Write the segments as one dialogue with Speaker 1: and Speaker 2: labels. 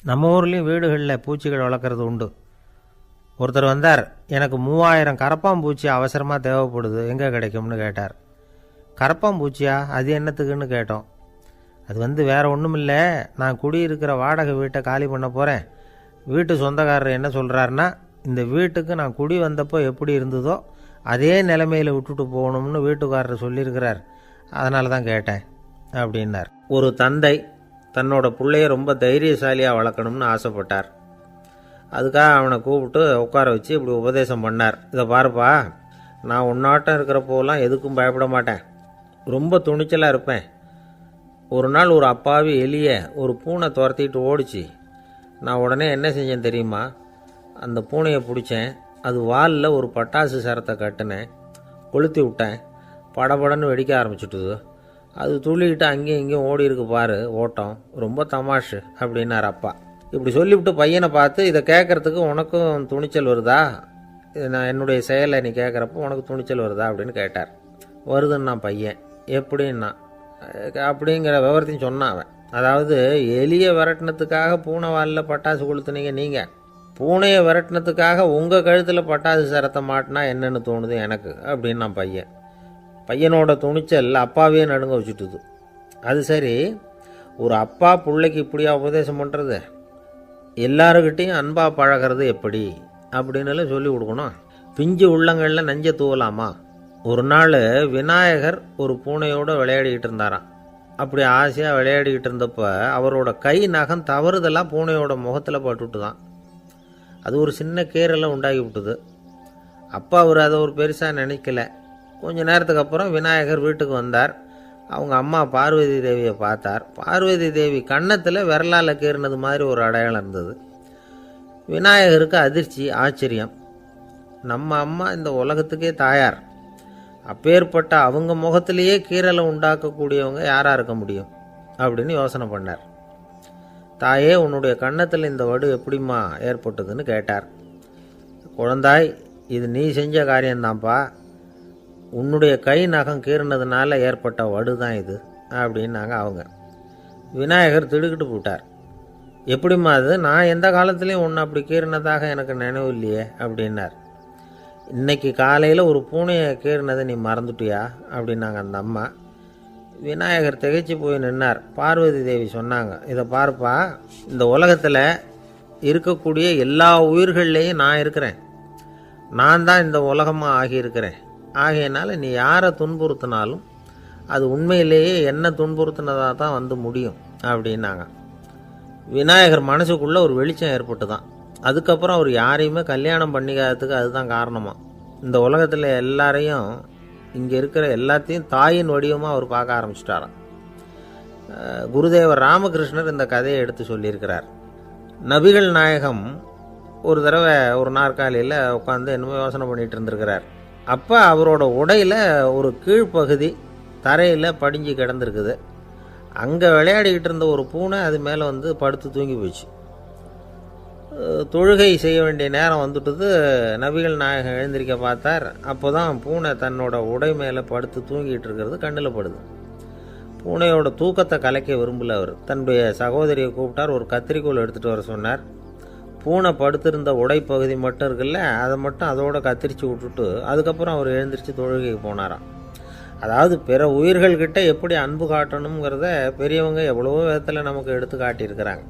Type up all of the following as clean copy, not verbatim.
Speaker 1: நம்ம ஊர்லேயும் வீடுகளில் பூச்சிகள் வளர்க்குறது உண்டு. ஒருத்தர் வந்தார், எனக்கு 3000 கரப்பாம்பூச்சி அவசரமாக தேவைப்படுது, எங்கே கிடைக்கும்னு கேட்டார். கரப்பாம்பூச்சியா, அது என்னத்துக்குன்னு கேட்டோம். அது வேறு ஒன்றும் இல்லை, நான் குடியிருக்கிற வாடகை வீட்டை காலி பண்ண போகிறேன். வீட்டு சொந்தக்காரர் என்ன சொல்கிறாருன்னா, இந்த வீட்டுக்கு நான் குடி வந்தப்போ எப்படி இருந்ததோ அதே நிலைமையில் விட்டுட்டு போகணும்னு வீட்டுக்காரர் சொல்லியிருக்கிறார், அதனால தான் கேட்டேன் அப்படின்னார். ஒரு தந்தை தன்னோட பிள்ளைய ரொம்ப தைரியசாலியாக வளர்க்கணும்னு ஆசைப்பட்டார். அதுக்காக அவனை கூப்பிட்டு உட்கார வச்சு இப்படி உபதேசம் பண்ணார். இதை பாருப்பா, நான் உன்னாட்டம் இருக்கிறப்போலாம் எதுக்கும் பயப்பட மாட்டேன், ரொம்ப துணிச்சலாக இருப்பேன். ஒரு நாள் ஒரு அப்பாவி எலிய ஒரு பூனை துரத்திட்டு ஓடிச்சு. நான் உடனே என்ன செஞ்சேன் தெரியுமா? அந்த பூனையை பிடிச்சேன், அது வாலில் ஒரு பட்டாசு சரத்தை கட்டினேன், கொளுத்தி விட்டேன், படபடன்னு வெடிக்க ஆரம்பிச்சுட்டுது. அது துள்ளிக்கிட்டு அங்கேயும் இங்கேயும் ஓடி இருக்கு பாரு ஓட்டம், ரொம்ப தமாஷு அப்படின்னார் அப்பா. இப்படி சொல்லிவிட்டு பையனை பார்த்து, இதை கேட்குறதுக்கு உனக்கும் துணிச்சல் வருதா, நான் என்னுடைய செயலை நீ கேட்குறப்போ உனக்கு துணிச்சல் வருதா அப்படின்னு கேட்டார். வருதுன்னா பையன். எப்படின்னா அப்படிங்கிற விவரத்தையும் சொன்னான் அவன். அதாவது எலியை விரட்டினத்துக்காக பூனை வாலில் பட்டாசு கொளுத்துனீங்க நீங்கள், பூனையை விரட்டினத்துக்காக உங்கள் கழுத்தில் பட்டாசு சரத்தை மாட்டினா என்னென்னு தோணுது எனக்கு அப்படின்னா பையன். பையனோட துணிச்சல் அப்பாவே நடுங்க வச்சுட்டுது. அது சரி, ஒரு அப்பா பிள்ளைக்கு இப்படியா உபதேசம் பண்ணுறது? எல்லாருக்கிட்டையும் அன்பாக பழகிறது எப்படி அப்படின்னு சொல்லி கொடுக்கணும். பிஞ்சு உள்ளங்களில் நஞ்சை தூவலாமா? ஒரு நாள் விநாயகர் ஒரு பூனையோடு விளையாடிக்கிட்டு இருந்தாராம். அப்படி ஆசையாக விளையாடிக்கிட்டு இருந்தப்போ அவரோட கை நகம் தவறுதெல்லாம் பூனையோட முகத்தில் பட்டுட்டு தான். அது ஒரு சின்ன கீரலை உண்டாகி விட்டுது. அப்பா அவர் அதை ஒரு பெருசாக நினைக்கல. கொஞ்ச நேரத்துக்கு அப்புறம் விநாயகர் வீட்டுக்கு வந்தார். அவங்க அம்மா பார்வதி தேவியை பார்த்தார். பார்வதி தேவி கன்னத்தில் விரலால் கீறினது மாதிரி ஒரு அடையாளம் இருந்தது. விநாயகருக்கு அதிர்ச்சி, ஆச்சரியம். நம்ம அம்மா இந்த உலகத்துக்கே தாயார், அப்பேற்பட்ட அவங்க முகத்திலேயே கீரலை உண்டாக்கக்கூடியவங்க யாராக இருக்க முடியும் அப்படின்னு யோசனை பண்ணார். தாயே, உன்னுடைய கன்னத்தில் இந்த வடு எப்படிம்மா ஏற்பட்டதுன்னு கேட்டார். குழந்தாய், இது நீ செஞ்ச காரியம்தான்ப்பா, உன்னுடைய கை நகம் கீறினதுனால ஏற்பட்ட வடு தான் இது அப்படின்னாங்க அவங்க. விநாயகர் திடுக்கிட்டு போட்டார். எப்படிம்மா அது? நான் எந்த காலத்துலேயும் ஒன்று அப்படி கீறினதாக எனக்கு நினைவு இல்லையே அப்படின்னார். இன்னைக்கு காலையில் ஒரு பூனையை கீறினதை நீ மறந்துட்டியா அப்படின்னாங்க அந்த அம்மா. விநாயகர் திகைச்சு போய் நின்னார். பார்வதி தேவி சொன்னாங்க, இதை பார்ப்பா, இந்த உலகத்தில் இருக்கக்கூடிய எல்லா உயிர்கள்லேயும் நான் இருக்கிறேன், நான் தான் இந்த உலகமாக ஆகியிருக்கிறேன். ஆகையினால நீ யாரை துன்புறுத்தினாலும் அது உண்மையிலேயே என்ன துன்புறுத்தினதாக தான் வந்து முடியும் அப்படின்னாங்க. விநாயகர் மனசுக்குள்ளே ஒரு வெளிச்சம் ஏற்பட்டு தான். அதுக்கப்புறம் அவர் யாரையுமே கல்யாணம் பண்ணிக்காததுக்கு அதுதான் காரணமாக. இந்த உலகத்தில் எல்லாரையும், இங்கே இருக்கிற எல்லாத்தையும் தாயின் வடிவமாக அவர் பார்க்க ஆரம்பிச்சிட்டாராம். குருதேவர் ராமகிருஷ்ணர் இந்த கதையை எடுத்து சொல்லியிருக்கிறார். நபிகள் நாயகம் ஒரு தடவை ஒரு நாற்காலியில் உட்காந்து என்னமோ யோசனை பண்ணிகிட்டு இருந்திருக்கிறார். அப்போ அவரோட உடையில் ஒரு கீழ்ப்பகுதி தரையில் படிஞ்சு கிடந்திருக்குது. அங்கே விளையாடிக்கிட்டு இருந்த ஒரு பூனை அது மேலே வந்து படுத்து தூங்கி போச்சு. தொழுகை செய்ய வேண்டிய நேரம் வந்துட்டுது. நபிகள் நாயகம் எழுந்திருக்க பார்த்தார். அப்போ தான் பூனை தன்னோட உடை மேலே படுத்து தூங்கிட்டு இருக்கிறது கண்ணில் படுது. பூனையோட தூக்கத்தை கலைக்க விரும்பல அவர். தன்னுடைய சகோதரியை கூப்பிட்டார். ஒரு கத்திரிக்கோள் எடுத்துகிட்டு வர சொன்னார். பூனை படுத்திருந்த உடைப்பகுதி மட்டும் இருக்குல்ல, அதை மட்டும் அதோட கத்திரிச்சு விட்டுட்டு அதுக்கப்புறம் அவர் எழுந்திரிச்சு தொழுகைக்கு போனாராம். அதாவது பிற உயிர்கள்கிட்ட எப்படி அன்பு காட்டணுங்கிறத பெரியவங்க எவ்வளவோ விதத்தில் நமக்கு எடுத்து காட்டியிருக்கிறாங்க.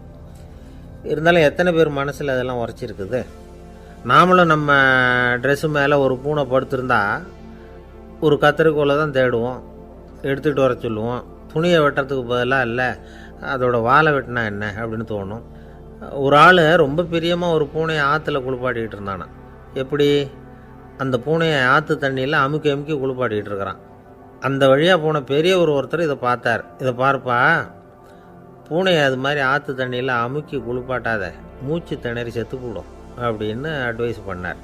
Speaker 1: இருந்தாலும் எத்தனை பேர் மனசில் அதெல்லாம் உரைச்சிருக்குது? நாமளும் நம்ம ட்ரெஸ்ஸு மேலே ஒரு பூனை படுத்திருந்தா ஒரு கத்திரிக்கோலை தான் தேடுவோம், எடுத்துகிட்டு வர சொல்லுவோம். துணியை வெட்டுறதுக்கு பதிலாக இல்லை அதோட வாழை வெட்டினா என்ன அப்படின்னு தோணும். ஒரு ஆள் ரொம்ப பிரியமாக ஒரு பூனையை ஆற்றுல குளிப்பாட்டிகிட்டு இருந்தானா. எப்படி? அந்த பூனையை ஆற்று தண்ணியில் அமுக்கி அமுக்கி குளிப்பாட்டிகிட்டு இருக்கிறான். அந்த வழியாக போன பெரியவர் ஒருத்தர் இதை பார்த்தார். இதை பார்ப்பா, பூனையை அது மாதிரி ஆற்று தண்ணியில் அமுக்கி குளிப்பாட்டாத, மூச்சு திணறி செத்து போடும் அப்படின்னு அட்வைஸ் பண்ணார்.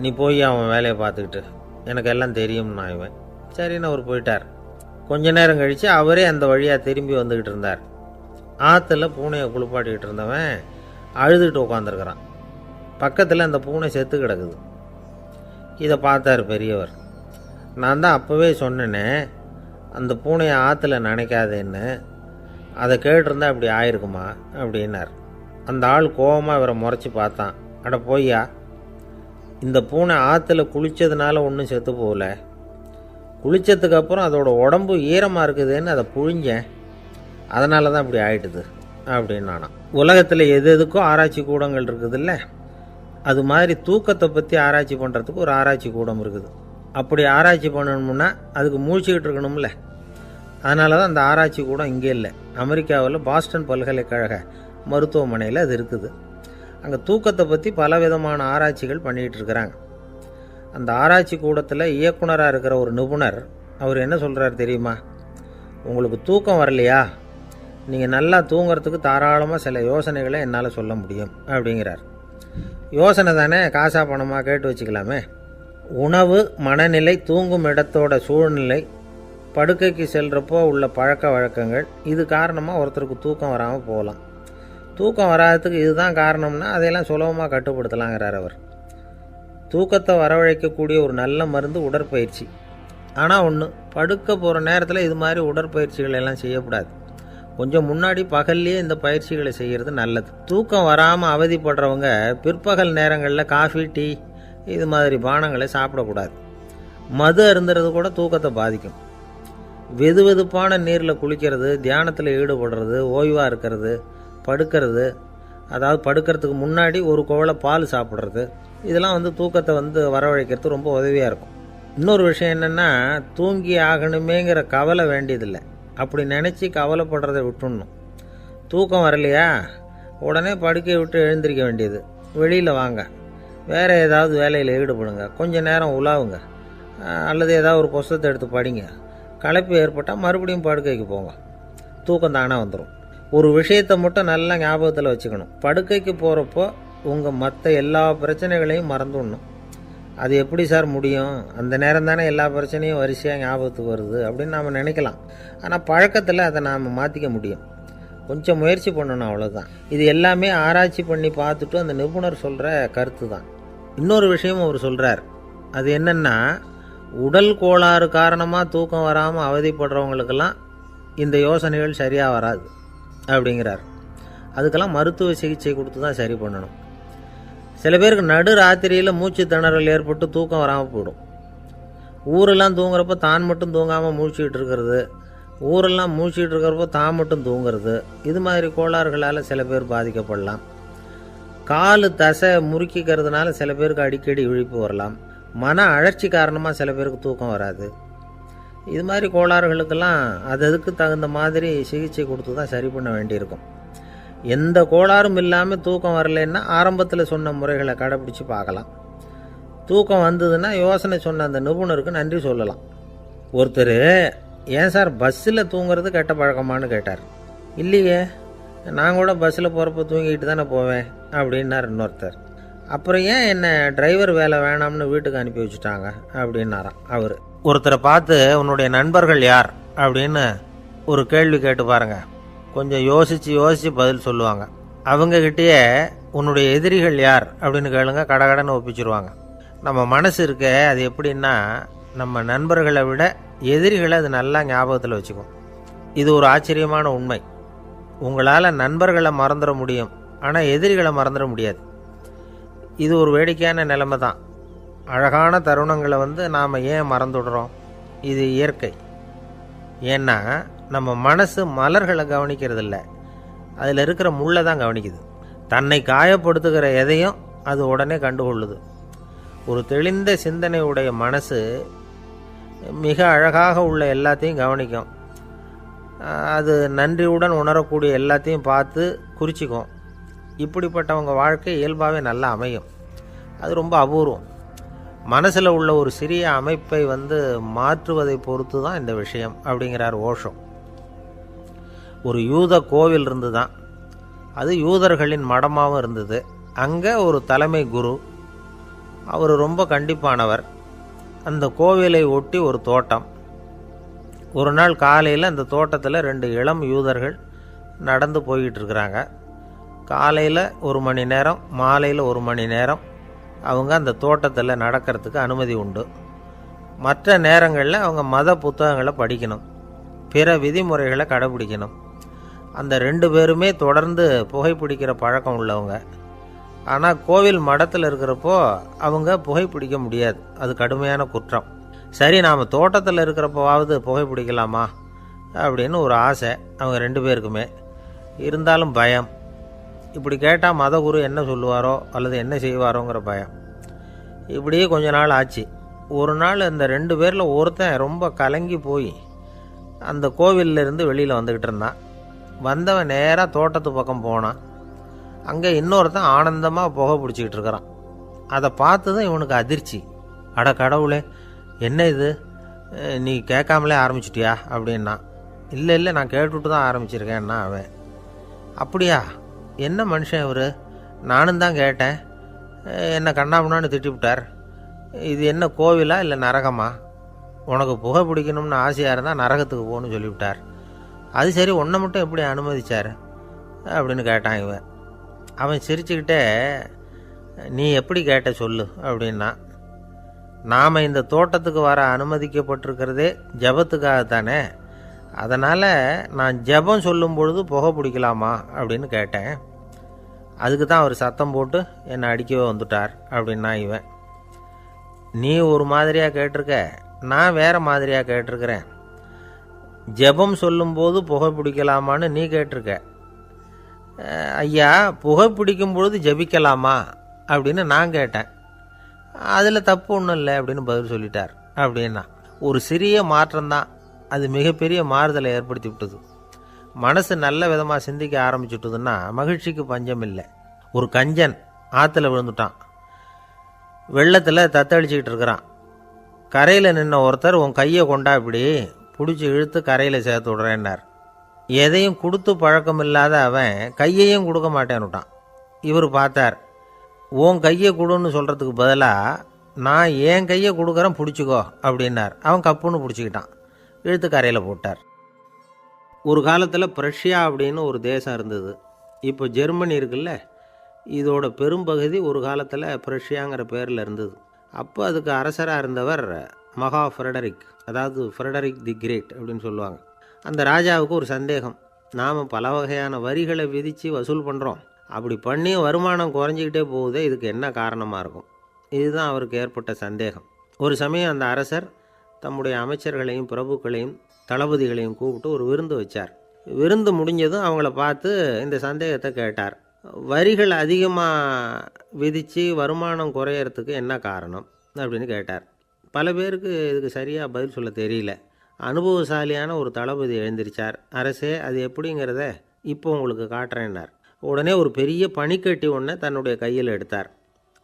Speaker 1: நீ போய் அவன் வேலையை பார்த்துக்கிட்டு, எனக்கு எல்லாம் தெரியும்னா இவன். சரின்னு அவர் போயிட்டார். கொஞ்ச நேரம் கழித்து அவரே அந்த வழியாக திரும்பி வந்துக்கிட்டு இருந்தார். ஆற்றுல பூனையை குளிப்பாட்டிக்கிட்டு இருந்தவன் அழுதுகிட்டு உட்காந்துருக்கிறான். பக்கத்தில் அந்த பூனை செத்து கிடக்குது. இதை பார்த்தார் பெரியவர். நான் தான் அப்போவே சொன்னேனே அந்த பூனையை ஆற்றுல நினைக்காதேன்னு, அதை கேட்டிருந்தா அப்படி ஆயிருக்குமா அப்படின்னார். அந்த ஆள் கோபமாக இவரை முறைச்சி பார்த்தான். அட போய்யா, இந்த பூனை ஆற்றுல குளித்ததுனால ஒன்றும் செத்து போகல, குளித்ததுக்கப்புறம் அதோட உடம்பு ஈரமாக இருக்குதுன்னு அதை புழிஞ்சேன், அதனால தான் இப்படி ஆயிட்டுது அப்படின்னு நானாம். உலகத்தில் எது எதுக்கும் ஆராய்ச்சி கூடங்கள் இருக்குதுல்ல, அது மாதிரி தூக்கத்தை பற்றி ஆராய்ச்சி பண்ணுறதுக்கு ஒரு ஆராய்ச்சி கூடம் இருக்குது. அப்படி ஆராய்ச்சி பண்ணணும்னா அதுக்கு மூழ்கிக்கிட்டு இருக்கணும்ல. அதனால தான் அந்த ஆராய்ச்சி கூடம் இங்கே இல்லை. அமெரிக்காவில் பாஸ்டன் பல்கலைக்கழக மருத்துவமனையில் அது இருக்குது. அங்கே தூக்கத்தை பற்றி பலவிதமான ஆராய்ச்சிகள் பண்ணிகிட்டு இருக்கிறாங்க. அந்த ஆராய்ச்சி கூடத்தில் இயக்குனராக இருக்கிற ஒரு நிபுணர், அவர் என்ன சொல்கிறார் தெரியுமா? உங்களுக்கு தூக்கம் வரலையா, நீங்கள் நல்லா தூங்கிறதுக்கு தாராளமாக சில யோசனைகளை என்னால் சொல்ல முடியும் அப்படிங்கிறார். யோசனை தானே, காசா பணமாக கேட்டு வச்சுக்கலாமே. உணவு, மனநிலை, தூங்கும் இடத்தோட சூழ்நிலை, படுக்கைக்கு செல்கிறப்போ உள்ள பழக்க வழக்கங்கள், இது காரணமாக ஒருத்தருக்கு தூக்கம் வராமல் போகலாம். தூக்கம் வராததுக்கு இதுதான் காரணம்னா அதையெல்லாம் சுலபமாக கட்டுப்படுத்தலாங்கிறார் அவர். தூக்கத்தை வரவழைக்கக்கூடிய ஒரு நல்ல மருந்து உடற்பயிற்சி. ஆனால் ஒன்று, படுக்க போகிற நேரத்தில் இது மாதிரி உடற்பயிற்சிகள் எல்லாம் செய்யக்கூடாது. கொஞ்சம் முன்னாடி பகல்லையே இந்த பயிற்சிகளை செய்கிறது நல்லது. தூக்கம் வராமல் அவதிப்படுறவங்க பிற்பகல் நேரங்களில் காஃபி, டீ இது மாதிரி பானங்களை சாப்பிடக்கூடாது. மது அருந்துறது கூட தூக்கத்தை பாதிக்கும். வெது வெதுப்பான நீரில் குளிக்கிறது, தியானத்தில் ஈடுபடுறது, ஓய்வாக இருக்கிறது, படுக்கிறது, அதாவது படுக்கிறதுக்கு முன்னாடி ஒரு குவளை பால் சாப்பிட்றது, இதெல்லாம் தூக்கத்தை வரவழைக்கிறது ரொம்ப உதவியாக இருக்கும். இன்னொரு விஷயம் என்னென்னா, தூங்கி ஆகணுமேங்கிற கவலை வேண்டியதில்லை. அப்படி நினச்சி கவலைப்படுறதை விட்டுடணும். தூக்கம் வரலையா, உடனே படுக்கையை விட்டு எழுந்திரிக்க வேண்டியது. வெளியில் வாங்க, வேறு ஏதாவது வேலையில் ஈடுபடுங்க, கொஞ்சம் நேரம் உலாவுங்க, அல்லது ஏதாவது ஒரு புஸ்தகத்தை எடுத்து படிங்க. களைப்பு ஏற்பட்டால் மறுபடியும் படுக்கைக்கு போங்க, தூக்கம் தானாக வந்துடும். ஒரு விஷயத்தை மட்டும் நல்லா ஞாபகத்தில் வச்சுக்கணும். படுக்கைக்கு போகிறப்போ உங்கள் மற்ற எல்லா பிரச்சனைகளையும் மறந்துடணும். அது எப்படி சார் முடியும், அந்த நேரம் தானே எல்லா பிரச்சனையும் வரிசையாக ஞாபகத்துக்கு வருது அப்படின்னு நாம் நினைக்கலாம். ஆனால் பழக்கத்தில் அதை நாம் மாற்றிக்க முடியும். கொஞ்சம் முயற்சி பண்ணணும், அவ்வளோதான். இது எல்லாமே ஆராய்ச்சி பண்ணி பார்த்துட்டு அந்த நிபுணர் சொல்கிற கருத்து தான். இன்னொரு விஷயமும் அவர் சொல்கிறார். அது என்னென்னா, உடல் கோளாறு காரணமாக தூக்கம் வராமல் அவதிப்படுறவங்களுக்கெல்லாம் இந்த யோசனைகள் சரியாக வராது அப்படிங்கிறார். அதுக்கெல்லாம் மருத்துவ சிகிச்சை கொடுத்து தான் சரி பண்ணணும். சில பேருக்கு நடு ராத்திரியில் மூச்சு திணறல் ஏற்பட்டு தூக்கம் வராமல் போயிடும். ஊரெல்லாம் தூங்குறப்போ தான் மட்டும் தூங்காமல் மூழ்கிட்டு இருக்கிறது, ஊரெல்லாம் மூழ்கிட்டு இருக்கிறப்போ தான் மட்டும் தூங்குறது, இது மாதிரி கோளாறுகளால் சில பேர் பாதிக்கப்படலாம். காலு தசை முறுக்கிக்கிறதுனால சில பேருக்கு அடிக்கடி விழிப்பு வரலாம். மன அழற்சி காரணமாக சில பேருக்கு தூக்கம் வராது. இது மாதிரி கோளாறுகளுக்கெல்லாம் அதுக்கு தகுந்த மாதிரி சிகிச்சை கொடுத்து தான் சரி பண்ண வேண்டியிருக்கும். எந்த கோளாறும் இல்லாமல் தூக்கம் வரலைன்னா ஆரம்பத்தில் சொன்ன முறைகளை கடைப்பிடிச்சு பார்க்கலாம். தூக்கம் வந்ததுன்னா யோசனை சொன்ன அந்த நிபுணருக்கு நன்றி சொல்லலாம். ஒருத்தர், ஏன் சார் பஸ்ஸில் தூங்குறது கெட்ட பழக்கமானு கேட்டார். இல்லையே, நான் கூட பஸ்ஸில் போகிறப்ப தூங்கிட்டு தானே போவேன் அப்படின்னார் இன்னொருத்தர். அப்புறம் ஏன் என்ன டிரைவர் வேலை வேணாம்னு வீட்டுக்கு அனுப்பி வச்சுட்டாங்க அப்படின்னாராம் அவர். ஒருத்தரை பார்த்து உன்னுடைய நண்பர்கள் யார் அப்படின்னு ஒரு கேள்வி கேட்டு பாருங்க. கொஞ்சம் யோசித்து பதில் சொல்லுவாங்க. அவங்கக்கிட்டேயே உன்னுடைய எதிரிகள் யார் அப்படின்னு கேளுங்க, கடகடன்னு ஒப்பிச்சிருவாங்க. நம்ம மனசு இருக்க, அது எப்படின்னா, நம்ம நண்பர்களை விட எதிரிகளை அது நல்லா ஞாபகத்தில் வச்சுக்கும். இது ஒரு ஆச்சரியமான உண்மை. உங்களால் நண்பர்களை மறந்துட முடியும், ஆனால் எதிரிகளை மறந்துட முடியாது. இது ஒரு வேடிக்கையான நிலைமை தான். அழகான தருணங்களை நாம் ஏன் மறந்துடுறோம்? இது இயற்கை. ஏன்னா நம்ம மனசு மலர்களை கவனிக்கிறதில்ல, அதில் இருக்கிற முள்ளை தான் கவனிக்குது. தன்னை காயப்படுத்துகிற எதையும் அது உடனே கண்டுகொள்ளுது. ஒரு தெளிந்த சிந்தனை உடைய மனசு மிக அழகாக உள்ள எல்லாத்தையும் கவனிக்கும். அது நன்றியுடன் உணரக்கூடிய எல்லாத்தையும் பார்த்து குறிச்சிக்கும். இப்படிப்பட்டவங்க வாழ்க்கை இயல்பாகவே நல்லா அமையும். அது ரொம்ப அபூர்வம். மனசில் உள்ள ஒரு சிறிய அமைப்பை மாற்றுவதை பொறுத்து தான் இந்த விஷயம் அப்படிங்கிறார் ஓஷோ. ஒரு யூத கோவில் இருந்து தான், அது யூதர்களின் மடமாகவும் இருந்தது. அங்கே ஒரு தலைமை குரு, அவர் ரொம்ப கண்டிப்பானவர். அந்த கோவிலை ஒட்டி ஒரு தோட்டம். ஒரு நாள் காலையில் அந்த தோட்டத்தில் 2 இளம் யூதர்கள் நடந்து போய்கிட்டு இருக்கிறாங்க. காலையில் 1 மணி நேரம், மாலையில் 1 மணி நேரம் அவங்க அந்த தோட்டத்தில் நடக்கிறதுக்கு அனுமதி உண்டு. மற்ற நேரங்களில் அவங்க மத புத்தகங்களை படிக்கணும், பிற விதிமுறைகளை கடைபிடிக்கணும். அந்த 2 பேருமே தொடர்ந்து புகைப்பிடிக்கிற பழக்கம் உள்ளவங்க. ஆனால் கோவில் மடத்தில் இருக்கிறப்போ அவங்க புகைப்பிடிக்க முடியாது, அது கடுமையான குற்றம். சரி, நாம் தோட்டத்தில் இருக்கிறப்போவாவது புகைப்பிடிக்கலாமா அப்படின்னு ஒரு ஆசை அவங்க 2 பேருக்குமே. இருந்தாலும் பயம். இப்படி கேட்டால் மதகுரு என்ன சொல்லுவாரோ அல்லது என்ன செய்வாரோங்கிற பயம். இப்படியே கொஞ்ச நாள் ஆச்சு. ஒரு நாள் இந்த 2 பேரில் ஒருத்தன் ரொம்ப கலங்கி போய் அந்த கோவிலிருந்து வெளியில் வந்துக்கிட்டு இருந்தான். வந்தவன் நேராக தோட்டத்து பக்கம் போனான். அங்கே இன்னொருத்தன் ஆனந்தமாக புகை பிடிச்சிக்கிட்டு இருக்கிறான். அதை பார்த்து தான் இவனுக்கு அதிர்ச்சி. அட கடவுளே, என்ன இது, நீ கேட்காமலே ஆரம்பிச்சிட்டியா அப்படின்னா. இல்லை இல்லை, நான் கேட்டுவிட்டு தான் ஆரம்பிச்சிருக்கேன்னா அவன். அப்படியா, என்ன மனுஷன் இவர், நானும் தான் கேட்டேன், என்னை கண்ணாமுன்னான்னு திட்டிவிட்டார். இது என்ன கோவிலா இல்லை நரகமா? உனக்கு புகை பிடிக்கணும்னு ஆசையாக இருந்தால் நரகத்துக்கு போகணும்னு சொல்லிவிட்டார். அது சரி, உன்னை மட்டும் எப்படி அனுமதிச்சார் அப்படின்னு கேட்டான் இவன். அவன் சிரிச்சுக்கிட்டே, நீ எப்படி கேட்ட சொல்லு அப்படின்னா. நாம் இந்த தோட்டத்துக்கு வர அனுமதிக்கப்பட்டிருக்கிறதே ஜபத்துக்காகத்தானே, அதனால் நான் ஜபம் சொல்லும் பொழுது புகை பிடிக்கலாமா அப்படின்னு கேட்டேன். அதுக்கு தான் அவர் சத்தம் போட்டு என்னை அடிக்கவே வந்துட்டார் அப்படின்னா இவன். நீ ஒரு மாதிரியாக கேட்டிருக்க, நான் வேறு மாதிரியாக கேட்டிருக்கிறேன். ஜபம் சொல்லும்போது புகை பிடிக்கலாமான்னு நீ கேட்டிருக்க. ஐயா, புகை பிடிக்கும் பொழுது ஜபிக்கலாமா அப்படின்னு நான் கேட்டேன். அதில் தப்பு ஒன்றும் இல்லை அப்படின்னு பதில் சொல்லிட்டார் அப்படின்னா. ஒரு சிறிய மாற்றம்தான் அது மிகப்பெரிய மாறுதலை ஏற்படுத்தி விட்டது. மனசு நல்ல விதமாக சிந்திக்க ஆரம்பிச்சுட்டுதுன்னா மகிழ்ச்சிக்கு பஞ்சம் இல்லை. ஒரு கஞ்சன் ஆற்றுல விழுந்துட்டான். வெள்ளத்தில் தத்தளிச்சிக்கிட்டு இருக்கிறான். கரையில் நின்ன ஒருத்தர், உன் கையை கொண்டா இப்படி பிடிச்சி இழுத்து கரையில் சேர்த்து விடுறேன்னார். எதையும் கொடுத்து பழக்கம் இல்லாத அவன் கையையும் கொடுக்க மாட்டேன்னுட்டான். இவர் பார்த்தார். உன் கையை கொடுன்னு சொல்கிறதுக்கு பதிலாக நான் என் கையை கொடுக்குறேன் பிடிச்சிக்கோ அப்படின்னார். அவன் கப்புன்னு பிடிச்சிக்கிட்டான், இழுத்து கரையில் போட்டார். ஒரு காலத்தில் பிரஷ்யா அப்படின்னு ஒரு தேசம் இருந்தது. இப்போ ஜெர்மனி இருக்குல்ல, இதோட பெரும்பகுதி ஒரு காலத்தில் பிரஷ்யாங்கிற பேரில் இருந்தது. அப்போ அதுக்கு அரசராக இருந்தவர் மகா ஃப்ரெடரிக், அதாவது ஃப்ரெடரிக் தி கிரேட் அப்படின்னு சொல்லுவாங்க. அந்த ராஜாவுக்கு ஒரு சந்தேகம். நாம் பல வகையான வரிகளை விதித்து வசூல் பண்ணுறோம், அப்படி பண்ணி வருமானம் குறைஞ்சிக்கிட்டே போகுதே, இதுக்கு என்ன காரணமாக இருக்கும்? இதுதான் அவருக்கு ஏற்பட்ட சந்தேகம். ஒரு சமயம் அந்த அரசர் தம்முடைய அமைச்சர்களையும் பிரபுக்களையும் தளபதிகளையும் கூப்பிட்டு ஒரு விருந்து வச்சார். விருந்து முடிஞ்சதும் அவங்கள பார்த்து இந்த சந்தேகத்தை கேட்டார். வரிகள் அதிகமாக விதித்து வருமானம் குறையறதுக்கு என்ன காரணம் அப்படின்னு கேட்டார். பல பேருக்கு இதுக்கு சரியாக பதில் சொல்ல தெரியல. அனுபவசாலியான ஒரு தளபதி எழுந்திருச்சார். அரசே, அது எப்படிங்கிறத இப்போ உங்களுக்கு காட்டுறேன்னார். உடனே ஒரு பெரிய பனிக்கட்டி ஒன்றை தன்னுடைய கையில் எடுத்தார்.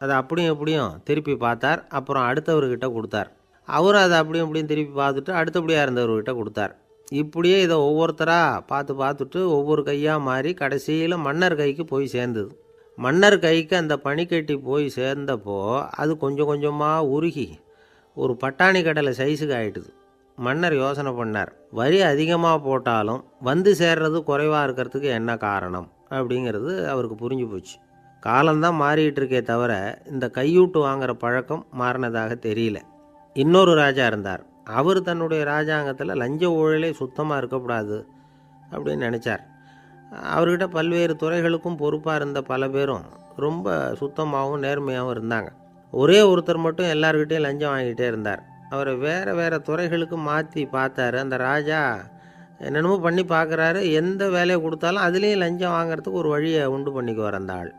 Speaker 1: அதை அப்படியும் எப்படியும் திருப்பி பார்த்தார். அப்புறம் அடுத்தவர்கிட்ட கொடுத்தார். அவரும் அதை அப்படியும் இப்படியும் திருப்பி பார்த்துட்டு அடுத்தபடியாக இருந்தவர்கிட்ட கொடுத்தார். இப்படியே இதை ஒவ்வொருத்தராக பார்த்துட்டு ஒவ்வொரு கையாக மாறி கடைசியில் மன்னர் கைக்கு போய் சேர்ந்தது. மன்னர் கைக்கு அந்த பனிக்கட்டி போய் சேர்ந்தப்போ அது கொஞ்சம் கொஞ்சமாக உருகி ஒரு பட்டாணி கடலை சைஸுக்கு ஆகிட்டுது. மன்னர் யோசனை பண்ணார். வரி அதிகமாக போட்டாலும் வந்து சேர்றது குறைவாக இருக்கிறதுக்கு என்ன காரணம் அப்படிங்கிறது அவருக்கு புரிஞ்சு போச்சு. காலம்தான் மாறிட்டு இருக்கே தவிர இந்த கையூட்டு வாங்குகிற பழக்கம் மாறினதாக தெரியல. இன்னொரு ராஜா இருந்தார். அவர் தன்னுடைய ராஜாங்கத்தில் லஞ்ச ஊழலே சுத்தமாக இருக்கக்கூடாது அப்படின்னு நினச்சார். அவர்கிட்ட பல்வேறு துறைகளுக்கும் பொறுப்பாக இருந்த பல பேரும் ரொம்ப சுத்தமாகவும் நேர்மையாகவும் இருந்தாங்க. ஒரே ஒருத்தர் மட்டும் எல்லார்கிட்டையும் லஞ்சம் வாங்கிட்டே இருந்தார். அவரை வேறு வேறு துறைகளுக்கு மாற்றி பார்த்தாரு. அந்த ராஜா என்னென்னமோ பண்ணி பார்க்குறாரு. எந்த வேலையை கொடுத்தாலும் அதுலேயும் லஞ்சம் வாங்கிறதுக்கு ஒரு வழியை உண்டு பண்ணிக்குவார் அந்த ஆள்.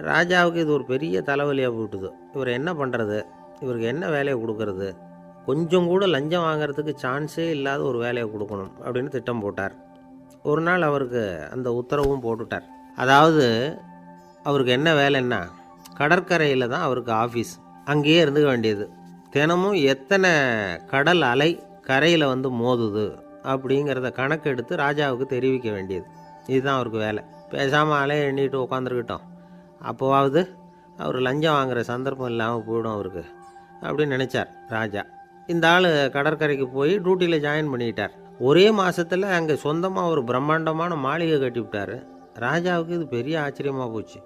Speaker 1: ராஜாவுக்கு இது ஒரு பெரிய தலைவலியாக போட்டுது. இவர் என்ன பண்ணுறது, இவருக்கு என்ன வேலையை கொடுக்கறது, கொஞ்சம் கூட லஞ்சம் வாங்கிறதுக்கு சான்ஸே இல்லாத ஒரு வேலையை கொடுக்கணும் அப்படின்னு திட்டம் போட்டார். ஒரு நாள் அவருக்கு அந்த உத்தரவும் போட்டுட்டார். அதாவது அவருக்கு என்ன வேலைன்னா, கடற்கரையில் தான் அவருக்கு ஆஃபீஸ். அங்கேயே இருந்துக்க வேண்டியது. தினமும் எத்தனை கடல் அலை கரையில் வந்து மோதுது அப்படிங்கிறத கணக்கெடுத்து ராஜாவுக்கு தெரிவிக்க வேண்டியது. இதுதான் அவருக்கு வேலை. பேசாமல் அலையை எண்ணிட்டு உட்காந்துருக்கிட்டோம், அப்போவாவது அவர் லஞ்சம் வாங்குகிற சந்தர்ப்பம் இல்லாமல் போயிடும் அவருக்கு அப்படின்னு நினச்சார் ராஜா. இந்த ஆள் கடற்கரைக்கு போய் டியூட்டியில் ஜாயின் பண்ணிக்கிட்டார். ஒரே மாதத்தில் அங்கே சொந்தமாக ஒரு பிரம்மாண்டமான மாளிகை கட்டிவிட்டார். ராஜாவுக்கு இது பெரிய ஆச்சரியமாக போச்சு.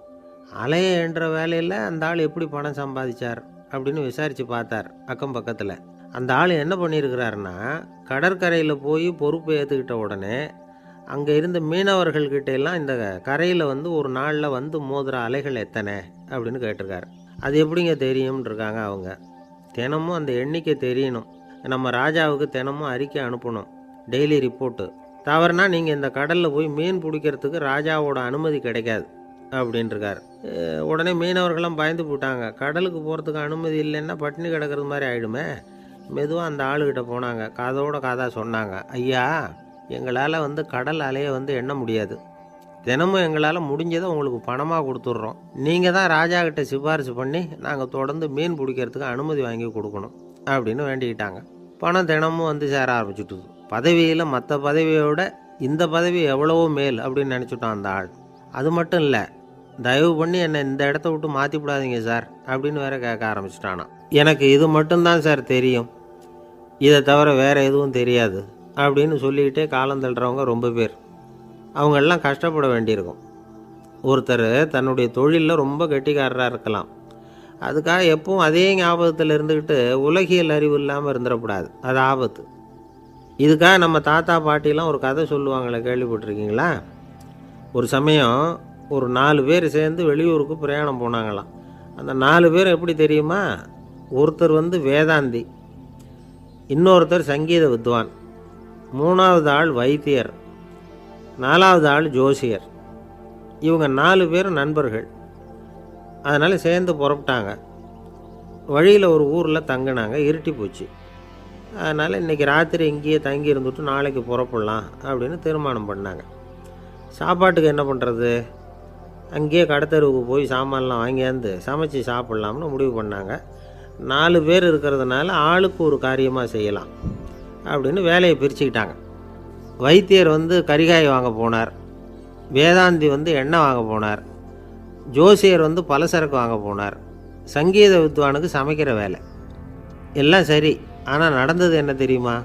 Speaker 1: அலையை என்ற வேலையில் அந்த ஆள் எப்படி பணம் சம்பாதிச்சார் அப்படின்னு விசாரித்து பார்த்தார் அக்கம் பக்கத்தில். அந்த ஆள் என்ன பண்ணியிருக்கிறாருன்னா, கடற்கரையில் போய் பொறுப்பை ஏற்றுக்கிட்ட உடனே அங்கே இருந்த மீனவர்கள்கிட்ட எல்லாம் இந்த கரையில் வந்து ஒரு நாளில் வந்து மோதுகிற அலைகள் எத்தனை அப்படின்னு கேட்டிருக்காரு. அது எப்படிங்க தெரியும்னு இருக்காங்க அவங்க. தினமும் அந்த எண்ணிக்கை தெரியணும். நம்ம ராஜாவுக்கு தினமும் அறிக்கை அனுப்பணும், டெய்லி ரிப்போர்ட்டு. தவறுனா நீங்கள் இந்த கடலில் போய் மீன் பிடிக்கிறதுக்கு ராஜாவோட அனுமதி கிடைக்காது அப்படின்ட்டுருக்காரு. உடனே மீனவர்கள்லாம் பயந்து போட்டாங்க. கடலுக்கு போகிறதுக்கு அனுமதி இல்லைன்னா பட்டினி கிடக்கிறது மாதிரி ஆகிடுமே. மெதுவாக அந்த ஆளுகிட்ட போனாங்க, காதோட காதாக சொன்னாங்க, ஐயா எங்களால் வந்து கடல் அலையை வந்து எண்ண முடியாது. தினமும் எங்களால் முடிஞ்சதை உங்களுக்கு பணமாக கொடுத்துட்றோம். நீங்கள் தான் ராஜா கிட்ட சிபாரிசு பண்ணி நாங்கள் தொடர்ந்து மீன் பிடிக்கிறதுக்கு அனுமதி வாங்கி கொடுக்கணும் அப்படின்னு வேண்டிக்கிட்டாங்க. பணம் தினமும் வந்து சேர ஆரம்பிச்சுட்டுது. பதவியில் மற்ற பதவியோட இந்த பதவி எவ்வளவோ மேல் அப்படின்னு நினச்சிட்டான் அந்த ஆள். அது மட்டும் இல்லை, தயவு பண்ணி என்னை இந்த இடத்த விட்டு மாற்றி விடாதீங்க சார் அப்படின்னு வேற கேட்க ஆரம்பிச்சிட்டானா. எனக்கு இது மட்டும்தான் சார் தெரியும், இதை தவிர வேறு எதுவும் தெரியாது அப்படின்னு சொல்லிக்கிட்டே காலம் தள்ளுறவங்க ரொம்ப பேர். அவங்களெல்லாம் கஷ்டப்பட வேண்டியிருக்கும். ஒருத்தர் தன்னுடைய தொழிலில் ரொம்ப கெட்டிக்காரராக இருக்கலாம். அதுக்காக எப்பவும் அதே ஞாபகத்தில் இருந்துக்கிட்டு உலகியல் அறிவு இல்லாமல் இருந்துடக்கூடாது, அது ஆபத்து. இதுக்காக நம்ம தாத்தா பாட்டிலாம் ஒரு கதை சொல்லுவாங்களே, கேள்விப்பட்டிருக்கீங்களா? ஒரு சமயம் ஒரு 4 பேர் சேர்ந்து வெளியூருக்கு பிரயாணம் போனாங்களாம். அந்த 4 பேர் எப்படி தெரியுமா? ஒருத்தர் வந்து வேதாந்தி, இன்னொருத்தர் சங்கீத வித்வான், 3வது ஆள் வைத்தியர், 4வது ஆள் ஜோசியர். இவங்க 4 பேரும் நண்பர்கள். அதனால் சேர்ந்து புறப்பட்டாங்க. வழியில் ஒரு ஊரில் தங்கினாங்க. இருட்டி போச்சு. அதனால் இன்றைக்கி ராத்திரி இங்கேயே தங்கி இருந்துட்டு நாளைக்கு புறப்படலாம் அப்படின்னு தீர்மானம் பண்ணாங்க. சாப்பாட்டுக்கு என்ன பண்ணுறது? அங்கேயே கடத்தெருவுக்கு போய் சாமான்லாம் வாங்கியாந்து சமைச்சு சாப்பிட்லாம்னு முடிவு பண்ணாங்க. 4 பேர் இருக்கிறதுனால ஆளுக்கு ஒரு காரியமாக செய்யலாம் அப்படின்னு வேலையை பிரிச்சுக்கிட்டாங்க. வைத்தியர் வந்து கரிகாய் வாங்க போனார், வேதாந்தி வந்து எண்ணெய் வாங்க போனார், ஜோசியர் வந்து பலசரக்கு வாங்க போனார், சங்கீத வித்வானுக்கு சமைக்கிற வேலை. எல்லாம் சரி, ஆனால் நடந்தது என்ன தெரியுமா?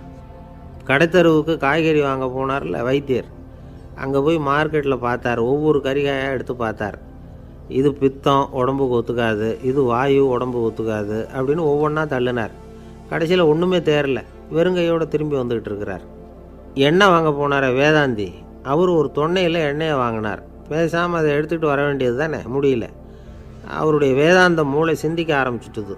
Speaker 1: கடைத்தெருவுக்கு காய்கறி வாங்க போனார்ல வைத்தியர், அங்கே போய் மார்க்கெட்டில் பார்த்தார். ஒவ்வொரு கரிகாயாக எடுத்து பார்த்தார். இது பித்தம், உடம்புக்கு ஒத்துக்காது, இது வாயு, உடம்புக்கு ஒத்துக்காது அப்படின்னு ஒவ்வொன்றா தள்ளினார். கடைசியில் ஒன்றுமே தேரல, வெறுங்கையோடு திரும்பி வந்துக்கிட்டு இருக்கிறார். எண்ணெய் வாங்க போனார் வேதாந்தி, அவர் ஒரு தொன்னையில் எண்ணெயை வாங்கினார். பேசாமல் அதை எடுத்துகிட்டு வர வேண்டியது தானே, முடியல. அவருடைய வேதாந்த மூளை சிந்திக்க ஆரம்பிச்சுட்டுது.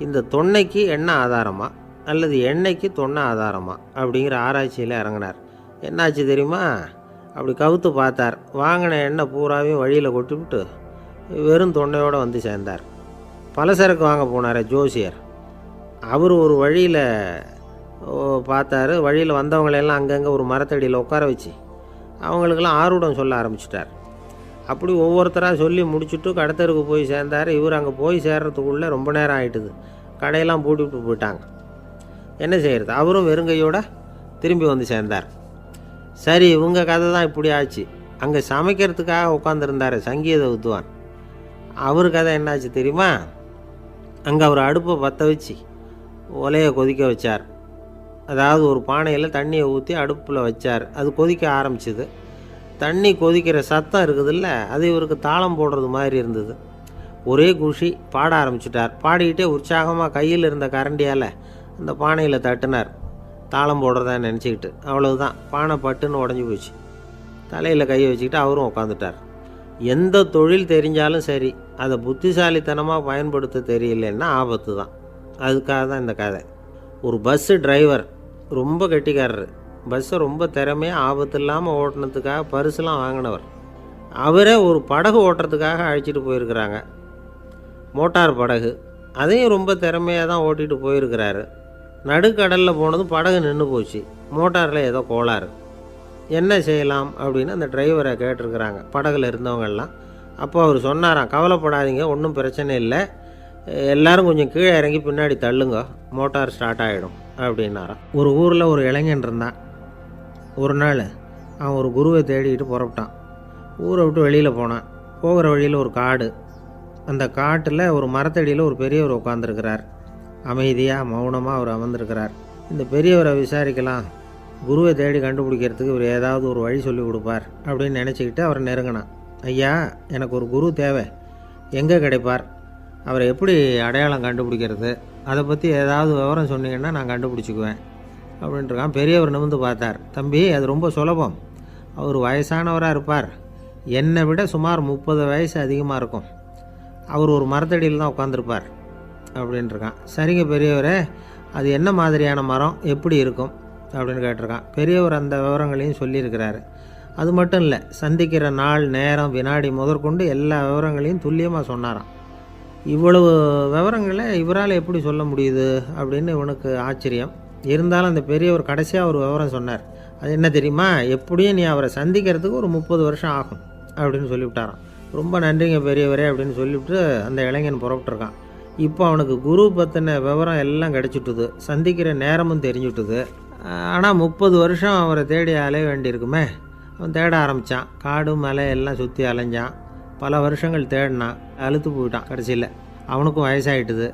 Speaker 1: இந்த தொன்னைக்கு எண்ணெய் ஆதாரமா அல்லது எண்ணெய்க்கு தொன்னை ஆதாரமா அப்படிங்கிற ஆராய்ச்சியில் இறங்கினார். என்னாச்சு தெரியுமா? அப்படி கவுத்து பார்த்தார். வாங்கின எண்ணெய் பூராவையும் வழியில் கொட்டிவிட்டு வெறும் தொன்னையோடு வந்து சேர்ந்தார். பலசரக்கு வாங்க போனார் ஜோசியர், அவர் ஒரு வழியில் பார்த்தாரு. வழியில் வந்தவங்களெல்லாம் அங்கங்கே ஒரு மரத்தடியில் உட்கார வச்சு அவங்களுக்கெல்லாம் ஆர்வம் சொல்ல ஆரம்பிச்சிட்டார். அப்படி ஒவ்வொருத்தராக சொல்லி முடிச்சுட்டு கடத்தருக்கு போய் சேர்ந்தார். இவர் அங்கே போய் சேர்றதுக்குள்ளே ரொம்ப நேரம் ஆகிட்டுது. கடையெல்லாம் பூட்டிவிட்டு போயிட்டாங்க. என்ன செய்கிறது? அவரும் வெறுங்கையோடு திரும்பி வந்து சேர்ந்தார். சரி, இவங்க கதை தான் இப்படி ஆச்சு. அங்கே சமைக்கிறதுக்காக உட்காந்துருந்தார் சங்கீத வித்வான், அவர் கதை என்னாச்சு தெரியுமா? அங்கே அவர் அடுப்பை பற்ற வச்சு ஒலையை கொதிக்க வச்சார். அதாவது ஒரு பானையில் தண்ணியை ஊற்றி அடுப்பில் வச்சார். அது கொதிக்க ஆரம்பிச்சிது. தண்ணி கொதிக்கிற சத்தம் இருக்குதுல்ல, அது இவருக்கு தாளம் போடுறது மாதிரி இருந்தது. ஒரே குஷி, பாட ஆரம்பிச்சிட்டார். பாடிக்கிட்டே உற்சாகமாக கையில் இருந்த கரண்டியால் அந்த பானையில் தட்டினார், தாளம் போடுறதா நினச்சிக்கிட்டு. அவ்வளவுதான், பானை பட்டுன்னு உடஞ்சி போச்சு. தலையில் கையை வச்சுக்கிட்டு அவரும் உட்காந்துட்டார். எந்த தொழில் தெரிஞ்சாலும் சரி, அதை புத்திசாலித்தனமாக பயன்படுத்த தெரியலன்னா ஆபத்து தான். அதுக்காக தான் இந்த கதை. ஒரு பஸ்ஸு டிரைவர் ரொம்ப கெட்டிக்காரர். பஸ்ஸை ரொம்ப திறமையாக ஆபத்து இல்லாமல் ஓட்டினதுக்காக பரிசுலாம் வாங்கினவர். அவரே ஒரு படகு ஓட்டுறதுக்காக அழைச்சிட்டு போயிருக்கிறாங்க, மோட்டார் படகு. அதையும் ரொம்ப திறமையாக தான் ஓட்டிகிட்டு போயிருக்கிறாரு. நடுக்கடலில் போனதும் படகு நின்று போச்சு. மோட்டாரில் ஏதோ கோளாறு. என்ன செய்யலாம் அப்படின்னு அந்த டிரைவரை கேட்டிருக்கிறாங்க படகுல இருந்தவங்கெல்லாம். அப்போ அவர் சொன்னாராம், கவலைப்படாதீங்க, ஒன்றும் பிரச்சனை இல்லை, எல்லோரும் கொஞ்சம் கீழே இறங்கி பின்னாடி தள்ளுங்க, மோட்டார் ஸ்டார்ட் ஆகிடும் அப்படின்னாராம். ஒரு ஊரில் ஒரு இளைஞன் இருந்தான். ஒரு நாள் அவன் ஒரு குருவை தேடிக்கிட்டு புறப்பட்டான். ஊரை விட்டு வெளியில் போனான். போகிற வழியில் ஒரு காடு. அந்த காட்டில் ஒரு மரத்தடியில் ஒரு பெரியவர் உட்காந்துருக்கிறார். அமைதியாக மௌனமாக அவர் அமர்ந்திருக்கிறார். இந்த பெரியவரை விசாரிக்கலாம், குருவை தேடி கண்டுபிடிக்கிறதுக்கு இவர் ஏதாவது ஒரு வழி சொல்லி கொடுப்பார் அப்படின்னு நினச்சிக்கிட்டு அவரை நெருங்கினான். ஐயா, எனக்கு ஒரு குரு தேவை, எங்கே கிடைப்பார்? அவரை எப்படி அடையாளம் கண்டுபிடிக்கிறது? அதை பற்றி ஏதாவது விவரம் சொன்னீங்கன்னா நான் கண்டுபிடிச்சிக்குவேன் அப்படின்ட்டுருக்கான். பெரியவர் நிமிர்ந்து பார்த்தார். தம்பி, அது ரொம்ப சுலபம். அவர் வயசானவராக இருப்பார், என்னை விட சுமார் 30 வயசு அதிகமாக இருக்கும். அவர் ஒரு மரத்தடியில் தான் உட்காந்துருப்பார் அப்படின்ட்டுருக்கான். சரிங்க பெரியவரே, அது என்ன மாதிரியான மரம், எப்படி இருக்கும் அப்படின்னு கேட்டிருக்கான். பெரியவர் அந்த விவரங்களையும் சொல்லியிருக்கிறாரு. அது மட்டும் இல்லை, சந்திக்கிற நாள், நேரம், வினாடி முதற்கொண்டு எல்லா விவரங்களையும் துல்லியமாக சொன்னாராம். இவ்வளவு விவரங்களை இவரால் எப்படி சொல்ல முடியுது அப்படின்னு இவனுக்கு ஆச்சரியம். இருந்தாலும் அந்த பெரியவர் கடைசியாக ஒரு விவரம் சொன்னார். அது என்ன தெரியுமா, எப்படியும் நீ அவரை சந்திக்கிறதுக்கு ஒரு 30 வருஷம் ஆகும் அப்படின்னு சொல்லிவிட்டாராம். ரொம்ப நன்றிங்க பெரியவரே அப்படின்னு சொல்லிவிட்டு அந்த இளைஞன் புறப்பட்டுருக்கான். இப்போ அவனுக்கு குரு பற்றின விவரம் எல்லாம் கிடச்சிட்டுது, சந்திக்கிற நேரமும் தெரிஞ்சுட்டுது. ஆனால் 30 வருஷம் அவரை தேடி அலைய வேண்டியிருக்குமே. அவன் தேட ஆரம்பித்தான். காடு மலை எல்லாம் சுற்றி அலைஞ்சான். பல வருஷங்கள் தேடினான், அழுத்து போயிட்டான். கடைசியில் அவனுக்கும் வயசாகிட்டுது.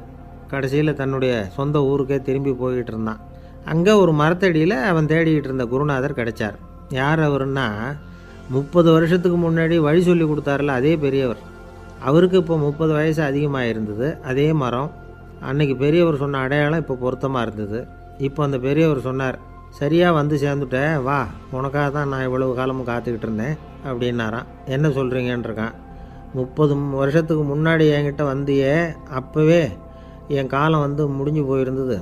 Speaker 1: கடைசியில் தன்னுடைய சொந்த ஊருக்கே திரும்பி போய்கிட்டு இருந்தான். அங்கே ஒரு மரத்தடியில் அவன் தேடிக்கிட்டு இருந்த குருநாதர் கிடைச்சார். யார் அவருன்னா, 30 வருஷத்துக்கு முன்னாடி வழி சொல்லி கொடுத்தாருல அதே பெரியவர். அவருக்கு இப்போ 30 வயசு அதிகமாக இருந்தது. அதே மரம், அன்னைக்கு பெரியவர் சொன்ன அடையாளம் இப்போ பொருத்தமாக இருந்தது. இப்போ அந்த பெரியவர் சொன்னார், சரியாக வந்து சேர்ந்துட்டேன், வா, உனக்காக தான் நான் இவ்வளவு காலமும் காத்துக்கிட்டு இருந்தேன் அப்படின்னாரான். என்ன சொல்கிறீங்கன்றிருக்கான். 30 வருஷத்துக்கு முன்னாடி என்கிட்ட வந்தியே, அப்போவே என் காலம் வந்து முடிஞ்சு போயிருந்தது.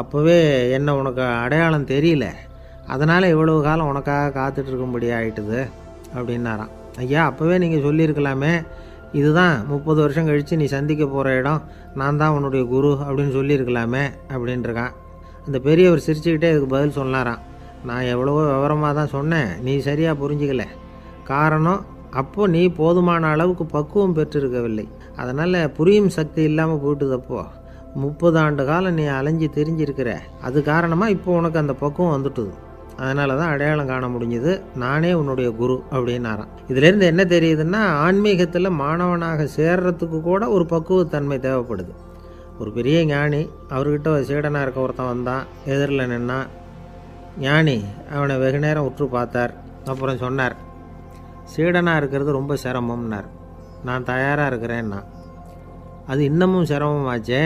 Speaker 1: அப்போவே என்ன உனக்கு அடையாளம் தெரியல, அதனால் இவ்வளவு காலம் உனக்காக காத்துட்ருக்கும்படி ஆகிட்டுது அப்படின்னாராம். ஐயா, அப்போவே நீங்கள் சொல்லியிருக்கலாமே, இதுதான் 30 வருஷம் கழித்து நீ சந்திக்க போகிற இடம், நான் தான் உன்னுடைய குரு அப்படின்னு சொல்லியிருக்கலாமே அப்படின்ட்டுருக்கான். அந்த பெரியவர் சிரிச்சுக்கிட்டே இதுக்கு பதில் சொன்னாராம். நான் எவ்வளவோ விவரமாக தான் சொன்னேன், நீ சரியாக புரிஞ்சிக்கல. காரணம், அப்போது நீ போதுமான அளவுக்கு பக்குவம் பெற்றிருக்கவில்லை. அதனால் புரியும் சக்தி இல்லாமல் போயிட்டுதப்போ 30 ஆண்டு காலம் நீ அலைஞ்சி தெரிஞ்சிருக்கிற. அது காரணமாக இப்போ உனக்கு அந்த பக்குவம் வந்துட்டுது. அதனால தான் அடையாளம் காண முடிஞ்சுது, நானே உன்னுடைய குரு அப்படின்னாராம். இதிலேருந்து என்ன தெரியுதுன்னா, ஆன்மீகத்தில் மாணவனாக சேர்றதுக்கு கூட ஒரு பக்குவத்தன்மை தேவைப்படுது. ஒரு பெரிய ஞானி, அவர்கிட்ட ஒரு சீடனாக இருக்க ஒருத்தன் வந்தான், எதிரில் நின்னான். ஞானி அவனை வெகு நேரம் உற்று பார்த்தார். அப்புறம் சொன்னார், சீடனாக இருக்கிறது ரொம்ப சிரமம்னார். நான் தயாராக இருக்கிறேன்னா. அது இன்னமும் சிரமமாச்சே,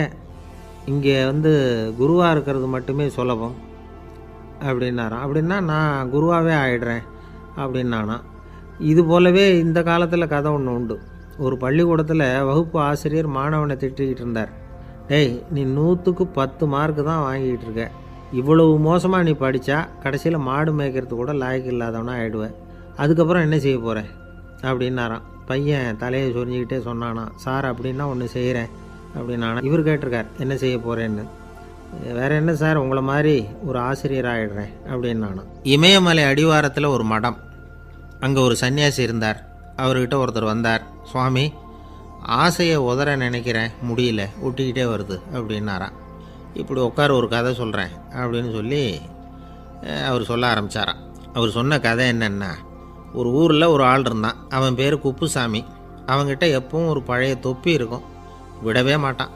Speaker 1: இங்கே வந்து குருவாக இருக்கிறது மட்டுமே சுலபம் அப்படின்னாராம். அப்படின்னா நான் குருவாகவே ஆயிடுறேன் அப்படின்னானா. இது போலவே இந்த காலத்தில் கதை ஒன்று உண்டு. ஒரு பள்ளிக்கூடத்தில் வகுப்பு ஆசிரியர் மாணவனை திட்டிக்கிட்டு இருந்தார். டேய், நீ 100க்கு 10 மார்க்கு தான் வாங்கிக்கிட்டு இருக்க. இவ்வளவு மோசமாக நீ படித்தா கடைசியில் மாடு மேய்க்கிறது கூட லாய்க்கு இல்லாதவனா ஆகிடுவேன். அதுக்கப்புறம் என்ன செய்ய போகிறேன் அப்படின்னாராம். பையன் தலையை சொரிஞ்சிக்கிட்டே சொன்னானா, சார் அப்படின்னா ஒன்று செய்கிறேன் அப்படின்னானா. இவர் கேட்டிருக்கார், என்ன செய்ய போகிறேன்னு. வேறு என்ன சார், உங்களை மாதிரி ஒரு ஆசிரியர் ஆகிடுறேன் அப்படின்னானா. இமயமலை அடிவாரத்தில் ஒரு மடம், அங்கே ஒரு சன்னியாசி இருந்தார். அவர்கிட்ட ஒருத்தர் வந்தார். சுவாமி, ஆசையை உதற நினைக்கிறேன், முடியல, ஒட்டிக்கிட்டே வருது அப்படின்னாராம். இப்படி உட்கார, ஒரு கதை சொல்கிறேன் அப்படின்னு சொல்லி அவர் சொல்ல ஆரம்பித்தாராம். அவர் சொன்ன கதை என்னென்னா, ஒரு ஊரில் ஒரு ஆள் இருந்தான். அவன் பேர் குப்புசாமி. அவன்கிட்ட எப்பவும் ஒரு பழைய தொப்பி இருக்கும், விடவே மாட்டான்.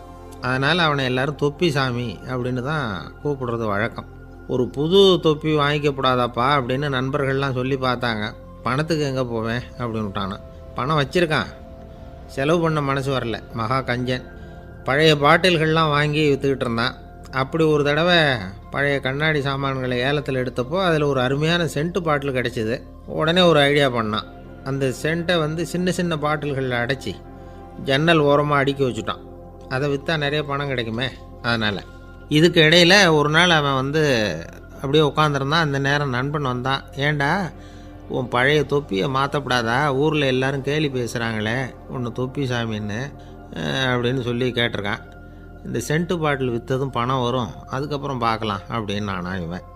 Speaker 1: அதனால் அவனை எல்லோரும் தொப்பி சாமி அப்படின்னு தான் கூப்பிடுறது வழக்கம். ஒரு புது தொப்பி வாங்கிக்கப்படாதாப்பா அப்படின்னு நண்பர்கள்லாம் சொல்லி பார்த்தாங்க. பணத்துக்கு எங்கே போவேன் அப்படின்னு விட்டானா. பணம் வச்சுருக்கான், செலவு பண்ண மனசு வரல, மகா கஞ்சன். பழைய பாட்டில்கள்லாம் வாங்கி விற்றுக்கிட்டு இருந்தான். அப்படி ஒரு தடவை பழைய கண்ணாடி சாமான்களை ஏலத்தில் எடுத்தப்போ அதில் ஒரு அருமையான சென்ட்டு பாட்டில் கிடச்சிது. உடனே ஒரு ஐடியா பண்ணான். அந்த சென்ட்டை வந்து சின்ன சின்ன பாட்டில்களில் அடைச்சி ஜன்னல் ஓரமாக அடுக்கி வச்சுட்டான். அதை விற்றா நிறைய பணம் கிடைக்குமே. அதனால் இதுக்கு இடையில் ஒரு நாள் அவன் வந்து அப்படியே உட்காந்துருந்தான். அந்த நேரம் நண்பன் வந்தான். ஏண்டா, உன் பழைய தொப்பியை மாற்றப்படாதா, ஊரில் எல்லோரும் கேலி பேசுகிறாங்களே ஒன்று தொப்பி சாமின்னு அப்படின்னு சொல்லி கேட்டிருக்கான். இந்த சென்ட்டு பாட்டில் விற்றதும் பணம் வரும், அதுக்கப்புறம் பார்க்கலாம் அப்படின்னு நானா. இவன்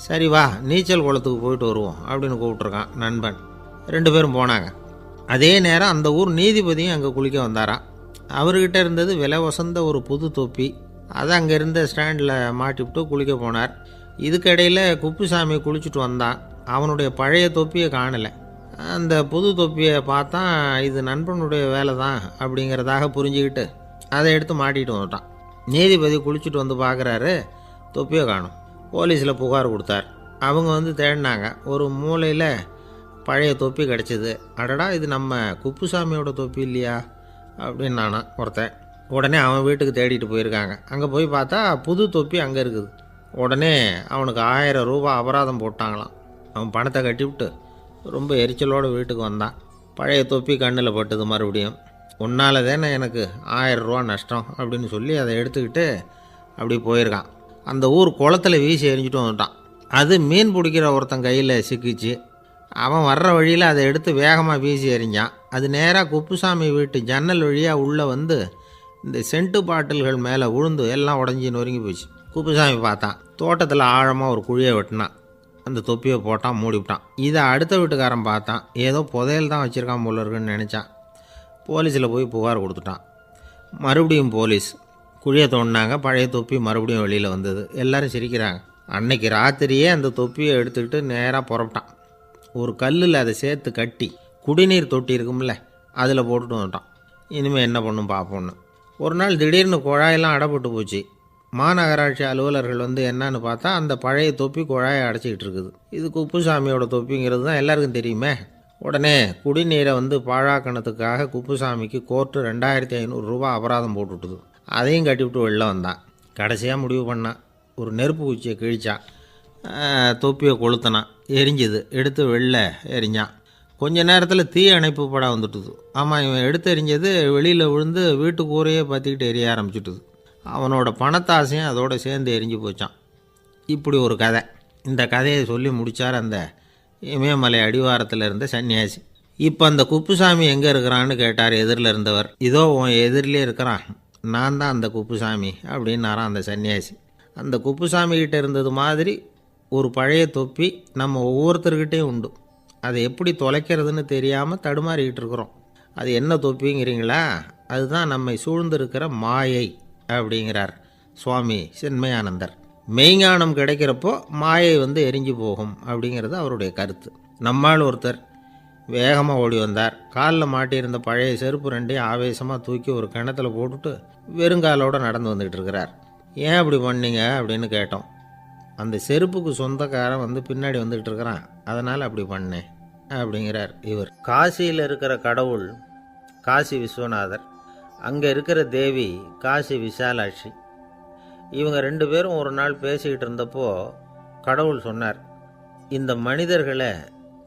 Speaker 1: சரி வா, நீச்சல் குளத்துக்கு போயிட்டு வருவோம் அப்படின்னு கூப்பிட்ருக்கான் நண்பன். 2 பேரும் போனாங்க. அதே நேரம் அந்த ஊர் நீதிபதியும் அங்கே குளிக்க வந்தாராம். அவர்கிட்ட இருந்தது விலை வசந்த ஒரு புது தொப்பி. அதை அங்கே இருந்த ஸ்டாண்டில் மாட்டிவிட்டு குளிக்க போனார். இதுக்கிடையில் குப்புசாமி குளிச்சுட்டு வந்தான். அவனுடைய பழைய தொப்பியை காணலை. அந்த புது தொப்பியை பார்த்தா இது நண்பனுடைய வேலை தான் அப்படிங்கிறதாக புரிஞ்சுக்கிட்டு அதை எடுத்து மாட்டிகிட்டு வந்துட்டான். நீதிபதி குளிச்சுட்டு வந்து பார்க்குறாரு, தொப்பியை காணும். போலீஸில் புகார் கொடுத்தார். அவங்க வந்து தேடினாங்க. ஒரு மூலையில் பழைய தொப்பி கிடச்சிது. அடடா, இது நம்ம குப்புசாமியோட தொப்பி இல்லையா அப்படின்னு நானா ஒருத்தன். உடனே அவன் வீட்டுக்கு தேடிட்டு போயிருக்காங்க. அங்கே போய் பார்த்தா புது தொப்பி அங்கே இருக்குது. உடனே அவனுக்கு 1000 ரூபாய் அபராதம் போட்டாங்களாம். அவன் பணத்தை கட்டிவிட்டு ரொம்ப எரிச்சலோடு வீட்டுக்கு வந்தான். பழைய தொப்பி கண்ணில் பட்டது. மறுபடியும் உன்னால் தானே எனக்கு 1000 ரூபா நஷ்டம் அப்படின்னு சொல்லி அதை எடுத்துக்கிட்டு அப்படி போயிருக்கான். அந்த ஊர் குளத்தில் வீசி எரிஞ்சிட்டு வந்துட்டான். அது மீன் பிடிக்கிற ஒருத்தன் கையில் சிக்கிச்சு. அவன் வர்ற வழியில் அதை எடுத்து வேகமாக வீசி எறிஞ்சான். அது நேராக குப்புசாமி வீட்டு ஜன்னல் வழியாக உள்ளே வந்து இந்த சென்ட்டு பாட்டில்கள் மேலே விழுந்து எல்லாம் உடஞ்சி நொறுங்கி போச்சு. குப்புசாமி பார்த்தான். தோட்டத்தில் ஆழமாக ஒரு குழியை வெட்டினான். அந்த தொப்பியை போட்டான், மூடிவிட்டான். இதை அடுத்த வீட்டுக்காரன் பார்த்தான். ஏதோ புதையல் தான் வச்சுருக்கான் போல இருக்குன்னு நினச்சான். போலீஸில் போய் புகார் கொடுத்துட்டான். மறுபடியும் போலீஸ் குழியை தோண்டினாங்க. பழைய தொப்பி மறுபடியும் வெளியில் வந்தது. எல்லோரும் சிரிக்கிறாங்க. அன்னைக்கு ராத்திரியே அந்த தொப்பியை எடுத்துக்கிட்டு நேராக புறப்பட்டான். ஒரு கல்லில் அதை சேர்த்து கட்டி குடிநீர் தொட்டி இருக்கும்ல, அதில் போட்டுட்டு வந்துட்டான். இனிமேல் என்ன பண்ணும் பார்ப்போன்னு. ஒரு நாள் திடீர்னு குழாயெல்லாம் அடைப்பட்டு போச்சு. மாநகராட்சி அலுவலர்கள் வந்து என்னன்னு பார்த்தா அந்த பழைய தொப்பி குழாயை அடைச்சிக்கிட்டு இருக்குது. இது குப்புசாமியோட தொப்பிங்கிறது தான் எல்லாருக்கும் தெரியுமே. உடனே குடிநீரை வந்து பாழாக்கணத்துக்காக குப்புசாமிக்கு கோர்ட்டு 2500 ரூபா அபராதம் போட்டுவிட்டுது. அதையும் கட்டிவிட்டு வெளில வந்தான். கடைசியாக முடிவு பண்ணான். ஒரு நெருப்பு குச்சியை கிழிச்சான். தொப்பியை கொளுத்தினான். எரிஞ்சுது. எடுத்து வெளில எரிஞ்சான். கொஞ்ச நேரத்தில் தீ அணைப்பு படம் வந்துட்டுது. ஆமாம், இவன் எடுத்து எரிஞ்சது வெளியில் விழுந்து வீட்டு கூரையே பற்றிக்கிட்டு எரிய ஆரம்பிச்சுட்டுது. அவனோட பணத்தாசையும் அதோடு சேர்ந்து எரிஞ்சு போச்சான். இப்படி ஒரு கதை. இந்த கதையை சொல்லி முடித்தார் அந்த இமயமலை அடிவாரத்தில் இருந்த சன்னியாசி. இப்போ அந்த குப்புசாமி எங்கே இருக்கிறான்னு கேட்டார் எதிரில் இருந்தவர். இதோ உன் எதிரிலே இருக்கிறான், நான் தான் அந்த குப்புசாமி அப்படின்னாரான் அந்த சன்னியாசி. அந்த குப்புசாமிகிட்ட இருந்தது மாதிரி ஒரு பழைய தொப்பி நம்ம ஒவ்வொருத்தர்கிட்டையும் உண்டு. அதை எப்படி தொலைக்கிறதுன்னு தெரியாமல் தடுமாறிக்கிட்டு இருக்கிறோம். அது என்ன தொப்பிங்கிறீங்களா? அதுதான் நம்மை சூழ்ந்திருக்கிற மாயை அப்படிங்கிறார் சுவாமி சின்மயானந்தர். மெய்ஞானம் கிடைக்கிறப்போ மாயை வந்து எரிஞ்சு போகும் அப்படிங்கிறது அவருடைய கருத்து. நம்மால் ஒருத்தர் வேகமாக ஓடி வந்தார். காலில் மாட்டியிருந்த பழைய செருப்பு ரெண்டையும் ஆவேசமாக தூக்கி ஒரு கிணத்துல போட்டுட்டு வெறுங்காலோடு நடந்து வந்துக்கிட்டு இருக்கிறார். ஏன் அப்படி பண்ணீங்க அப்படின்னு கேட்டோம். அந்த செருப்புக்கு சொந்தக்காரன் வந்து பின்னாடி வந்துக்கிட்டு இருக்கிறான், அதனால் அப்படி பண்ணேன் அப்படிங்கிறார் இவர். காசியில் இருக்கிற கடவுள் காசி விஸ்வநாதர், அங்கே இருக்கிற தேவி காசி விசாலாட்சி. இவங்க 2 பேரும் ஒரு நாள் பேசிக்கிட்டு இருந்தப்போ கடவுள் சொன்னார், இந்த மனிதர்களை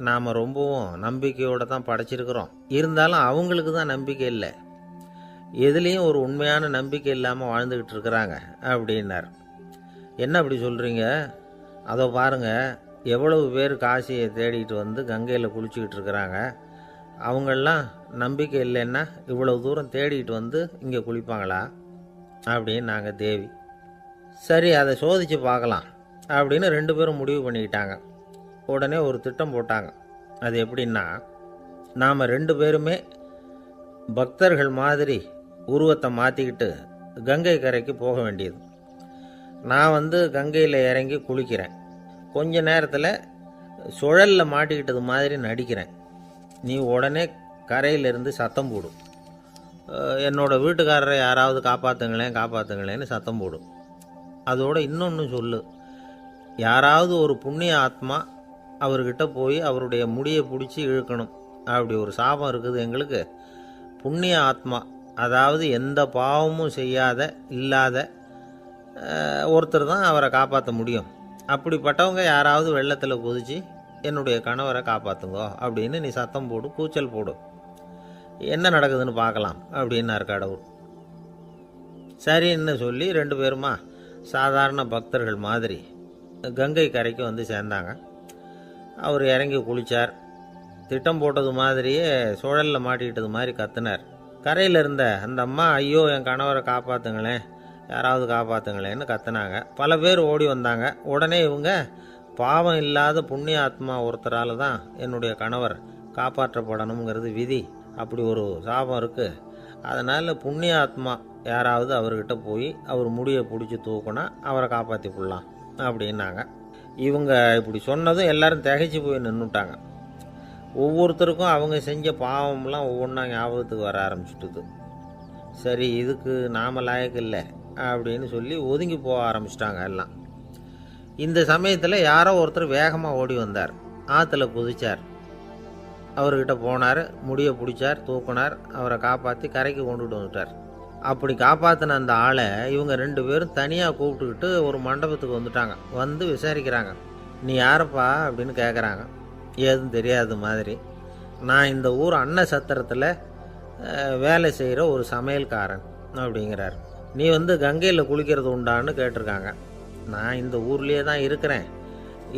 Speaker 1: நாம் ரொம்பவும் நம்பிக்கையோடு தான் படைச்சிருக்கிறோம். இருந்தாலும் அவங்களுக்கு தான் நம்பிக்கை இல்லை, எதுலேயும் ஒரு உண்மையான நம்பிக்கை இல்லாமல் வாழ்ந்துக்கிட்டு இருக்கிறாங்க அப்படின்னார். என்ன அப்படி சொல்கிறீங்க? அதோ பாருங்கள், எவ்வளவு பேர் காசியை தேடிட்டு வந்து கங்கையில் குளிச்சுக்கிட்டு இருக்கிறாங்க. அவங்களெலாம் நம்பிக்கை இல்லைன்னா இவ்வளவு தூரம் தேடிட்டு வந்து இங்கே குளிப்பாங்களா அப்படின்னு நாங்கள் தேவி. சரி, அதை சோதித்து பார்க்கலாம் அப்படின்னு 2 பேரும் முடிவு பண்ணிக்கிட்டாங்க. உடனே ஒரு திட்டம் போட்டாங்க. அது எப்படின்னா, நாம் 2 பேருமே பக்தர்கள் மாதிரி உருவத்தை மாற்றிக்கிட்டு கங்கை கரைக்கு போக வேண்டியது. நான் வந்து கங்கையில் இறங்கி குளிக்கிறேன். கொஞ்ச நேரத்தில் சுழலில் மாட்டிக்கிட்டது மாதிரி நடிக்கிறேன். நீ உடனே கரையிலிருந்து சத்தம் போடும், என்னோடய வீட்டுக்காரரை யாராவது காப்பாற்றுங்களேன்னு சத்தம் போடும். அதோடு இன்னொன்று சொல்லு, யாராவது ஒரு புண்ணிய ஆத்மா அவர்கிட்ட போய் அவருடைய முடியை பிடிச்சி இழுக்கணும். அப்படி ஒரு சாபம் இருக்குது எங்களுக்கு. புண்ணிய ஆத்மா, அதாவது எந்த பாவமும் செய்யாத இல்லாத ஒருத்தர் தான் அவரை காப்பாற்ற முடியும். அப்படிப்பட்டவங்க யாராவது வெள்ளத்தில் குதித்து என்னுடைய கணவரை காப்பாற்றுங்கோ அப்படின்னு நீ சத்தம் போடு, கூச்சல் போடு, என்ன நடக்குதுன்னு பார்க்கலாம் அப்படின்னார் கடவுள். சரின்னு சொல்லி 2 பேருமா சாதாரண பக்தர்கள் மாதிரி கங்கை கரைக்கு வந்து சேர்ந்தாங்க. அவர் இறங்கி குளித்தார். திட்டம் போட்டது மாதிரியே சுழலில் மாட்டிக்கிட்டது மாதிரி கத்துனார். கரையில் இருந்த அந்த அம்மா, ஐயோ என் கணவரை காப்பாற்றுங்களேன், யாராவது காப்பாற்றுங்களேன்னு கத்துனாங்க. பல பேர் ஓடி வந்தாங்க. உடனே இவங்க, பாவம் இல்லாத புண்ணிய ஆத்மா ஒருத்தரால் தான் என்னுடைய கணவர் காப்பாற்றப்படணுங்கிறது விதி, அப்படி ஒரு சாபம் இருக்குது, அதனால் புண்ணிய ஆத்மா யாராவது அவர்கிட்ட போய் அவர் முடியை பிடிச்சி தூக்குனா அவரை காப்பாற்றி கொள்ளலாம் அப்படின்னாங்க. இவங்க இப்படி சொன்னதும் எல்லாரும் திகைச்சு போய் நின்றுட்டாங்க. ஒவ்வொருத்தருக்கும் அவங்க செஞ்ச பாவம்லாம் ஒவ்வொன்றா ஞாபகத்துக்கு வர ஆரம்பிச்சுட்டுது. சரி, இதுக்கு நாம லாயக்கு இல்லை அப்படின்னு சொல்லி ஒதுங்கி போக ஆரம்பிச்சிட்டாங்க எல்லாம். இந்த சமயத்தில் யாரோ ஒருத்தர் வேகமாக ஓடி வந்தார். ஆற்றுல குதிச்சார். அவர்கிட்ட போனார், முடியை பிடிச்சார், தூக்குனார், அவரை காப்பாற்றி கரைக்கு கொண்டுட்டு வந்துட்டார். அப்படி காப்பாற்றின அந்த ஆளை இவங்க 2 பேரும் தனியாக கூப்பிட்டுக்கிட்டு ஒரு மண்டபத்துக்கு வந்துட்டாங்க. வந்து விசாரிக்கிறாங்க. நீ யாரப்பா அப்படின்னு கேட்குறாங்க. ஏதும் தெரியாத மாதிரி. நான் இந்த ஊர் அன்ன சத்திரத்தில் வேலை செய்கிற ஒரு சமையல்காரன் அப்படிங்கிறார். நீ கங்கையில் குளிக்கிறது உண்டான்னு கேட்டிருக்காங்க. நான் இந்த ஊர்லேயே தான் இருக்கிறேன்,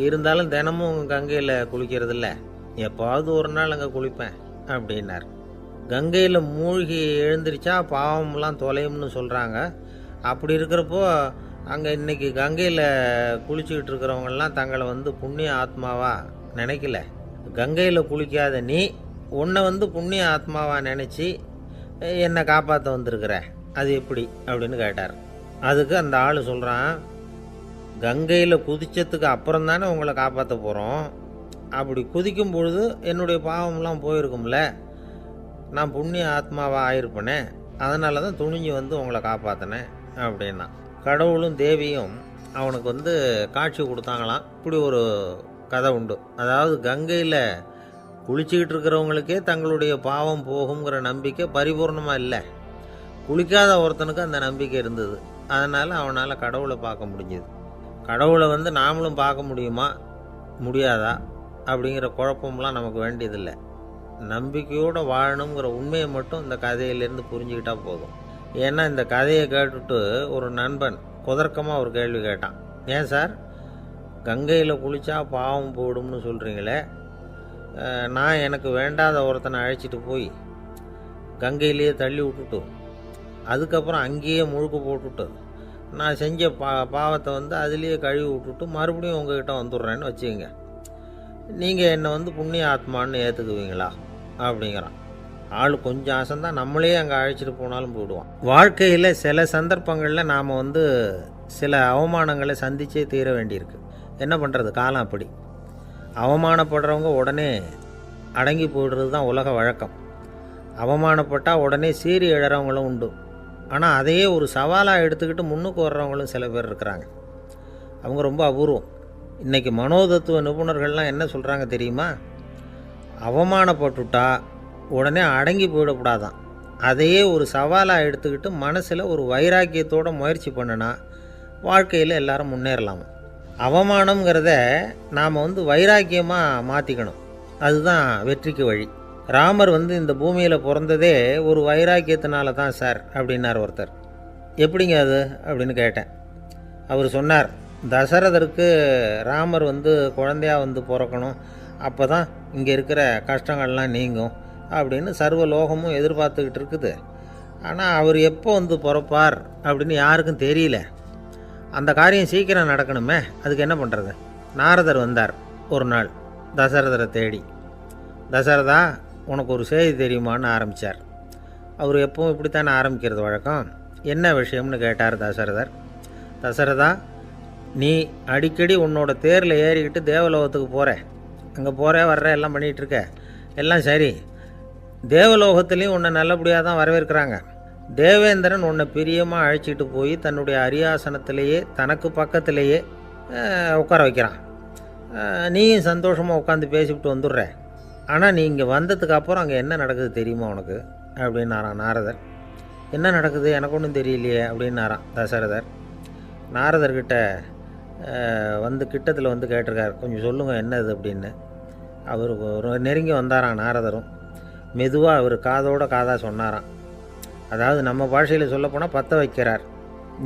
Speaker 1: இருந்தாலும் தினமும் கங்கையில் குளிக்கிறது இல்லை, எப்போவாவது ஒரு நாள் அங்கே குளிப்பேன் அப்படின்னார். கங்கையில் மூழ்கி எழுந்திரிச்சா பாவம்லாம் தொலையும்னு சொல்கிறாங்க. அப்படி இருக்கிறப்போ அங்கே இன்றைக்கி கங்கையில் குளிச்சுக்கிட்டு இருக்கிறவங்கெல்லாம் தங்களை புண்ணிய ஆத்மாவா நினைக்கல. கங்கையில் குளிக்காத நீ உன்னை புண்ணிய ஆத்மாவா நினச்சி என்னை காப்பாற்ற வந்திருக்கிற, அது எப்படி அப்படின்னு கேட்டார். அதுக்கு அந்த ஆள் சொல்கிறான், கங்கையில் குதிச்சதுக்கு அப்புறம் தானே உங்களை காப்பாற்ற போகிறோம். அப்படி குதிக்கும் பொழுது என்னுடைய பாவம்லாம் போயிருக்கும்ல, நான் புண்ணிய ஆத்மாவாக ஆயிருப்பேனே, அதனால தான் துணிஞ்சு உங்களை காப்பாற்றினேன் அப்படின்னா. கடவுளும் தேவியும் அவனுக்கு காட்சி கொடுத்தாங்களாம். இப்படி ஒரு கதை உண்டு. அதாவது கங்கையில் குளிச்சுக்கிட்டு இருக்கிறவங்களுக்கே தங்களுடைய பாவம் போகுங்கிற நம்பிக்கை பரிபூர்ணமாக இல்லை, குளிக்காத ஒருத்தனுக்கு அந்த நம்பிக்கை இருந்தது. அதனால் அவனால் கடவுளை பார்க்க முடிஞ்சது. கடவுளை நாமளும் பார்க்க முடியுமா முடியாதா அப்படிங்கிற குழப்பம்லாம் நமக்கு வேண்டியதில்லை. நம்பிக்கையோடு வாழணுங்கிற உண்மையை மட்டும் இந்த கதையிலேருந்து புரிஞ்சுக்கிட்டா போதும். ஏன்னா இந்த கதையை கேட்டுட்டு ஒரு நண்பன் குதர்க்கமாக ஒரு கேள்வி கேட்டான். ஏன் சார், கங்கையில் குளித்தா பாவம் போடும்னு சொல்கிறீங்களே, நான் எனக்கு வேண்டாத ஒருத்தனை அழைச்சிட்டு போய் கங்கையிலேயே தள்ளி விட்டுட்டு அதுக்கப்புறம் அங்கேயே முழுக்க போட்டுட்டு நான் செஞ்ச பாவத்தை அதுலேயே கழுவி விட்டுட்டு மறுபடியும் உங்ககிட்ட வந்துடுறேன்னு வச்சுக்கோங்க, நீங்கள் என்னை புண்ணிய ஆத்மான்னு ஏற்றுக்குவீங்களா அப்படிங்கிறான். ஆள் கொஞ்சம் ஆசைந்தான், நம்மளே அங்கே அழைச்சிட்டு போனாலும் போயிடுவான். வாழ்க்கையில் சில சந்தர்ப்பங்களில் நாம் சில அவமானங்களை சந்திச்சே தீர வேண்டியிருக்கு. என்ன பண்ணுறது, காலம் அப்படி. அவமானப்படுறவங்க உடனே அடங்கி போயிடுறது தான் உலக வழக்கம். அவமானப்பட்டால் உடனே சீறி எழறவங்களும் உண்டு. ஆனால் அதையே ஒரு சவாலாக எடுத்துக்கிட்டு முன்னுக்கு வர்றவங்களும் சில பேர் இருக்கிறாங்க. அவங்க ரொம்ப அபூர்வம். இன்றைக்கி மனோதத்துவ நிபுணர்கள்லாம் என்ன சொல்கிறாங்க தெரியுமா? அவமானப்பட்டுட்டா உடனே அடங்கி போயிடக்கூடாதான், அதையே ஒரு சவாலாக எடுத்துக்கிட்டு மனசில் ஒரு வைராக்கியத்தோடு முயற்சி பண்ணினா வாழ்க்கையில் எல்லாரும் முன்னேறலாம். அவமானங்கிறத நாம் வைராக்கியமாக மாற்றிக்கணும், அதுதான் வெற்றிக்கு வழி. ராமர் இந்த பூமியில் பிறந்ததே ஒரு வைராக்கியத்தினால தான் சார் அப்படின்னார் ஒருத்தர். எப்படிங்க அது அப்படின்னு கேட்டேன். அவர் சொன்னார், தசரதருக்கு ராமர் குழந்தையாக பிறக்கணும், அப்போ தான் இங்கே இருக்கிற கஷ்டங்கள்லாம் நீங்கும் அப்படின்னு சர்வ லோகமும் எதிர்பார்த்துக்கிட்டு இருக்குது. ஆனால் அவர் எப்போ பிறப்பார் அப்படின்னு யாருக்கும் தெரியல. அந்த காரியம் சீக்கிரம் நடக்கணுமே, அதுக்கு என்ன பண்ணுறது? நாரதர் வந்தார் ஒரு நாள் தசரதரை தேடி. தசரதா, உனக்கு ஒரு செய்தி தெரியுமான்னு ஆரம்பித்தார். அவர் எப்பவும் இப்படித்தானே ஆரம்பிக்கிறது வழக்கம். என்ன விஷயம்னு கேட்டார் தசரதர். தசரதா, நீ அடிக்கடி உன்னோட தேரில் ஏறிக்கிட்டு தேவலோகத்துக்கு போகிற, அங்கே போகிற வர்ற எல்லாம் பண்ணிகிட்ருக்க, எல்லாம் சரி. தேவலோகத்துலேயும் உன்னை நல்லபடியாக தான் வரவேற்கிறாங்க. தேவேந்திரன் உன்னை பிரியமாக அழைச்சிட்டு போய் தன்னுடைய அரியாசனத்திலேயே தனக்கு பக்கத்திலேயே உட்கார வைக்கிறான். நீயும் சந்தோஷமாக உட்காந்து பேசிவிட்டு வந்துடுற. ஆனால் நீ இங்கே வந்ததுக்கு அப்புறம் அங்கே என்ன நடக்குது தெரியுமா உனக்கு அப்படின்னாரான் நாரதர். என்ன நடக்குது எனக்கு ஒன்றும் தெரியலையே அப்படின்னாரான் தசரதர். நாரதர்கிட்ட கிட்டத்தில் கேட்டிருக்கார், கொஞ்சம் சொல்லுங்கள் என்னது அப்படின்னு. அவர் நெருங்கி வந்தாரான் நாரதரும். மெதுவாக அவர் காதோட காதாக சொன்னாராம். அதாவது நம்ம பாஷையில் சொல்லப்போனால் பற்ற வைக்கிறார்.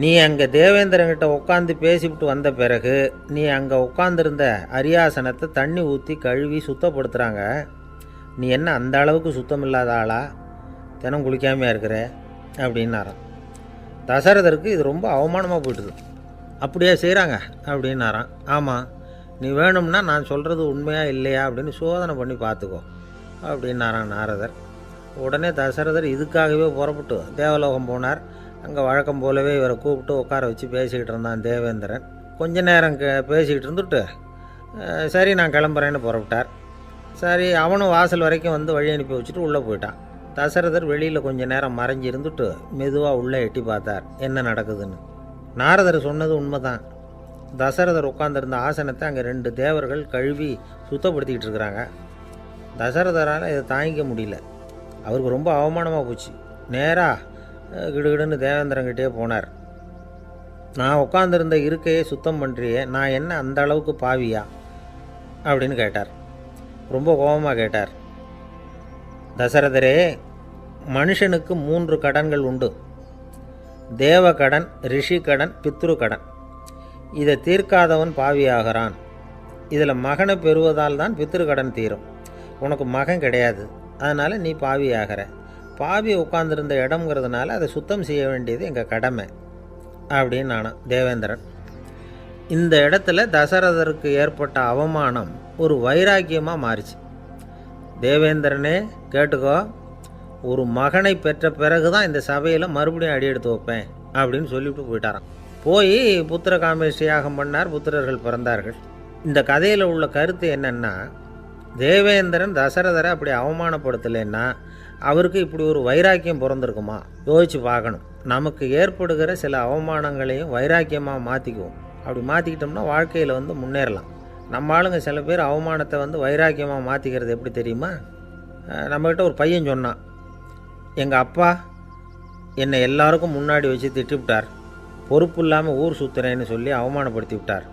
Speaker 1: நீ அங்கே தேவேந்திரங்கிட்ட உட்காந்து பேசிவிட்டு வந்த பிறகு நீ அங்கே உட்காந்துருந்த அரியாசனத்தை தண்ணி ஊற்றி கழுவி சுத்தப்படுத்துகிறாங்க. நீ என்ன அந்த அளவுக்கு சுத்தம் இல்லாத ஆளா, தினம் குளிக்காமையாக இருக்கிற அப்படின்னாராம். தசரதருக்கு இது ரொம்ப அவமானமாக போயிட்டுது. அப்படியே செய்கிறாங்க அப்படின்னாராம். ஆமாம், நீ வேணும்னா நான் சொல்கிறது உண்மையாக இல்லையா அப்படின்னு சோதனை பண்ணி பார்த்துக்கோ அப்படின்னாரான் நாரதர். உடனே தசரதர் இதுக்காகவே புறப்பட்டு தேவலோகம் போனார். அங்கே வழக்கம் போலவே இவரை கூப்பிட்டு உட்கார வச்சு பேசிக்கிட்டு இருந்தான் தேவேந்திரன். கொஞ்ச நேரம் பேசிக்கிட்டு இருந்துட்டு சரி நான் கிளம்புறேன்னு புறப்பட்டார். சரி, அவனும் வாசல் வரைக்கும் வழி அனுப்பி வச்சுட்டு உள்ளே போயிட்டான். தசரதர் வெளியில் கொஞ்சம் நேரம் மறைஞ்சி இருந்துட்டு மெதுவாக உள்ளே எட்டி பார்த்தார் என்ன நடக்குதுன்னு. நாரதர் சொன்னது உண்மைதான். தசரதர் உட்காந்துருந்த ஆசனத்தை அங்கே 2 தேவர்கள் கழுவி சுத்தப்படுத்திக்கிட்டு இருக்கிறாங்க. தசரதரால் இதை தாங்கிக்க முடியல. அவருக்கு ரொம்ப அவமானமாக போச்சு. நேராக கிடுகிடுன்னு தேவேந்திரங்கிட்டே போனார். நான் உட்காந்துருந்த இருக்கையே சுத்தம் பண்ணுறியே, நான் என்ன அந்த அளவுக்கு பாவியா அப்படின்னு கேட்டார். ரொம்ப கோபமாக கேட்டார். தசரதரே, மனுஷனுக்கு 3 கடன்கள் உண்டு. தேவ கடன், ரிஷி கடன், பித்ரு கடன். இதை தீர்க்காதவன் பாவியாகிறான். இதில் மகனை பெறுவதால் தான் பித்ரு கடன் தீரும். உனக்கு மகன் கிடையாது, அதனால் நீ பாவியாகிற. பாவி உட்கார்ந்துருந்த இடம்ங்கிறதுனால அதை சுத்தம் செய்ய வேண்டியது எங்கள் கடமை அப்படின்னு நானும் தேவேந்திரன். இந்த இடத்துல தசரதருக்கு ஏற்பட்ட அவமானம் ஒரு வைராக்கியமாக மாறிச்சு. தேவேந்திரனே கேட்டுக்கோ, ஒரு மகனை பெற்ற பிறகு தான் இந்த சபையில் மறுபடியும் அடி எடுத்து வைப்பேன் அப்படின்னு சொல்லிவிட்டு போயிட்டாராம். போய் புத்திர காமேஷ்டி யாகம் பண்ணார். புத்திரர்கள் பிறந்தார்கள். இந்த கதையில் உள்ள கருத்து என்னென்னா, தேவேந்திரன் தசரதரை அப்படி அவமானப்படுத்தலைன்னா அவருக்கு இப்படி ஒரு வைராக்கியம் பிறந்திருக்குமா? யோசிச்சு பார்க்கணும். நமக்கு ஏற்படுகிற சில அவமானங்களையும் வைராக்கியமாக மாற்றிக்குவோம். அப்படி மாற்றிக்கிட்டோம்னா வாழ்க்கையில் முன்னேறலாம். நம்ம ஆளுங்க சில பேர் அவமானத்தை வைராக்கியமாக மாற்றிக்கிறது எப்படி தெரியுமா? நம்மக்கிட்ட ஒரு பையன் சொன்னான், எங்கள் அப்பா என்னை எல்லாருக்கும் முன்னாடி வச்சு திட்டிவிட்டார், பொறுப்பு இல்லாமல் ஊர் சுற்றுறேன்னு சொல்லி அவமானப்படுத்தி விட்டார்.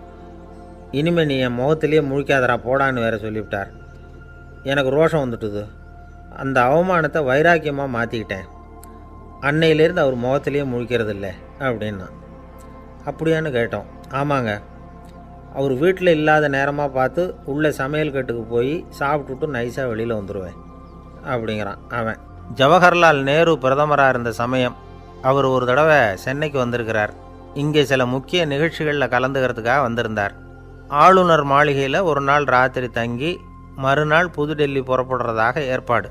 Speaker 1: இனிமேல் நீ என் முகத்திலேயே முழிக்காதரா போடான்னு வேற சொல்லிவிட்டார். எனக்கு ரோஷம் வந்துட்டுது. அந்த அவமானத்தை வைராக்கியமாக மாற்றிக்கிட்டேன். அன்னையிலேருந்து அவர் முகத்திலேயே முழிக்கிறது இல்லை அப்படின்னா. அப்படியான்னு கேட்டோம். ஆமாங்க, அவர் வீட்டில் இல்லாத நேரமாக பார்த்து உள்ளே சமையல் கட்டுக்கு போய் சாப்பிட்டுட்டு நைஸாக வெளியில் வந்துடுவேன் அப்படிங்கிறான் அவன். ஜவஹர்லால் நேரு பிரதமராக இருந்த சமயம் அவர் ஒரு தடவை சென்னைக்கு வந்திருக்கிறார். இங்கே சில முக்கிய நிகழ்ச்சிகளில் கலந்துக்கிறதுக்காக வந்திருந்தார். ஆளுநர் மாளிகையில் ஒரு நாள் ராத்திரி தங்கி மறுநாள் புதுடெல்லி புறப்படுறதாக ஏற்பாடு.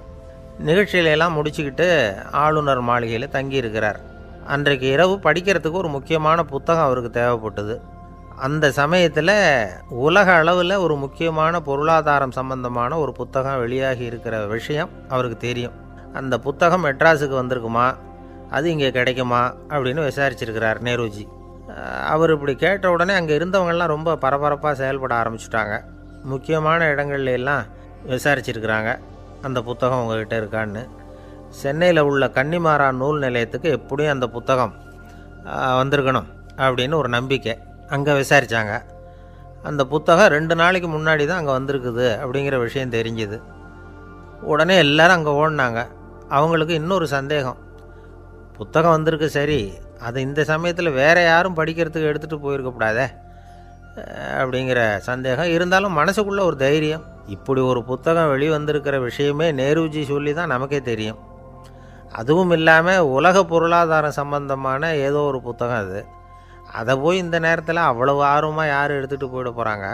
Speaker 1: நிகழ்ச்சியிலெல்லாம் முடிச்சுக்கிட்டு ஆளுநர் மாளிகையில் தங்கியிருக்கிறார். அன்றைக்கு இரவு படிக்கிறதுக்கு ஒரு முக்கியமான புத்தகம் அவருக்கு தேவைப்பட்டது. அந்த சமயத்தில் உலக அளவில் ஒரு முக்கியமான பொருளாதாரம் சம்பந்தமான ஒரு புத்தகம் வெளியாகி இருக்கிற விஷயம் அவருக்கு தெரியும். அந்த புத்தகம் மெட்ராஸுக்கு வந்திருக்குமா, அது இங்கே கிடைக்குமா அப்படின்னு விசாரிச்சிருக்கிறார் நேருஜி. அவர் இப்படி கேட்ட உடனே அங்கே இருந்தவங்கெல்லாம் ரொம்ப பரபரப்பாக செயல்பட ஆரம்பிச்சுட்டாங்க. முக்கியமான இடங்கள்ல எல்லாம் விசாரிச்சிருக்கிறாங்க அந்த புத்தகம் உங்ககிட்ட இருக்கான்னு. சென்னையில் உள்ள கன்னிமாரா நூல் நிலையத்துக்கு எப்படியும் அந்த புத்தகம் வந்திருக்கணும் அப்படின்னு ஒரு நம்பிக்கை. அங்கே விசாரித்தாங்க. அந்த புத்தகம் 2 நாளைக்கு முன்னாடி தான் அங்கே வந்திருக்குது அப்படிங்கிற விஷயம் தெரிஞ்சுது. உடனே எல்லோரும் அங்கே ஓடினாங்க. அவங்களுக்கு இன்னொரு சந்தேகம், புத்தகம் வந்திருக்கு சரி, அது இந்த சமயத்தில் வேறு யாரும் படிக்கிறதுக்கு எடுத்துகிட்டு போயிருக்கக்கூடாதே அப்படிங்கிற சந்தேகம் இருந்தாலும் மனசுக்குள்ளே ஒரு தைரியம். இப்படி ஒரு புத்தகம் வெளிவந்திருக்கிற விஷயமே நேருஜி சொல்லி தான் நமக்கே தெரியும். அதுவும் இல்லாமல் உலக பொருளாதாரம் சம்பந்தமான ஏதோ ஒரு புத்தகம் அது. அதை போய் இந்த நேரத்தில் அவ்வளவு ஆர்வமாக யார் எடுத்துகிட்டு போயிட போகிறாங்க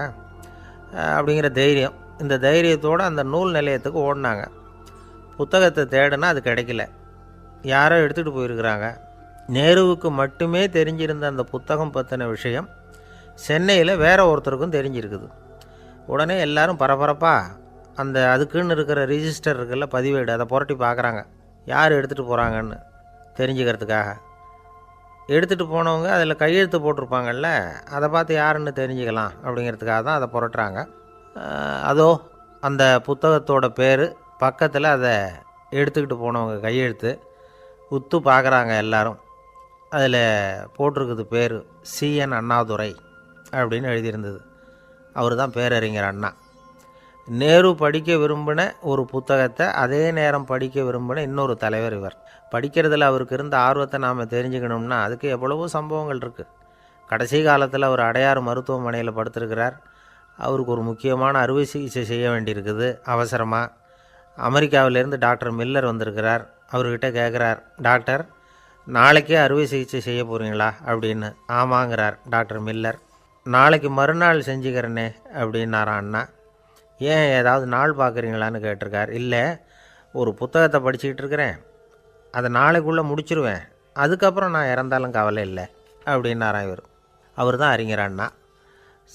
Speaker 1: அப்படிங்கிற தைரியம். இந்த தைரியத்தோடு அந்த நூல் நிலையத்துக்கு ஓடினாங்க. புத்தகத்தை தேடினா அது கிடைக்கல. யாரோ எடுத்துகிட்டு போயிருக்கிறாங்க. நேருவுக்கு மட்டுமே தெரிஞ்சிருந்த அந்த புத்தகம் பற்றின விஷயம் சென்னையில் வேற ஒருத்தருக்கும் தெரிஞ்சிருக்குது. உடனே எல்லாரும் பரபரப்பாக அதுக்குன்னு இருக்கிற ரிஜிஸ்டர் இருக்குல்ல, பதிவேடு, அதை புரட்டி பார்க்குறாங்க யார் எடுத்துகிட்டு போகிறாங்கன்னு தெரிஞ்சுக்கிறதுக்காக. எடுத்துகிட்டு போனவங்க அதில் கையெழுத்து போட்டிருப்பாங்கல்ல, அதை பார்த்து யாருன்னு தெரிஞ்சுக்கலாம் அப்படிங்கிறதுக்காக தான் அதை புரட்டுறாங்க. அதோ அந்த புத்தகத்தோட பேர் பக்கத்தில் அதை எடுத்துக்கிட்டு போனவங்க கையெழுத்து உத்து பார்க்குறாங்க எல்லாரும். அதில் போட்டிருக்குது பேர் CN அண்ணாதுரை அப்படின்னு எழுதியிருந்தது. அவர் தான் பேரறிஞர் அண்ணா. நேரு படிக்க விரும்பின ஒரு புத்தகத்தை அதே நேரம் படிக்க விரும்பின இன்னொரு தலைவர் இவர். படிக்கிறதுல அவருக்கு இருந்த ஆர்வத்தை நாம் தெரிஞ்சுக்கணும்னா அதுக்கு எவ்வளவோ சம்பவங்கள் இருக்குது. கடைசி காலத்தில் அவர் அடையாறு மருத்துவமனையில் படுத்திருக்கிறார். அவருக்கு ஒரு முக்கியமான அறுவை சிகிச்சை செய்ய வேண்டியிருக்குது அவசரமாக. அமெரிக்காவிலேருந்து டாக்டர் மில்லர் வந்திருக்கிறார். அவர்கிட்ட கேட்குறார், டாக்டர் நாளைக்கே அறுவை சிகிச்சை செய்ய போகிறீங்களா அப்படின்னு. ஆமாங்கிறார் டாக்டர் மில்லர். நாளைக்கு மறுநாள் செஞ்சுக்கிறேனே அப்படின்னாரான் அண்ணா. ஏன் ஏதாவது நாள் பார்க்குறீங்களான்னு கேட்டிருக்கார். இல்லை, ஒரு புத்தகத்தை படிச்சுக்கிட்டு இருக்கிறேன், அதை நாளைக்குள்ளே முடிச்சிருவேன், அதுக்கப்புறம் நான் இறந்தாலும் கவலை இல்லை அப்படின்னாரான் இவர். அவர் தான் அறிஞர் அண்ணா.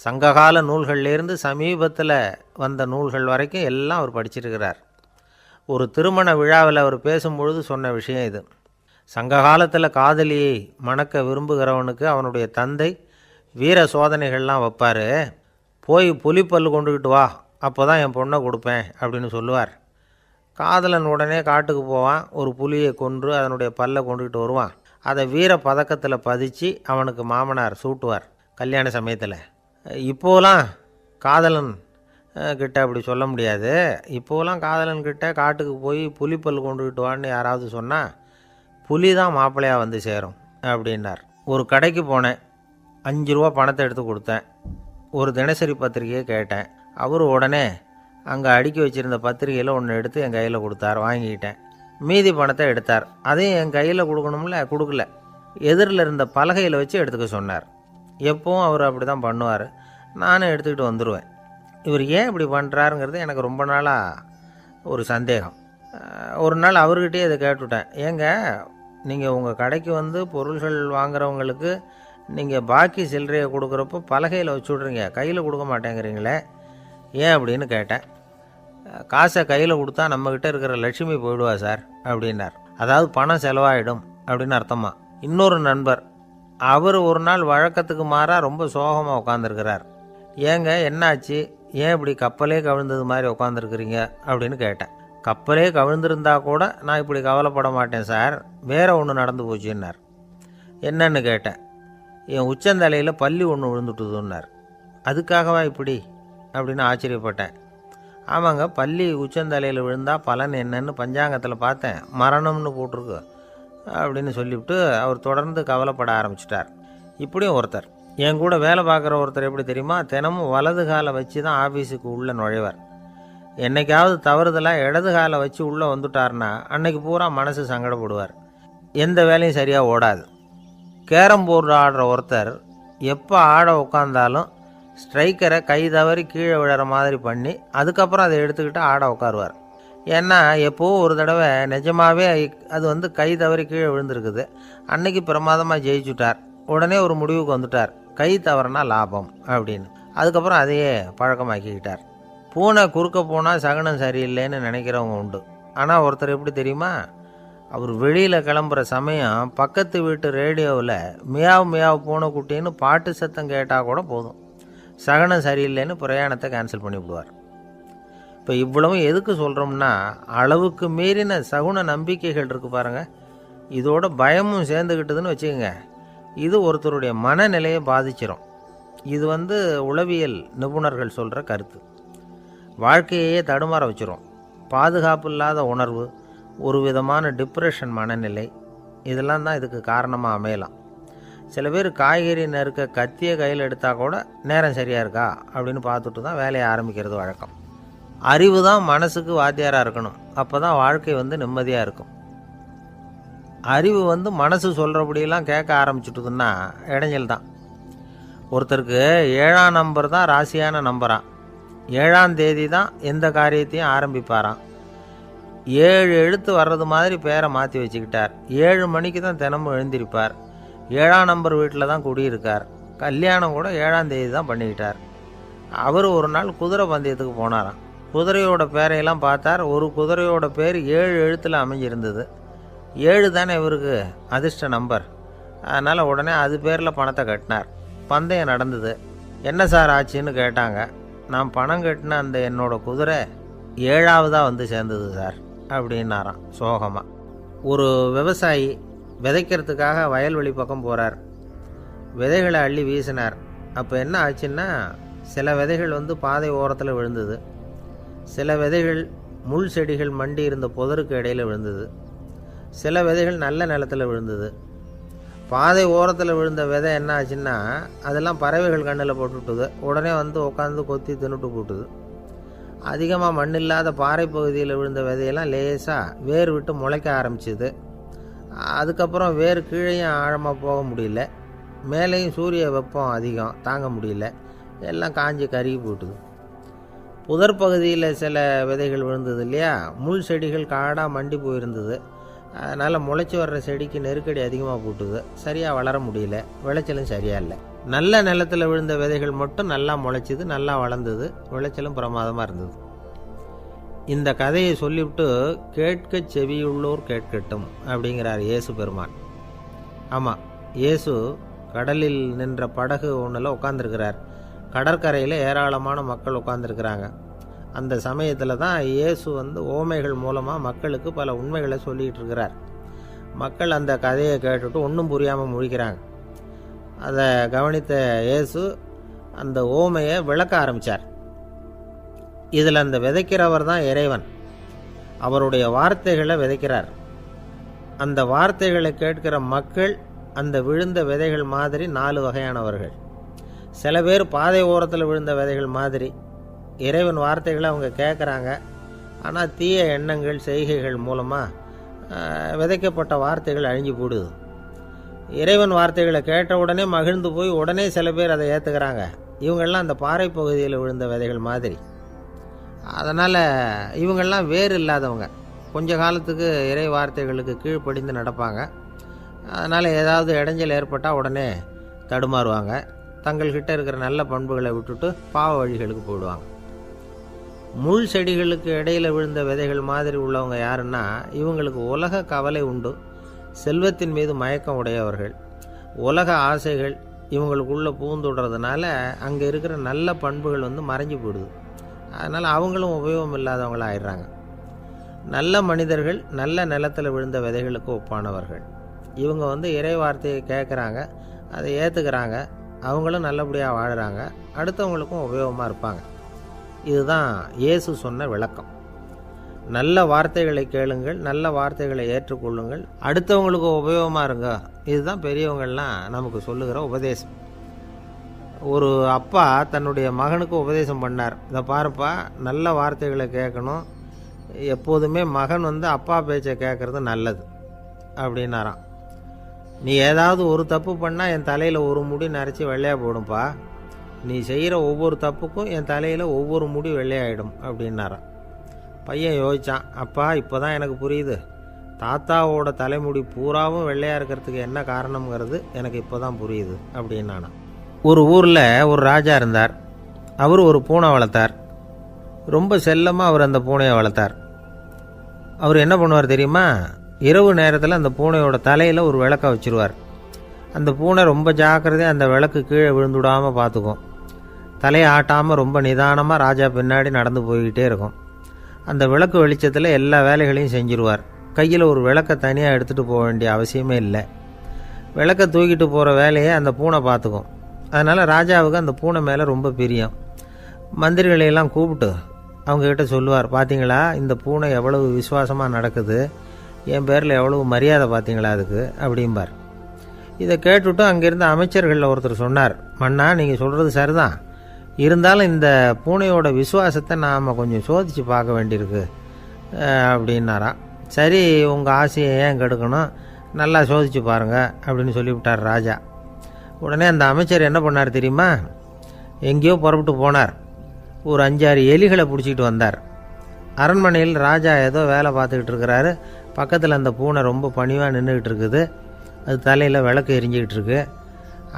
Speaker 1: சங்ககால நூல்கள்லேருந்து சமீபத்தில் வந்த நூல்கள் வரைக்கும் எல்லாம் அவர் படிச்சிருக்கிறார். ஒரு திருமண விழாவில் அவர் பேசும்பொழுது சொன்ன விஷயம் இது. சங்க காலத்தில் காதலியை மணக்க விரும்புகிறவனுக்கு அவனுடைய தந்தை வீர சோதனைகள்லாம் வைப்பார். போய் புலிப்பல் கொண்டுக்கிட்டு வா, அப்போ தான் என் பொண்ணை கொடுப்பேன் அப்படின்னு சொல்லுவார். காதலன் உடனே காட்டுக்கு போவான், ஒரு புலியை கொன்று அதனுடைய பல்லை கொண்டுக்கிட்டு வருவான். அதை வீர பதக்கத்தில் பதிச்சு அவனுக்கு மாமனார் சூட்டுவார் கல்யாண சமயத்தில். இப்போலாம் காதலன் கிட்ட அப்படி சொல்ல முடியாது. இப்போலாம் காதலன்கிட்ட காட்டுக்கு போய் புலிப்பல் கொண்டுக்கிட்டு வான்னு யாராவது சொன்னால் புலி தான் மாப்பிள்ளையாக வந்து சேரும் அப்படின்னார். ஒரு கடைக்கு போனேன். 5 ரூபா பணத்தை எடுத்து கொடுத்தேன். ஒரு தினசரி பத்திரிகையை கேட்டேன். அவர் உடனே அங்கே அடுக்கி வச்சுருந்த பத்திரிகையில் ஒன்று எடுத்து என் கையில் கொடுத்தார். வாங்கிக்கிட்டேன். மீதி பணத்தை எடுத்தார். அதையும் என் கையில் கொடுக்கணும்ல, கொடுக்கல. எதிரில் இருந்த பலகையில் வச்சு எடுத்துக்க சொன்னார். எப்போவும் அவர் அப்படி தான் பண்ணுவார். நானும் எடுத்துக்கிட்டு வந்துடுவேன். இவர் ஏன் இப்படி பண்ணுறாருங்கிறது எனக்கு ரொம்ப நாளாக ஒரு சந்தேகம். ஒரு நாள் அவர்கிட்டயே இதை கேட்டுவிட்டேன். ஏங்க, நீங்கள் உங்கள் கடைக்கு வந்து பொருள்கள் வாங்குறவங்களுக்கு நீங்கள் பாக்கி சில்லறையை கொடுக்குறப்போ பலகையில் வச்சு விட்றீங்க, கையில் கொடுக்க மாட்டேங்கிறீங்களே, ஏன் அப்படின்னு கேட்டேன். காசை கையில் கொடுத்தா நம்மக்கிட்ட இருக்கிற லட்சுமி போயிடுவா சார் அப்படின்னார். அதாவது பணம் செலவாயிடும் அப்படின்னு அர்த்தமா. இன்னொரு நண்பர், அவர் ஒரு நாள் வழக்கத்துக்கு மாறாக ரொம்ப சோகமாக உட்காந்துருக்கிறார். ஏங்க என்னாச்சு, ஏன் இப்படி கப்பலே கவிழ்ந்தது மாதிரி உட்காந்துருக்குறீங்க அப்படின்னு கேட்டேன். கப்பலே கவிழ்ந்திருந்தா கூட நான் இப்படி கவலைப்பட மாட்டேன் சார், வேற ஒன்று நடந்து போச்சுன்னார். என்னன்னு கேட்டேன். என் உச்சந்தலையில் பல்லி ஒன்று விழுந்துட்டுதுன்னார். அதுக்காகவா இப்படி அப்படின்னு ஆச்சரியப்பட்டேன். ஆமாங்க, பல்லி உச்சந்தலையில் விழுந்தால் பலன் என்னன்னு பஞ்சாங்கத்தில் பார்த்தேன், மரணம்னு போட்டிருக்கு அப்படின்னு சொல்லிவிட்டு அவர் தொடர்ந்து கவலைப்பட ஆரம்பிச்சிட்டார். இப்படியும் ஒருத்தர், என் கூட வேலை பார்க்குற ஒருத்தர் எப்படி தெரியுமா, தினமும் வலது காலை வச்சு தான் ஆஃபீஸுக்கு உள்ளே நுழைவார். என்னைக்காவது தவறுதலாக இடது காலை வச்சு உள்ளே வந்துட்டார்னா அன்னைக்கு பூரா மனசு சங்கடப்படுவார். எந்த வேலையும் சரியாக ஓடாது. கேரம் போர்டு ஆடுற ஒருத்தர் எப்போ ஆட உட்காந்தாலும் ஸ்ட்ரைக்கரை கை தவறி கீழே விழுற மாதிரி பண்ணி அதுக்கப்புறம் அதை எடுத்துக்கிட்டு ஆட உட்காருவார். ஏன்னா எப்போவோ ஒரு தடவை நிஜமாகவே அது வந்து கை தவறி கீழே விழுந்திருக்குது. அன்னைக்கு பிரமாதமாக ஜெயிச்சுட்டார். உடனே ஒரு முடிவுக்கு வந்துட்டார், கை தவறுனா லாபம் அப்படின்னு. அதுக்கப்புறம் அதையே பழக்கமாக்கிக்கிட்டார். பூனை குறுக்க போனால் சகுனம் சரியில்லைன்னு நினைக்கிறவங்க உண்டு. ஆனால் ஒருத்தர் எப்படி தெரியுமா, அவர் வெளியில் கிளம்புற சமயம் பக்கத்து வீட்டு ரேடியோவில் மியாவ் மியாவ் பூனை குட்டின்னு பாட்டு சத்தம் கேட்டால் கூட போதும், சகனம் சரியில்லைன்னு பிரயாணத்தை கேன்சல் பண்ணிவிடுவார். இப்போ இவ்வளவும் எதுக்கு சொல்கிறோம்னா, அளவுக்கு மீறின சகுன நம்பிக்கைகள் இருக்குது பாருங்கள், இதோட பயமும் சேர்ந்துக்கிட்டதுன்னு வச்சுக்கோங்க, இது ஒருத்தருடைய மனநிலையை பாதிச்சிடும். இது வந்து உளவியல் நிபுணர்கள் சொல்கிற கருத்து. வாழ்க்கையே தடுமாற வச்சிரும். பாதுகாப்பு இல்லாத உணர்வு, ஒரு விதமான டிப்ரெஷன் மனநிலை, இதெல்லாம் தான் இதுக்கு காரணமாக அமையலாம். சில பேர் காய்கறி நறுக்க கத்தியை கையில் எடுத்தால் கூட நேரம் சரியாக இருக்கா அப்படின்னு பார்த்துட்டு தான் வேலையை ஆரம்பிக்கிறது வழக்கம். அறிவு தான் மனசுக்கு வாத்தியாராக இருக்கணும். அப்போ தான் வாழ்க்கை வந்து நிம்மதியாக இருக்கும். அறிவு வந்து மனசு சொல்கிறபடியெல்லாம் கேட்க ஆரம்பிச்சுட்டுதுன்னா இடைஞ்சல் தான். ஒருத்தருக்கு 7ஆம் நம்பர் தான் ராசியான நம்பரான். 7ஆம் தேதி தான் எந்த காரியத்தையும் ஆரம்பிப்பாராம். 7 எழுத்து வர்றது மாதிரி பேரை மாற்றி வச்சுக்கிட்டார். 7 மணிக்கு தான் தினமும் எழுந்திருப்பார். 7ஆம் நம்பர் வீட்டில் தான் குடியிருக்கார். கல்யாணம் கூட 7ஆம் தேதி தான் பண்ணிக்கிட்டார். அவர் ஒரு நாள் குதிரை பந்தயத்துக்கு போனாராம். குதிரையோட பேரையெல்லாம் பார்த்தார். ஒரு குதிரையோட பேர் 7 எழுத்தில் அமைஞ்சிருந்தது. 7 தானே இவருக்கு அதிர்ஷ்ட நம்பர். அதனால் உடனே அது பேரில் பணத்தை கட்டினார். பந்தயம் நடந்தது. என்ன சார் ஆச்சுன்னு கேட்டாங்க. நான் பணம் கட்டின அந்த என்னோட குதிரை 7ஆவதாக வந்து சேர்ந்தது சார் அப்படின்னாராம் சோகமாக. ஒரு விவசாயி விதைக்கிறதுக்காக வயல்வெளி பக்கம் போகிறார். விதைகளை அள்ளி வீசினார். அப்போ என்ன ஆச்சுன்னா, சில விதைகள் வந்து பாதை ஓரத்தில் விழுந்தது. சில விதைகள் முள் செடிகள் மண்டி இருந்த புதருக்கு இடையில் விழுந்தது. சில விதைகள் நல்ல நிலத்தில் விழுந்தது. பாதை ஓரத்தில் விழுந்த விதை என்ன ஆச்சுன்னா, அதெல்லாம் பறவைகள் கண்ணில் போட்டுவிட்டுது. உடனே வந்து உட்காந்து கொத்தி தின்னுட்டு போட்டுது. அதிகமாக மண் இல்லாத பாறை பகுதியில் விழுந்த விதையெல்லாம் லேசாக வேர் விட்டு முளைக்க ஆரம்பிச்சிது. அதுக்கப்புறம் வேர் கீழேயும் ஆழமாக போக முடியல, மேலேயும் சூரிய வெப்பம் அதிகம் தாங்க முடியல, எல்லாம் காஞ்சி கருகி போட்டுது. புதர் பகுதியில் சில விதைகள் விழுந்தது இல்லையா, முள் செடிகள் காடாக மண்டி போயிருந்தது. அதனால் முளைச்சி வர்ற செடிக்கு நெருக்கடி அதிகமாக போட்டுது. சரியாக வளர முடியல, விளைச்சலும் சரியாக இல்லை. நல்ல நிலத்தில் விழுந்த விதைகள் மட்டும் நல்லா முளைச்சிது, நல்லா வளர்ந்தது, விளைச்சலும் பிரமாதமாக இருந்தது. இந்த கதையை சொல்லிவிட்டு கேட்க செவியுள்ளோர் கேட்கட்டும் அப்படிங்கிறார் இயேசு பெருமான். ஆமாம், இயேசு கடலில் நின்ற படகு ஒன்றில் உட்காந்துருக்கிறார். கடற்கரையில் ஏராளமான மக்கள் உட்காந்துருக்கிறாங்க. அந்த சமயத்தில் தான் இயேசு வந்து ஓமைகள் மூலமாக மக்களுக்கு பல உண்மைகளை சொல்லிகிட்டு இருக்கிறார். மக்கள் அந்த கதையை கேட்டுட்டு ஒன்றும் புரியாமல் முழிக்கிறாங்க. அதை கவனித்த இயேசு அந்த ஓமையை விளக்க ஆரம்பித்தார். இதில் அந்த விதைக்கிறவர் தான் இறைவன். அவருடைய வார்த்தைகளை விதைக்கிறார். அந்த வார்த்தைகளை கேட்கிற மக்கள் அந்த விழுந்த விதைகள் மாதிரி 4 வகையானவர்கள். சில பேர் பாதை ஓரத்தில் விழுந்த விதைகள் மாதிரி. இறைவன் வார்த்தைகளை அவங்க கேட்குறாங்க, ஆனால் தீய எண்ணங்கள் செய்கைகள் மூலமாக விதைக்கப்பட்ட வார்த்தைகள் அழிஞ்சு போடுது. இறைவன் வார்த்தைகளை கேட்ட உடனே மகிழ்ந்து போய் உடனே சில பேர் அதை ஏற்றுக்கிறாங்க. இவங்கெல்லாம் அந்த பாறை பகுதியில் விழுந்த விதைகள் மாதிரி. அதனால் இவங்கெல்லாம் வேறு இல்லாதவங்க. கொஞ்ச காலத்துக்கு இறை வார்த்தைகளுக்கு கீழ்ப்படிந்து நடப்பாங்க. அதனால் ஏதாவது இடைஞ்சல் ஏற்பட்டால் உடனே தடுமாறுவாங்க. தங்கள்கிட்ட இருக்கிற நல்ல பண்புகளை விட்டுட்டு பாவ வழிகளுக்கு போயிடுவாங்க. முள் செடிகளுக்கு இடையில் விழுந்த விதைகள் மாதிரி உள்ளவங்க யாருன்னா, இவங்களுக்கு உலக கவலை உண்டு, செல்வத்தின் மீது மயக்கம் உடையவர்கள். உலக ஆசைகள் இவங்களுக்குள்ளே பூந்துடுறதுனால அங்கே இருக்கிற நல்ல பண்புகள் மறைஞ்சு போயிடுது. அதனால் அவங்களும் உபயோகம் இல்லாதவங்களாக ஆயிடுறாங்க. நல்ல மனிதர்கள் நல்ல நிலத்தில் விழுந்த விதைகளுக்கு ஒப்பானவர்கள். இவங்க இறை வார்த்தையை கேட்குறாங்க, அதை ஏற்றுக்கிறாங்க, அவங்களும் நல்லபடியாக வாழுறாங்க, அடுத்தவங்களுக்கும் உபயோகமாக இருப்பாங்க. இதுதான் இயேசு சொன்ன விளக்கம். நல்ல வார்த்தைகளை கேளுங்கள், நல்ல வார்த்தைகளை ஏற்றுக்கொள்ளுங்கள், அடுத்தவங்களுக்கு உபயோகமாக இருங்க. இதுதான் பெரியவங்கள்லாம் நமக்கு சொல்லுகிற உபதேசம். ஒரு அப்பா தன்னுடைய மகனுக்கு உபதேசம் பண்ணார். இதை பாருப்பா, நல்ல வார்த்தைகளை கேட்கணும், எப்போதுமே மகன் அப்பா பேச்சை கேட்குறது நல்லது அப்படின்னாராம். நீ ஏதாவது ஒரு தப்பு பண்ணால் என் தலையில் ஒரு முடி நரைச்சி வெள்ளையாக போடும்பா, நீ செய்கிற ஒவ்வொரு தப்புக்கும் என் தலையில் ஒவ்வொரு முடி வெள்ளையாயிடும் அப்படின்னாராம். பையன் யோசித்தான், அப்பா இப்போ தான் எனக்கு புரியுது, தாத்தாவோட தலைமுடி பூராவும் வெள்ளையாக இருக்கிறதுக்கு என்ன காரணம்ங்கிறது எனக்கு இப்போ தான் புரியுது அப்படின்னானா. ஒரு ஊரில் ஒரு ராஜா இருந்தார். அவர் ஒரு பூனை வளர்த்தார். ரொம்ப செல்லமாக அவர் அந்த பூனையை வளர்த்தார். அவர் என்ன பண்ணுவார் தெரியுமா? இரவு நேரத்தில் அந்த பூனையோட தலையில் ஒரு விளக்கை வச்சுருவார். அந்த பூனை ரொம்ப ஜாக்கிரதையாக அந்த விளக்கு கீழே விழுந்துடாமல் பார்த்துக்கும். தலையை ஆட்டாமல் ரொம்ப நிதானமாக ராஜா பின்னாடி நடந்து போய்கிட்டே இருக்கும். அந்த விளக்கு வெளிச்சத்தில் எல்லா வேலைகளையும் செஞ்சுருவார். கையில் ஒரு விளக்கை தனியாக எடுத்துகிட்டு போக வேண்டிய அவசியமே இல்லை. விளக்கை தூக்கிட்டு போகிற வேலையை அந்த பூனை பார்த்துக்கும். அதனால் ராஜாவுக்கு அந்த பூனை மேலே ரொம்ப பிரியம். மந்திரிகளையெல்லாம் கூப்பிட்டு அவங்கக்கிட்ட சொல்லுவார், பார்த்தீங்களா இந்த பூனை எவ்வளவு விசுவாசமாக நடக்குது, என் பேரில் எவ்வளவு மரியாதை பார்த்தீங்களா அதுக்கு அப்படிம்பார். இதை கேட்டுவிட்டு அங்கேருந்து அமைச்சர்களில் ஒருத்தர் சொன்னார், மன்னா நீங்கள் சொல்கிறது சரிதான், இருந்தாலும் இந்த பூனையோட விசுவாசத்தை நாம் கொஞ்சம் சோதித்து பார்க்க வேண்டியிருக்கு அப்படின்னாராம். சரி, உங்கள் ஆசையை ஏன் கெடுக்கணும், நல்லா சோதித்து பாருங்கள் அப்படின்னு சொல்லிவிட்டார் ராஜா. உடனே அந்த அமைச்சர் என்ன பண்ணார் தெரியுமா? எங்கேயோ புறப்பட்டு போனார். ஒரு 5-6 எலிகளை பிடிச்சிக்கிட்டு வந்தார். அரண்மனையில் ராஜா ஏதோ வேலை பார்த்துக்கிட்டு இருக்கிறாரு. பக்கத்தில் அந்த பூனை ரொம்ப பணிவாக நின்றுக்கிட்டு இருக்குது. அது தலையில் விளக்கு எரிஞ்சிக்கிட்டு இருக்கு.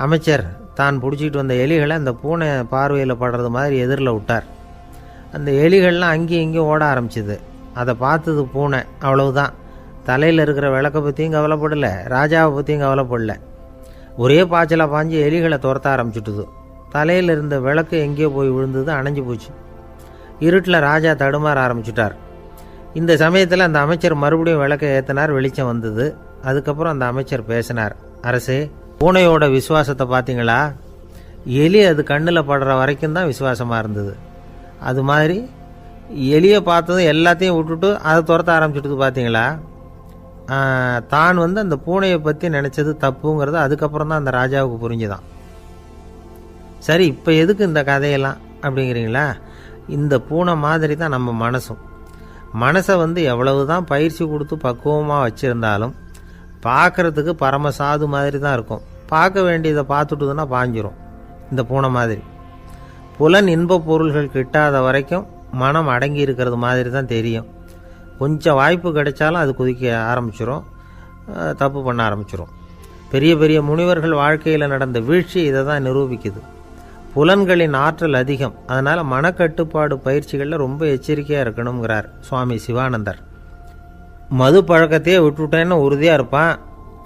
Speaker 1: அமைச்சர் தான் பிடிச்சிக்கிட்டு வந்த எலிகளை அந்த பூனை பார்வையில் படுறது மாதிரி எதிரில் விட்டார். அந்த எலிகள்லாம் அங்கேயும் இங்கேயும் ஓட ஆரம்பிச்சிது. அதை பார்த்தது பூனை, அவ்வளவுதான். தலையில் இருக்கிற விளக்கை பற்றியும் கவலைப்படலை, ராஜாவை பற்றியும் கவலைப்படலை. ஒரே பாய்ச்சலாக பாஞ்சு எலிகளை துரத்த ஆரம்பிச்சுட்டுது. தலையில் இருந்த விளக்கு எங்கேயோ போய் விழுந்தது, அணைஞ்சு போச்சு. இருட்டில் ராஜா தடுமாற ஆரம்பிச்சுட்டார். இந்த சமயத்தில் அந்த அமைச்சர் மறுபடியும் விளக்கை ஏற்றினார். வெளிச்சம் வந்தது. அதுக்கப்புறம் அந்த அமைச்சர் பேசினார், அரசே, பூனையோட விசுவாசத்தை பார்த்தீங்களா? எலி அது கண்ணில் படுற வரைக்கும் தான் விசுவாசமாக இருந்தது. அது மாதிரி எலியை பார்த்ததும் எல்லாத்தையும் விட்டுட்டு அதை துரத்த ஆரம்பிச்சுட்டு பார்த்தீங்களா? தான் அந்த பூனையை பற்றி நினச்சது தப்புங்கிறது அதுக்கப்புறம் தான் அந்த ராஜாவுக்கு புரிஞ்சுதான். சரி, இப்போ எதுக்கு இந்த கதையெல்லாம் அப்படிங்கிறீங்களா? இந்த பூனை மாதிரி தான் நம்ம மனசும். மனசை எவ்வளவு தான் பயிற்சி கொடுத்து பக்குவமாக வச்சுருந்தாலும் பார்க்குறதுக்கு பரமசாது மாதிரி தான் இருக்கும். பார்க்க வேண்டியதை பார்த்துட்டுதுன்னா பாஞ்சிரும். இந்த பூனை மாதிரி புலன் இன்ப பொருள்கள் கிட்டாத வரைக்கும் மனம் அடங்கி இருக்கிறது மாதிரி தான் தெரியும். கொஞ்சம் வாய்ப்பு கிடைச்சாலும் அது குதிக்க ஆரம்பிச்சிடும், தப்பு பண்ண ஆரம்பிச்சிடும். பெரிய பெரிய முனிவர்கள் வாழ்க்கையில் நடந்த வீழ்ச்சி இதை தான் நிரூபிக்குது. புலன்களின் ஆற்றல் அதிகம். அதனால் மனக்கட்டுப்பாடு பயிற்சிகளில் ரொம்ப எச்சரிக்கையாக இருக்கணுங்கிறார் சுவாமி சிவானந்தர். மது பழக்கத்தையே விட்டுவிட்டேன்னு உறுதியாக இருப்பான்.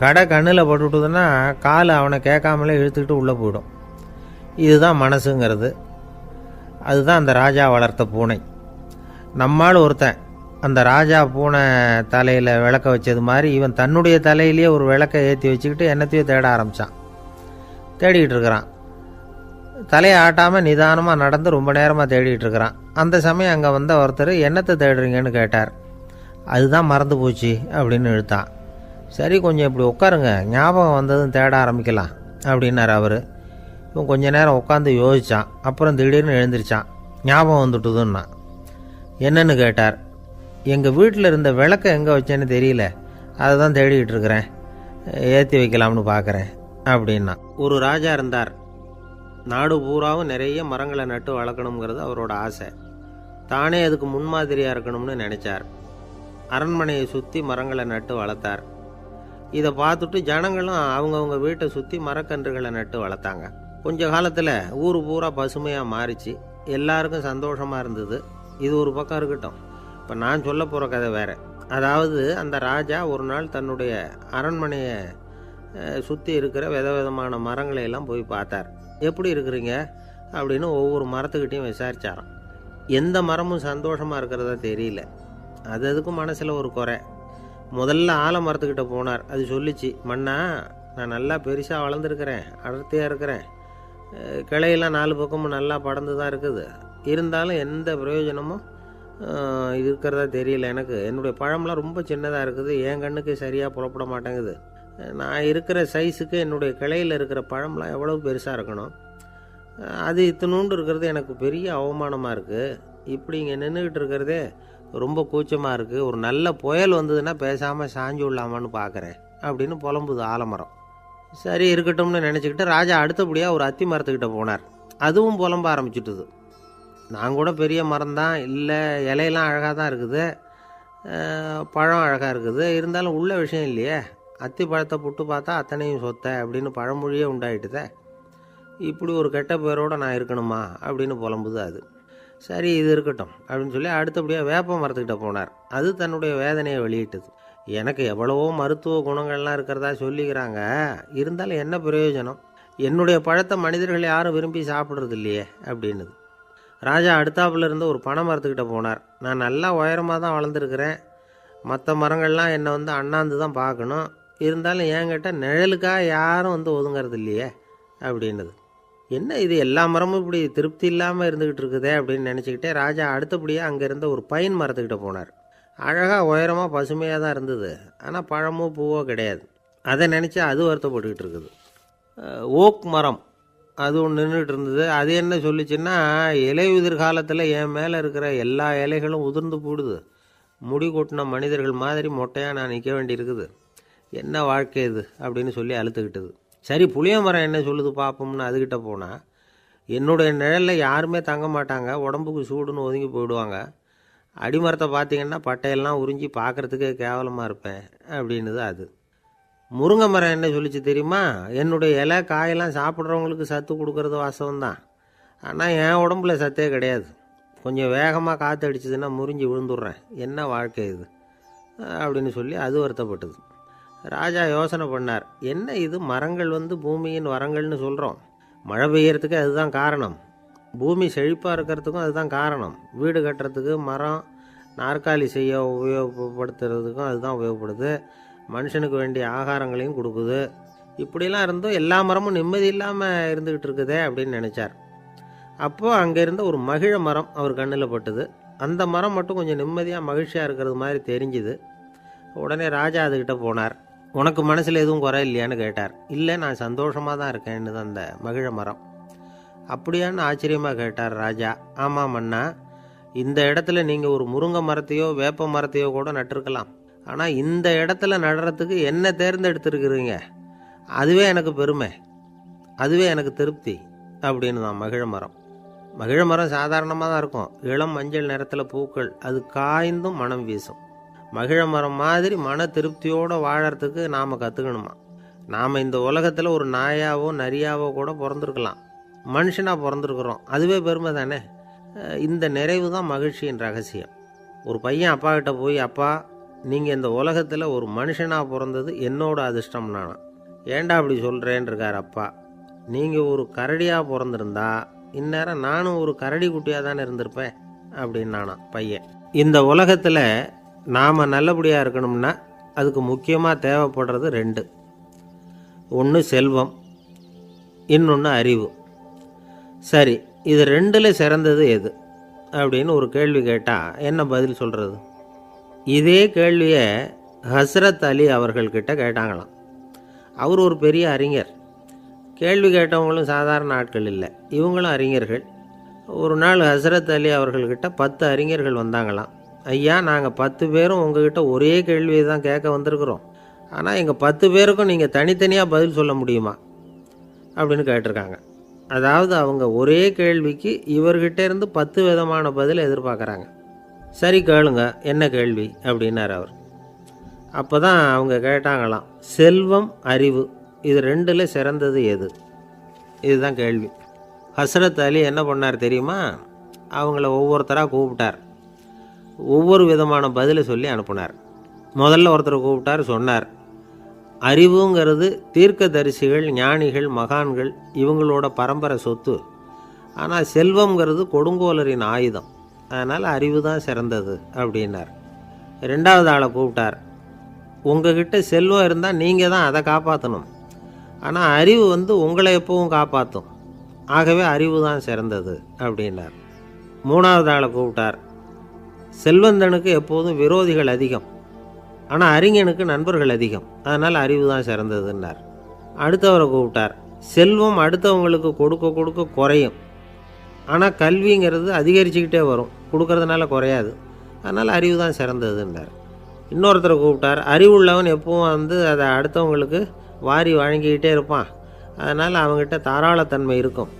Speaker 1: கடை கண்ணில் பட்டுவிட்டதுன்னா கால் அவனை கேட்காமலே இழுத்துக்கிட்டு உள்ளே போயிடும். இதுதான் மனசுங்கிறது. அதுதான் அந்த ராஜா வளர்த்த பூனை. நம்மால் ஒருத்தன் அந்த ராஜா பூனை தலையில் விளக்க வச்சது மாதிரி இவன் தன்னுடைய தலையிலேயே ஒரு விளக்கை ஏற்றி வச்சுக்கிட்டு என்னத்தையோ தேட ஆரம்பித்தான். தேடிக்கிட்டு இருக்கிறான். தலையை ஆட்டாமல் நிதானமாக நடந்து ரொம்ப நேரமாக தேடிட்டு இருக்கிறான். அந்த சமயம் அங்கே வந்த ஒருத்தர் என்னத்தை தேடுறீங்கன்னு கேட்டார். அதுதான் மறந்து போச்சு அப்படின்னு இழுத்தான். சரி, கொஞ்சம் இப்படி உட்காருங்க, ஞாபகம் வந்ததும் தேட ஆரம்பிக்கலாம் அப்படின்னார் அவர். இவன் கொஞ்ச நேரம் உட்காந்து யோசித்தான். அப்புறம் திடீர்னு எழுந்திரிச்சான். ஞாபகம் வந்துட்டுதுன்னா. என்னன்னு கேட்டார். எங்கள் வீட்டில் இருந்த விளக்கை எங்கே வச்சேன்னு தெரியல, அதை தான் தேடிக்கிட்டு இருக்கிறேன், ஏற்றி வைக்கலாம்னு பார்க்குறேன் அப்படின்னா. ஒரு ராஜா இருந்தார். நாடு பூராவும் நிறைய மரங்களை நட்டு வளர்க்கணுங்கிறது அவரோட ஆசை. தானே அதுக்கு முன்மாதிரியாக இருக்கணும்னு நினச்சார். அரண்மனையை சுற்றி மரங்களை நட்டு வளர்த்தார். இதை பார்த்துட்டு ஜனங்களும் அவங்கவுங்க வீட்டை சுற்றி மரக்கன்றுகளை நட்டு வளர்த்தாங்க. கொஞ்ச காலத்தில் ஊர் பூரா பசுமையாக மாறிச்சு. எல்லாருக்கும் சந்தோஷமாக இருந்தது. இது ஒரு பக்கம் இருக்கட்டும். இப்போ நான் சொல்ல போகிற கதை வேறு. அதாவது, அந்த ராஜா ஒரு நாள் தன்னுடைய அரண்மனையை சுற்றி இருக்கிற விதவிதமான மரங்களை எல்லாம் போய் பார்த்தார். எப்படி இருக்கிறீங்க அப்படின்னு ஒவ்வொரு மரத்துக்கிட்டையும் விசாரிச்சாராம். எந்த மரமும் சந்தோஷமாக இருக்கிறதா தெரியல. அதுக்கும் மனசில் ஒரு குறை. முதல்ல ஆலமரத்துக்கிட்ட போனார். அது சொல்லிச்சு, மண்ணா, நான் நல்லா பெருசாக வளர்ந்துருக்கிறேன், அடர்த்தியாக இருக்கிறேன், கிளையெல்லாம் 4 பக்கமும் நல்லா படர்ந்து தான் இருக்குது, இருந்தாலும் எந்த பிரயோஜனமும் இருக்கிறதா தெரியல எனக்கு. என்னுடைய பழம்லாம் ரொம்ப சின்னதாக இருக்குது, என் கண்ணுக்கு சரியாக புறப்பட மாட்டேங்குது. நான் இருக்கிற சைஸுக்கு என்னுடைய கிளையில் இருக்கிற பழம்லாம் எவ்வளோ பெருசாக இருக்கணும், அது இத்தினூண்டு இருக்கிறது எனக்கு பெரிய அவமானமாக இருக்குது. இப்படி இங்கே நின்றுக்கிட்டு இருக்கிறதே ரொம்ப கூச்சமாக இருக்குது. ஒரு நல்ல புயல் வந்ததுன்னா பேசாமல் சாஞ்சு விடலாமான்னு பார்க்குறேன் அப்படின்னு புலம்புது ஆலமரம். சரி, இருக்கட்டும்னு நினச்சிக்கிட்டு ராஜா அடுத்தபடியாக ஒரு அத்தி மரத்துக்கிட்ட போனார். அதுவும் புலம்ப ஆரம்பிச்சுட்டுது. நான் கூட பெரிய மரம் தான், இல்லை இலையெல்லாம் அழகாக தான் இருக்குது, பழம் அழகாக இருக்குது, இருந்தாலும் உள்ள விஷயம் இல்லையே, அத்தி பழத்தை புட்டு பார்த்தா அத்தனையும் சொத்தை அப்படின்னு பழமொழியே உண்டாயிட்டுதே. இப்படி ஒரு கெட்ட பேரோடு நான் இருக்கணுமா அப்படின்னு புலம்புது அது. சரி, இது இருக்கட்டும் அப்படின்னு சொல்லி அடுத்தபடியாக வேப்ப மரத்துக்கிட்ட போனார். அது தன்னுடைய வேதனையை வெளியிட்டது. எனக்கு எவ்வளவோ மருத்துவ குணங்கள்லாம் இருக்கிறதா சொல்லிக்கிறாங்க, இருந்தாலும் என்ன பிரயோஜனம், என்னுடைய பழத்தை மனிதர்கள் யாரும் விரும்பி சாப்பிட்றது இல்லையே அப்படின்னுது. ராஜா அடுத்தாப்புல இருந்து ஒரு பனை மரத்துக்கிட்ட போனார். நான் நல்லா உயரமாக தான் வளர்ந்துருக்கிறேன், மற்ற மரங்கள்லாம் என்னை அண்ணாந்து தான் பார்க்கணும், இருந்தாலும் என்கிட்ட நிழலுக்காக யாரும் ஒதுங்கிறது இல்லையே அப்படின்னுது. என்ன இது, எல்லா மரமும் இப்படி திருப்தி இல்லாமல் இருந்துக்கிட்டு இருக்குதே அப்படின்னு நினச்சிக்கிட்டே ராஜா அடுத்தபடியாக அங்கே இருந்த ஒரு பைன் மரத்துக்கிட்ட போனார். அழகாக உயரமாக பசுமையாக தான் இருந்தது, ஆனால் பழமோ பூவோ கிடையாது. அதை நினச்சி அது வருத்தப்பட்டுக்கிட்டு இருக்குது. ஓக் மரம் அது ஒன்று நின்றுட்டு இருந்தது. அது என்ன சொல்லிச்சுன்னா, இலை உதிர் காலத்தில் என் மேலே இருக்கிற எல்லா இலைகளும் உதிர்ந்து போடுது, முடி கொட்டின மனிதர்கள் மாதிரி மொட்டையாக நான் நிற்க வேண்டியிருக்குது, என்ன வாழ்க்கை இது அப்படின்னு சொல்லி அழுத்துக்கிட்டது. சரி, புளிய மரம் என்ன சொல்லுது பார்ப்போம்னு அதுக்கிட்ட போனால், என்னுடைய நிழலில் யாருமே தங்க மாட்டாங்க, உடம்புக்கு சூடுன்னு ஒதுங்கி போயிடுவாங்க, அடிமரத்தை பார்த்திங்கன்னா பட்டையெல்லாம் உறிஞ்சி பார்க்குறதுக்கே கேவலமாக இருப்பேன் அப்படின்னுது அது. முருங்கை மரம் என்ன சொல்லிச்சு தெரியுமா, என்னுடைய இலை காயெல்லாம் சாப்பிட்றவங்களுக்கு சத்து கொடுக்கறது வாசம்தான், ஆனால் என் உடம்புல சத்தே கிடையாது, கொஞ்சம் வேகமாக காற்று அடிச்சதுன்னா முறிஞ்சி விழுந்துடுறேன், என்ன வாழ்க்கை இது அப்படின்னு சொல்லி அது வருத்தப்பட்டது. ராஜா யோசனை பண்ணார். என்ன இது, மரங்கள் பூமியின் வரங்கள்னு சொல்கிறோம், மழை பெய்யறதுக்கு அதுதான் காரணம், பூமி செழிப்பாக இருக்கிறதுக்கும் அதுதான் காரணம், வீடு கட்டுறதுக்கு மரம், நாற்காலி செய்ய உபயோகப்படுத்துறதுக்கும் அதுதான் உபயோகப்படுது, மனுஷனுக்கு வேண்டிய ஆகாரங்களையும் கொடுக்குது, இப்படிலாம் இருந்தும் எல்லா மரமும் நிம்மதி இல்லாமல் இருந்துக்கிட்டு இருக்குதே அப்படின்னு நினச்சார். அப்போது அங்கே இருந்த ஒரு மகிழ மரம் அவர் கண்ணில் பட்டுது. அந்த மரம் மட்டும் கொஞ்சம் நிம்மதியாக மகிழ்ச்சியாக இருக்கிறது மாதிரி தெரிஞ்சுது. உடனே ராஜா அதுக்கிட்ட போனார். உனக்கு மனசில் எதுவும் குறை இல்லையான்னு கேட்டார். இல்லை, நான் சந்தோஷமாக தான் இருக்கேன்னு தான் அந்த மகிழ மரம். அப்படியான்னு ஆச்சரியமாக கேட்டார் ராஜா. ஆமாம் மன்னா, இந்த இடத்துல நீங்கள் ஒரு முருங்கை மரத்தையோ வேப்ப மரத்தையோ கூட நட்டிருக்கலாம், ஆனால் இந்த இடத்துல நடுறதுக்கு என்ன தேர்ந்தெடுத்துருக்குறீங்க, அதுவே எனக்கு பெருமை, அதுவே எனக்கு திருப்தி அப்படின்னு தான் மகிழ மரம். மகிழ மரம் சாதாரணமாக தான் இருக்கும், இளம் மஞ்சள் நிறத்தில் பூக்கள், அது காய்ந்தும் மனம் வீசும். மகிழ மரம் மாதிரி மன திருப்தியோடு வாழறதுக்கு நாம் கற்றுக்கணுமா. நாம் இந்த உலகத்தில் ஒரு நாயாவோ நரியாவோ கூட பிறந்திருக்கலாம், மனுஷனாக பிறந்திருக்கிறோம், அதுவே பெருமை தானே. இந்த நிறைவு தான் மகிழ்ச்சியின் ரகசியம். ஒரு பையன் அப்பா கிட்ட போய், அப்பா, நீங்கள் இந்த உலகத்தில் ஒரு மனுஷனாக பிறந்தது என்னோட அதிர்ஷ்டம் நானா. ஏண்டா அப்படி சொல்கிறேன்னு இருக்கார் அப்பா. நீங்கள் ஒரு கரடியாக பிறந்திருந்தா இந்நேரம் நானும் ஒரு கரடி குட்டியாக தானே இருந்திருப்பேன் அப்படின்னு நானா பையன். இந்த உலகத்தில் நாம் நல்லபடியாக இருக்கணும்னா அதுக்கு முக்கியமாக தேவைப்படுறது 2. ஒன்று செல்வம், இன்னொன்று அறிவு. சரி, இது ரெண்டில் சிறந்தது எது அப்படின்னு ஒரு கேள்வி கேட்டால் என்ன பதில் சொல்கிறது? இதே கேள்வியை ஹஸ்ரத் அலி அவர்கள்கிட்ட கேட்டாங்களாம். அவர் ஒரு பெரிய அறிஞர். கேள்வி கேட்டவங்களும் சாதாரண ஆட்கள் இல்லை, இவங்களும் அறிஞர்கள். ஒரு நாள் ஹஸ்ரத் அலி அவர்கள்கிட்ட 10 அறிஞர்கள் வந்தாங்களாம். ஐயா, நாங்கள் 10 பேரும் உங்ககிட்ட ஒரே கேள்வியை தான் கேட்க வந்திருக்கிறோம். ஆனால் எங்கள் 10 பேருக்கும் நீங்கள் தனித்தனியாக பதில் சொல்ல முடியுமா அப்படின்னு கேட்டிருக்காங்க. அதாவது அவங்க ஒரே கேள்விக்கு இவர்கிட்ட இருந்து 10 விதமான பதில் எதிர்பார்க்குறாங்க. சரி கேளுங்க, என்ன கேள்வி அப்படின்னார் அவர். அப்போ தான் அவங்க கேட்டாங்களாம், செல்வம் அறிவு இது ரெண்டில் சிறந்தது எது? இதுதான் கேள்வி. ஹஸ்ரத் அலி என்ன பண்ணார் தெரியுமா? அவங்கள ஒவ்வொருத்தராக கூப்பிட்டார். ஒவ்வொரு விதமான பதிலை சொல்லி அனுப்புனார். முதல்ல ஒருத்தரை கூப்பிட்டார், சொன்னார், அறிவுங்கிறது தீர்க்கதரிசிகள், ஞானிகள், மகான்கள் இவங்களோட பரம்பரை சொத்து. ஆனால் செல்வம்ங்கிறது கொடுங்கோலரின் ஆயுதம். அதனால் அறிவு தான் சிறந்தது அப்படின்னார். ரெண்டாவது ஆளை கூப்பிட்டார். உங்ககிட்ட செல்வம் இருந்தால் நீங்கள் தான் அதை காப்பாற்றணும். ஆனால் அறிவு உங்களை எப்பவும் காப்பாற்றும். ஆகவே அறிவு தான் சிறந்தது அப்படின்னார். மூணாவது ஆளை கூப்பிட்டார். செல்வந்தனுக்கு எப்போதும் விரோதிகள் அதிகம், ஆனால் அறிஞனுக்கு நண்பர்கள் அதிகம். அதனால் அறிவு தான் சிறந்ததுன்னார். அடுத்தவரை கூப்பிட்டார். செல்வம் அடுத்தவங்களுக்கு கொடுக்க கொடுக்க குறையும், ஆனால் கல்விங்கிறது அதிகரிச்சுக்கிட்டே வரும், கொடுக்கறதுனால குறையாது. அதனால் அறிவு தான் சிறந்ததுன்னார். இன்னொருத்தரை கூப்பிட்டார். அறிவுள்ளவன் எப்பவும் அதை அடுத்தவங்களுக்கு வாரி வழங்கிக்கிட்டே இருப்பான். அதனால் அவங்ககிட்ட தாராளத்தன்மை இருக்கும்.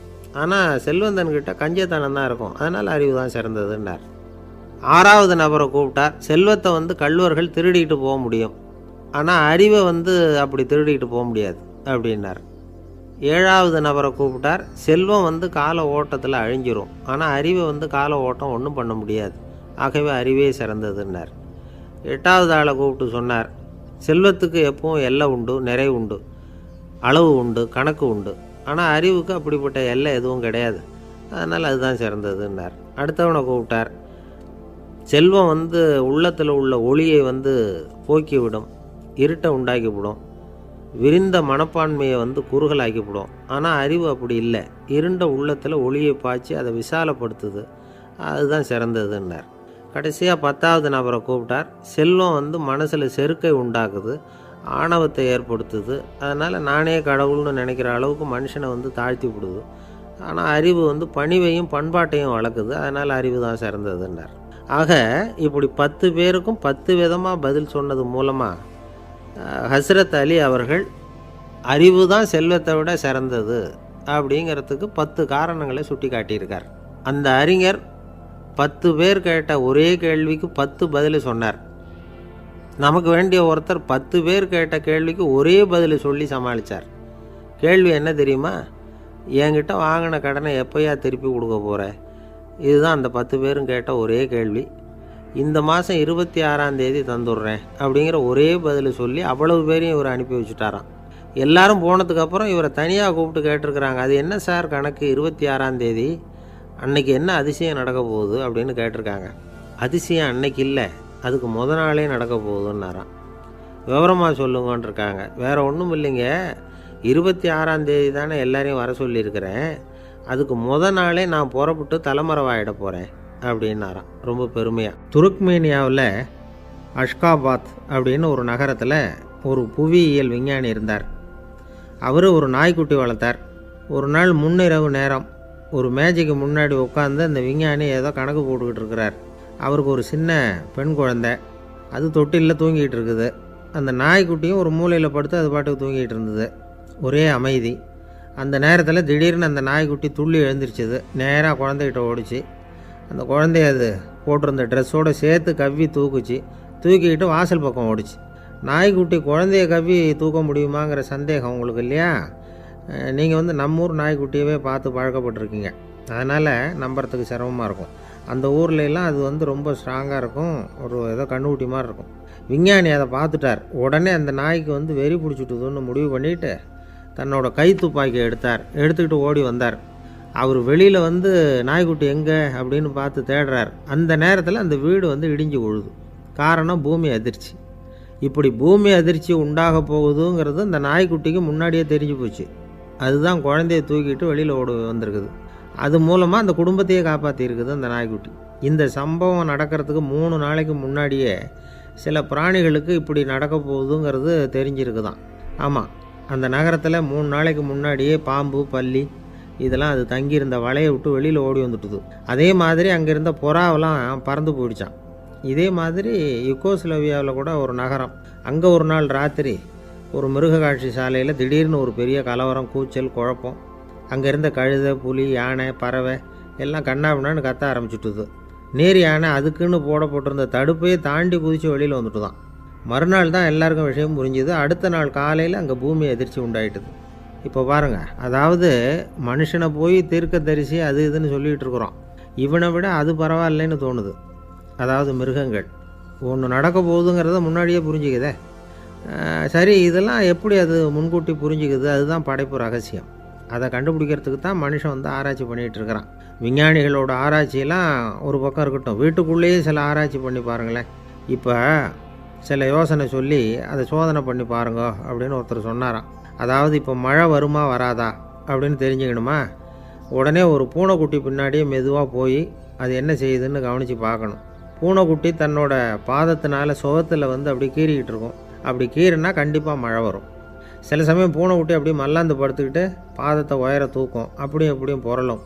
Speaker 1: ஆனால் செல்வந்தன்கிட்ட கஞ்சத்தனம் தான் இருக்கும். அதனால் அறிவு தான் சிறந்ததுன்னார். ஆறாவது நபரை கூப்பிட்டார். செல்வத்தை கள்வர்கள் திருடிட்டு போக முடியும், ஆனால் அறிவை அப்படி திருடிட்டு போக முடியாது அப்படின்னார். ஏழாவது நபரை கூப்பிட்டார். செல்வம் கால ஓட்டத்தில் அழிஞ்சிரும், ஆனால் அறிவை கால ஓட்டம் ஒன்றும் பண்ண முடியாது. ஆகவே அறிவே சிறந்ததுன்னார். எட்டாவது ஆளை கூப்பிட்டு சொன்னார், செல்வத்துக்கு எப்பவும் எல்லை உண்டு, நிறை உண்டு, அளவு உண்டு, கணக்கு உண்டு. ஆனால் அறிவுக்கு அப்படிப்பட்ட எல்லை எதுவும் கிடையாது. அதனால் அதுதான் சிறந்ததுன்னார். அடுத்தவனை கூப்பிட்டார். செல்வம் உள்ளத்தில் உள்ள ஒளியை போக்கிவிடும், இருட்டை உண்டாக்கிவிடும், விரிந்த மனப்பான்மையை குறுகலாக்கிவிடும். ஆனால் அறிவு அப்படி இல்லை, இருண்ட உள்ளத்தில் ஒளியை பாய்ச்சி அதை விசாலப்படுத்துது. அதுதான் சிறந்ததுன்னார். கடைசியாக 10வது நபரை கூப்பிட்டார். செல்வம் மனசில் செருக்கை உண்டாக்குது, ஆணவத்தை ஏற்படுத்துது. அதனால் நானே கடவுள்னு நினைக்கிற அளவுக்கு மனுஷனை தாழ்த்தி விடுது. ஆனால் அறிவு பணிவையும் பண்பாட்டையும் வளர்க்குது. அதனால் அறிவு தான் சிறந்ததுன்னார். ஆக இப்படி 10 பேருக்கும் 10 விதமாக பதில் சொன்னது மூலமாக ஹஸ்ரத் அலி அவர்கள் அறிவு தான் செல்வத்தை விட சிறந்தது அப்படிங்கிறதுக்கு 10 காரணங்களை சுட்டி காட்டியிருக்கார். அந்த அறிஞர் 10 பேர் கேட்ட ஒரே கேள்விக்கு 10 பதில் சொன்னார். நமக்கு வேண்டிய ஒருத்தர் 10 பேர் கேட்ட கேள்விக்கு ஒரே பதில் சொல்லி சமாளித்தார். கேள்வி என்ன தெரியுமா? என்கிட்ட வாங்கின கடனை எப்போயா திருப்பி கொடுக்க போகிற? இதுதான் அந்த 10 பேரும் கேட்ட ஒரே கேள்வி. இந்த மாதம் 26ஆம் தேதி தந்துடுறேன் அப்படிங்கிற ஒரே பதில் சொல்லி அவ்வளவு பேரையும் இவர் அனுப்பி வச்சுட்டாராம். எல்லாரும் போனதுக்கப்புறம் இவரை தனியாக கூப்பிட்டு கேட்டிருக்கிறாங்க. அது என்ன சார் கணக்கு, 26ஆம் தேதி அன்னைக்கு என்ன அதிசயம் நடக்க போகுது அப்படின்னு கேட்டிருக்காங்க. அதிசயம் அன்னைக்கு இல்லை, அதுக்கு நாளே நடக்க போகுதுன்னாராம். விவரமாக சொல்லுங்கன்னு இருக்காங்க. வேறு ஒன்றும் இல்லைங்க, 26ஆம் தேதி தானே எல்லாரையும் வர சொல்லியிருக்கிறேன், அதுக்கு நாளே நான் புறப்பட்டு தலைமறைவாயிட போகிறேன் அப்படின்னாராம் ரொம்ப பெருமையாக. துருக்மேனியாவில் அஷ்காபாத் அப்படின்னு ஒரு நகரத்தில் ஒரு புவியியல் விஞ்ஞானி இருந்தார். அவர் ஒரு நாய்க்குட்டி வளர்த்தார். ஒரு நாள் முன்னிரவு நேரம் ஒரு மேஜைக்கு முன்னாடி உட்காந்து அந்த விஞ்ஞானி ஏதோ கணக்கு போட்டுக்கிட்டு இருக்கிறார். அவருக்கு ஒரு சின்ன பெண் குழந்தை, அது தொட்டிலில் தூங்கிட்டு இருக்குது. அந்த நாய்க்குட்டியும் ஒரு மூலையில் படுத்து அது பாட்டுக்கு தூங்கிட்டு இருந்தது. ஒரே அமைதி. அந்த நேரத்தில் திடீர்னு அந்த நாய்க்குட்டி துள்ளி எழுந்திரிச்சிது. நேராக குழந்தைகிட்ட ஓடிச்சு. அந்த குழந்தைய அது போட்டிருந்த ட்ரெஸ்ஸோடு சேர்த்து கவ்வி தூக்குச்சு. தூக்கிக்கிட்டு வாசல் பக்கம் ஓடிச்சு. நாய்க்குட்டி குழந்தைய கவ்வி தூக்க முடியுமாங்கிற சந்தேகம் உங்களுக்கு இல்லையா? நீங்கள் நம்ம ஊர் நாய்க்குட்டியவே பார்த்து பழக்கப்பட்டிருக்கீங்க, அதனால் நம்புறதுக்கு சிரமமாக இருக்கும். அந்த ஊர்லெலாம் அது ரொம்ப ஸ்ட்ராங்காக இருக்கும், ஒரு ஏதோ கண்ணுக்குட்டி மாதிரி இருக்கும். விஞ்ஞானி அதை பார்த்துட்டார். உடனே அந்த நாய்க்கு வெறி பிடிச்சிட்டுதுன்னு முடிவு பண்ணிவிட்டு தன்னோட கை துப்பாக்கி எடுத்துக்கிட்டு ஓடி வந்தார். அவர் வெளியில் நாய்க்குட்டி எங்கே அப்படின்னு பார்த்து தேடுறார். அந்த நேரத்தில் அந்த வீடு இடிஞ்சு விழுது. காரணம் பூமி அதிர்ச்சி. இப்படி பூமி அதிர்ச்சி உண்டாக போகுதுங்கிறது அந்த நாய்க்குட்டிக்கு முன்னாடியே தெரிஞ்சு போச்சு. அதுதான் குழந்தைய தூக்கிட்டு வெளியில் ஓடி வந்திருக்குது. அது மூலமாக அந்த குடும்பத்தையே காப்பாற்றியிருக்குது அந்த நாய்க்குட்டி. இந்த சம்பவம் நடக்கிறதுக்கு 3 நாளைக்கு முன்னாடியே சில பிராணிகளுக்கு இப்படி நடக்க போகுதுங்கிறது தெரிஞ்சிருக்குதான். ஆமாம், அந்த நகரத்தில் 3 நாளைக்கு முன்னாடியே பாம்பு, பல்லி இதெல்லாம் அது தங்கியிருந்த வலையை விட்டு வெளியில் ஓடி வந்துட்டுது. அதே மாதிரி அங்கே இருந்த புறாவெல்லாம் பறந்து போயிடுச்சான். இதே மாதிரி யுகோஸ்லோவியாவில் கூட ஒரு நகரம், அங்கே ஒரு நாள் ராத்திரி ஒரு மிருக காட்சி சாலையில் திடீர்னு ஒரு பெரிய கலவரம், கூச்சல், குழப்பம். அங்கே இருந்த கழுதை, புலி, யானை, பறவை எல்லாம் கண்ணாபின்னான்னு கத்த ஆரம்பிச்சுட்டுது. நேர் யானை அதுக்குன்னு போடப்பட்டிருந்த தடுப்பையே தாண்டி குதித்து வெளியில் வந்துட்டு தான். மறுநாள் தான் எல்லாருக்கும் விஷயம் புரிஞ்சுது. அடுத்த நாள் காலையில் அங்கே பூமி எதிர்ச்சி உண்டாயிட்டுது. இப்போ பாருங்கள், அதாவது மனுஷனை போய் தீர்க்க தரிசி அது இதுன்னு சொல்லிகிட்டு இருக்கிறோம். இவனை விட அது பரவாயில்லைன்னு தோணுது. அதாவது மிருகங்கள் ஒன்று நடக்க போகுதுங்கிறத முன்னாடியே புரிஞ்சுக்குதே. சரி, இதெல்லாம் எப்படி அது முன்கூட்டி புரிஞ்சுக்குது? அதுதான் படைப்பு ரகசியம். அதை கண்டுபிடிக்கிறதுக்கு தான் மனுஷன் ஆராய்ச்சி பண்ணிகிட்டு இருக்கிறான். விஞ்ஞானிகளோட ஆராய்ச்சியெல்லாம் ஒரு பக்கம் இருக்கட்டும், வீட்டுக்குள்ளேயே சில ஆராய்ச்சி பண்ணி பாருங்களேன். இப்போ சில யோசனை சொல்லி அதை சோதனை பண்ணி பாருங்க அப்படின்னு ஒருத்தர் சொன்னாராம். அதாவது இப்போ மழை வருமா வராதா அப்படின்னு தெரிஞ்சுக்கணுமா, உடனே ஒரு பூனைக்குட்டி பின்னாடியே மெதுவாக போய் அது என்ன செய்யுதுன்னு கவனித்து பார்க்கணும். பூனைக்குட்டி தன்னோட பாதத்தினால சுகத்தில் அப்படி கீறிக்கிட்டு இருக்கும். அப்படி கீறினா கண்டிப்பாக மழை வரும். சில சமயம் பூனைக்குட்டி அப்படியே மல்லாந்து படுத்துக்கிட்டு பாதத்தை உயர தூக்கும், அப்படியும் எப்படியும் புரளும்.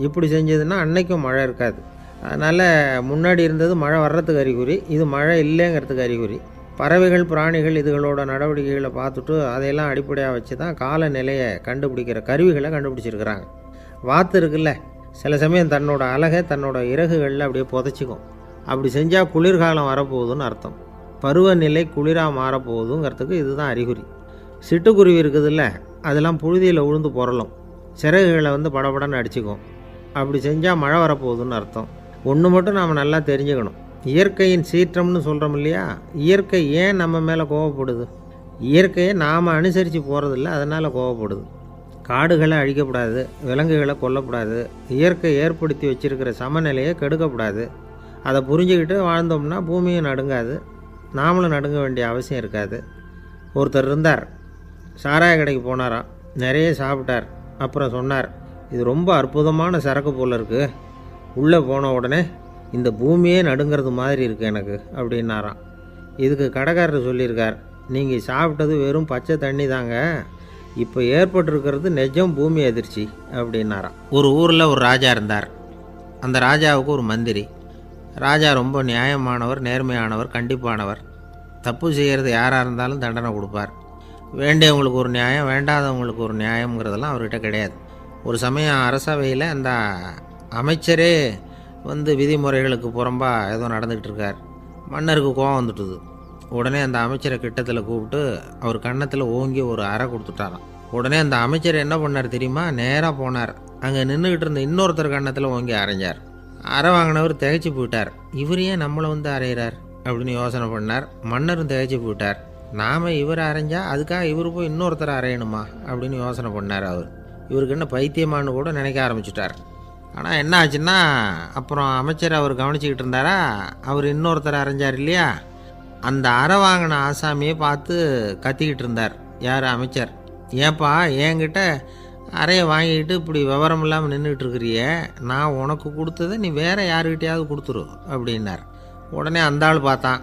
Speaker 1: இப்படி செஞ்சதுன்னா அன்னைக்கும் மழை இருக்காது. அதனால் முன்னாடி இருந்தது மழை வர்றதுக்கு அறிகுறி, இது மழை இல்லைங்கிறதுக்கு அறிகுறி. பறவைகள், பிராணிகள் இதுகளோட நடவடிக்கைகளை பார்த்துட்டு அதையெல்லாம் அடிப்படையாக வச்சு தான் காலநிலையை கண்டுபிடிக்கிற கருவிகளை கண்டுபிடிச்சிருக்கிறாங்க. வாத்து இருக்குல்ல, சில சமயம் தன்னோட அழகை தன்னோட இறகுகளில் அப்படியே புதைச்சிக்கும். அப்படி செஞ்சால் குளிர்காலம் வரப்போகுதுன்னு அர்த்தம். பருவநிலை குளிராக மாறப்போகுதுங்கிறதுக்கு இதுதான் அறிகுறி. சிட்டுக்குருவி இருக்குதுல்ல, அதெல்லாம் புழுதியில் உழுந்து புரளும், சிறகுகளை படபடன்னு அடிச்சுக்கும். அப்படி செஞ்சால் மழை வரப்போகுதுன்னு அர்த்தம். ஒன்று மட்டும் நாம் நல்லா தெரிஞ்சுக்கணும், இயற்கையின் சீற்றம்னு சொல்கிறோம் இல்லையா, இயற்கை ஏன் நம்ம மேலே கோவப்படுது? இயற்கையை நாம் அனுசரித்து போகிறதில்ல, அதனால் கோவப்படுது. காடுகளை அழிக்கக்கூடாது, விலங்குகளை கொல்லக்கூடாது, இயற்கை ஏற்படுத்தி வச்சுருக்கிற சமநிலையை கெடுக்கக்கூடாது. அதை புரிஞ்சுக்கிட்டு வாழ்ந்தோம்னா பூமியும் நடுங்காது, நாமளும் நடுங்க வேண்டிய அவசியம் இருக்காது. ஒருத்தர் இருந்தார், சாராய கடைக்கு போனாராம், நிறைய சாப்பிட்டார். அப்புறம் சொன்னார், இது ரொம்ப அற்புதமான சரக்கு போல் இருக்குது, உள்ளே போன உடனே இந்த பூமியே நடுங்கிறது மாதிரி இருக்குது எனக்கு அப்படின்னாராம். இதுக்கு கடைக்காரர் சொல்லியிருக்கார், நீங்கள் சாப்பிட்டது வெறும் பச்சை தண்ணி தாங்க, இப்போ ஏற்பட்டிருக்கிறது நிஜம் பூமி அதிர்ச்சி அப்படின்னாராம். ஒரு ஊரில் ஒரு ராஜா இருந்தார். அந்த ராஜாவுக்கு ஒரு மந்திரி. ராஜா ரொம்ப நியாயமானவர், நேர்மையானவர், கண்டிப்பானவர். தப்பு செய்கிறது யாராக இருந்தாலும் தண்டனை கொடுப்பார். வேண்டியவங்களுக்கு ஒரு நியாயம், வேண்டாதவங்களுக்கு ஒரு நியாயங்கிறதெல்லாம் அவர்கிட்ட கிடையாது. ஒரு சமயம் அரசவையில் அந்த அமைச்சரே விதிமுறைகளுக்கு புறம்பாக ஏதோ நடந்துக்கிட்டு இருக்கார். மன்னருக்கு கோபம் வந்துட்டுது. உடனே அந்த அமைச்சரை கிட்டத்தில் கூப்பிட்டு அவர் கன்னத்தில் ஓங்கி ஒரு அறை கொடுத்துட்டாராம். உடனே அந்த அமைச்சர் என்ன பண்ணார் தெரியுமா, நேராக போனார், அங்கே நின்றுக்கிட்டு இருந்த இன்னொருத்தர் கன்னத்தில் ஓங்கி அரைஞ்சார். அறை வாங்கினவர் திகைச்சு போயிட்டார். இவர் ஏன் நம்மளை அரைகிறார் அப்படின்னு யோசனை பண்ணார். மன்னரும் திகைச்சு போயிட்டார். நாம் இவர் அரைஞ்சா அதுக்காக இவர் போய் இன்னொருத்தரை அரையணுமா அப்படின்னு யோசனை பண்ணார். இவருக்கு என்ன பைத்தியமானு கூட நினைக்க ஆரம்பிச்சிட்டார். ஆனால் என்ன ஆச்சுன்னா, அப்புறம் அமைச்சர் அவர் கவனிச்சிக்கிட்டு இருந்தாரா, அவர் இன்னொருத்தரை அரைஞ்சார் இல்லையா, அந்த அறை வாங்கின ஆசாமியை பார்த்து கத்திக்கிட்டு இருந்தார். யார்? அமைச்சர். ஏன்பா என்கிட்ட அறையை வாங்கிக்கிட்டு இப்படி விவரம் இல்லாமல் நின்றுட்டு இருக்கிறிய, நான் உனக்கு கொடுத்ததை நீ வேறு யாருக்கிட்டையாவது கொடுத்துரு அப்படின்னார். உடனே அந்த ஆள் பார்த்தான்,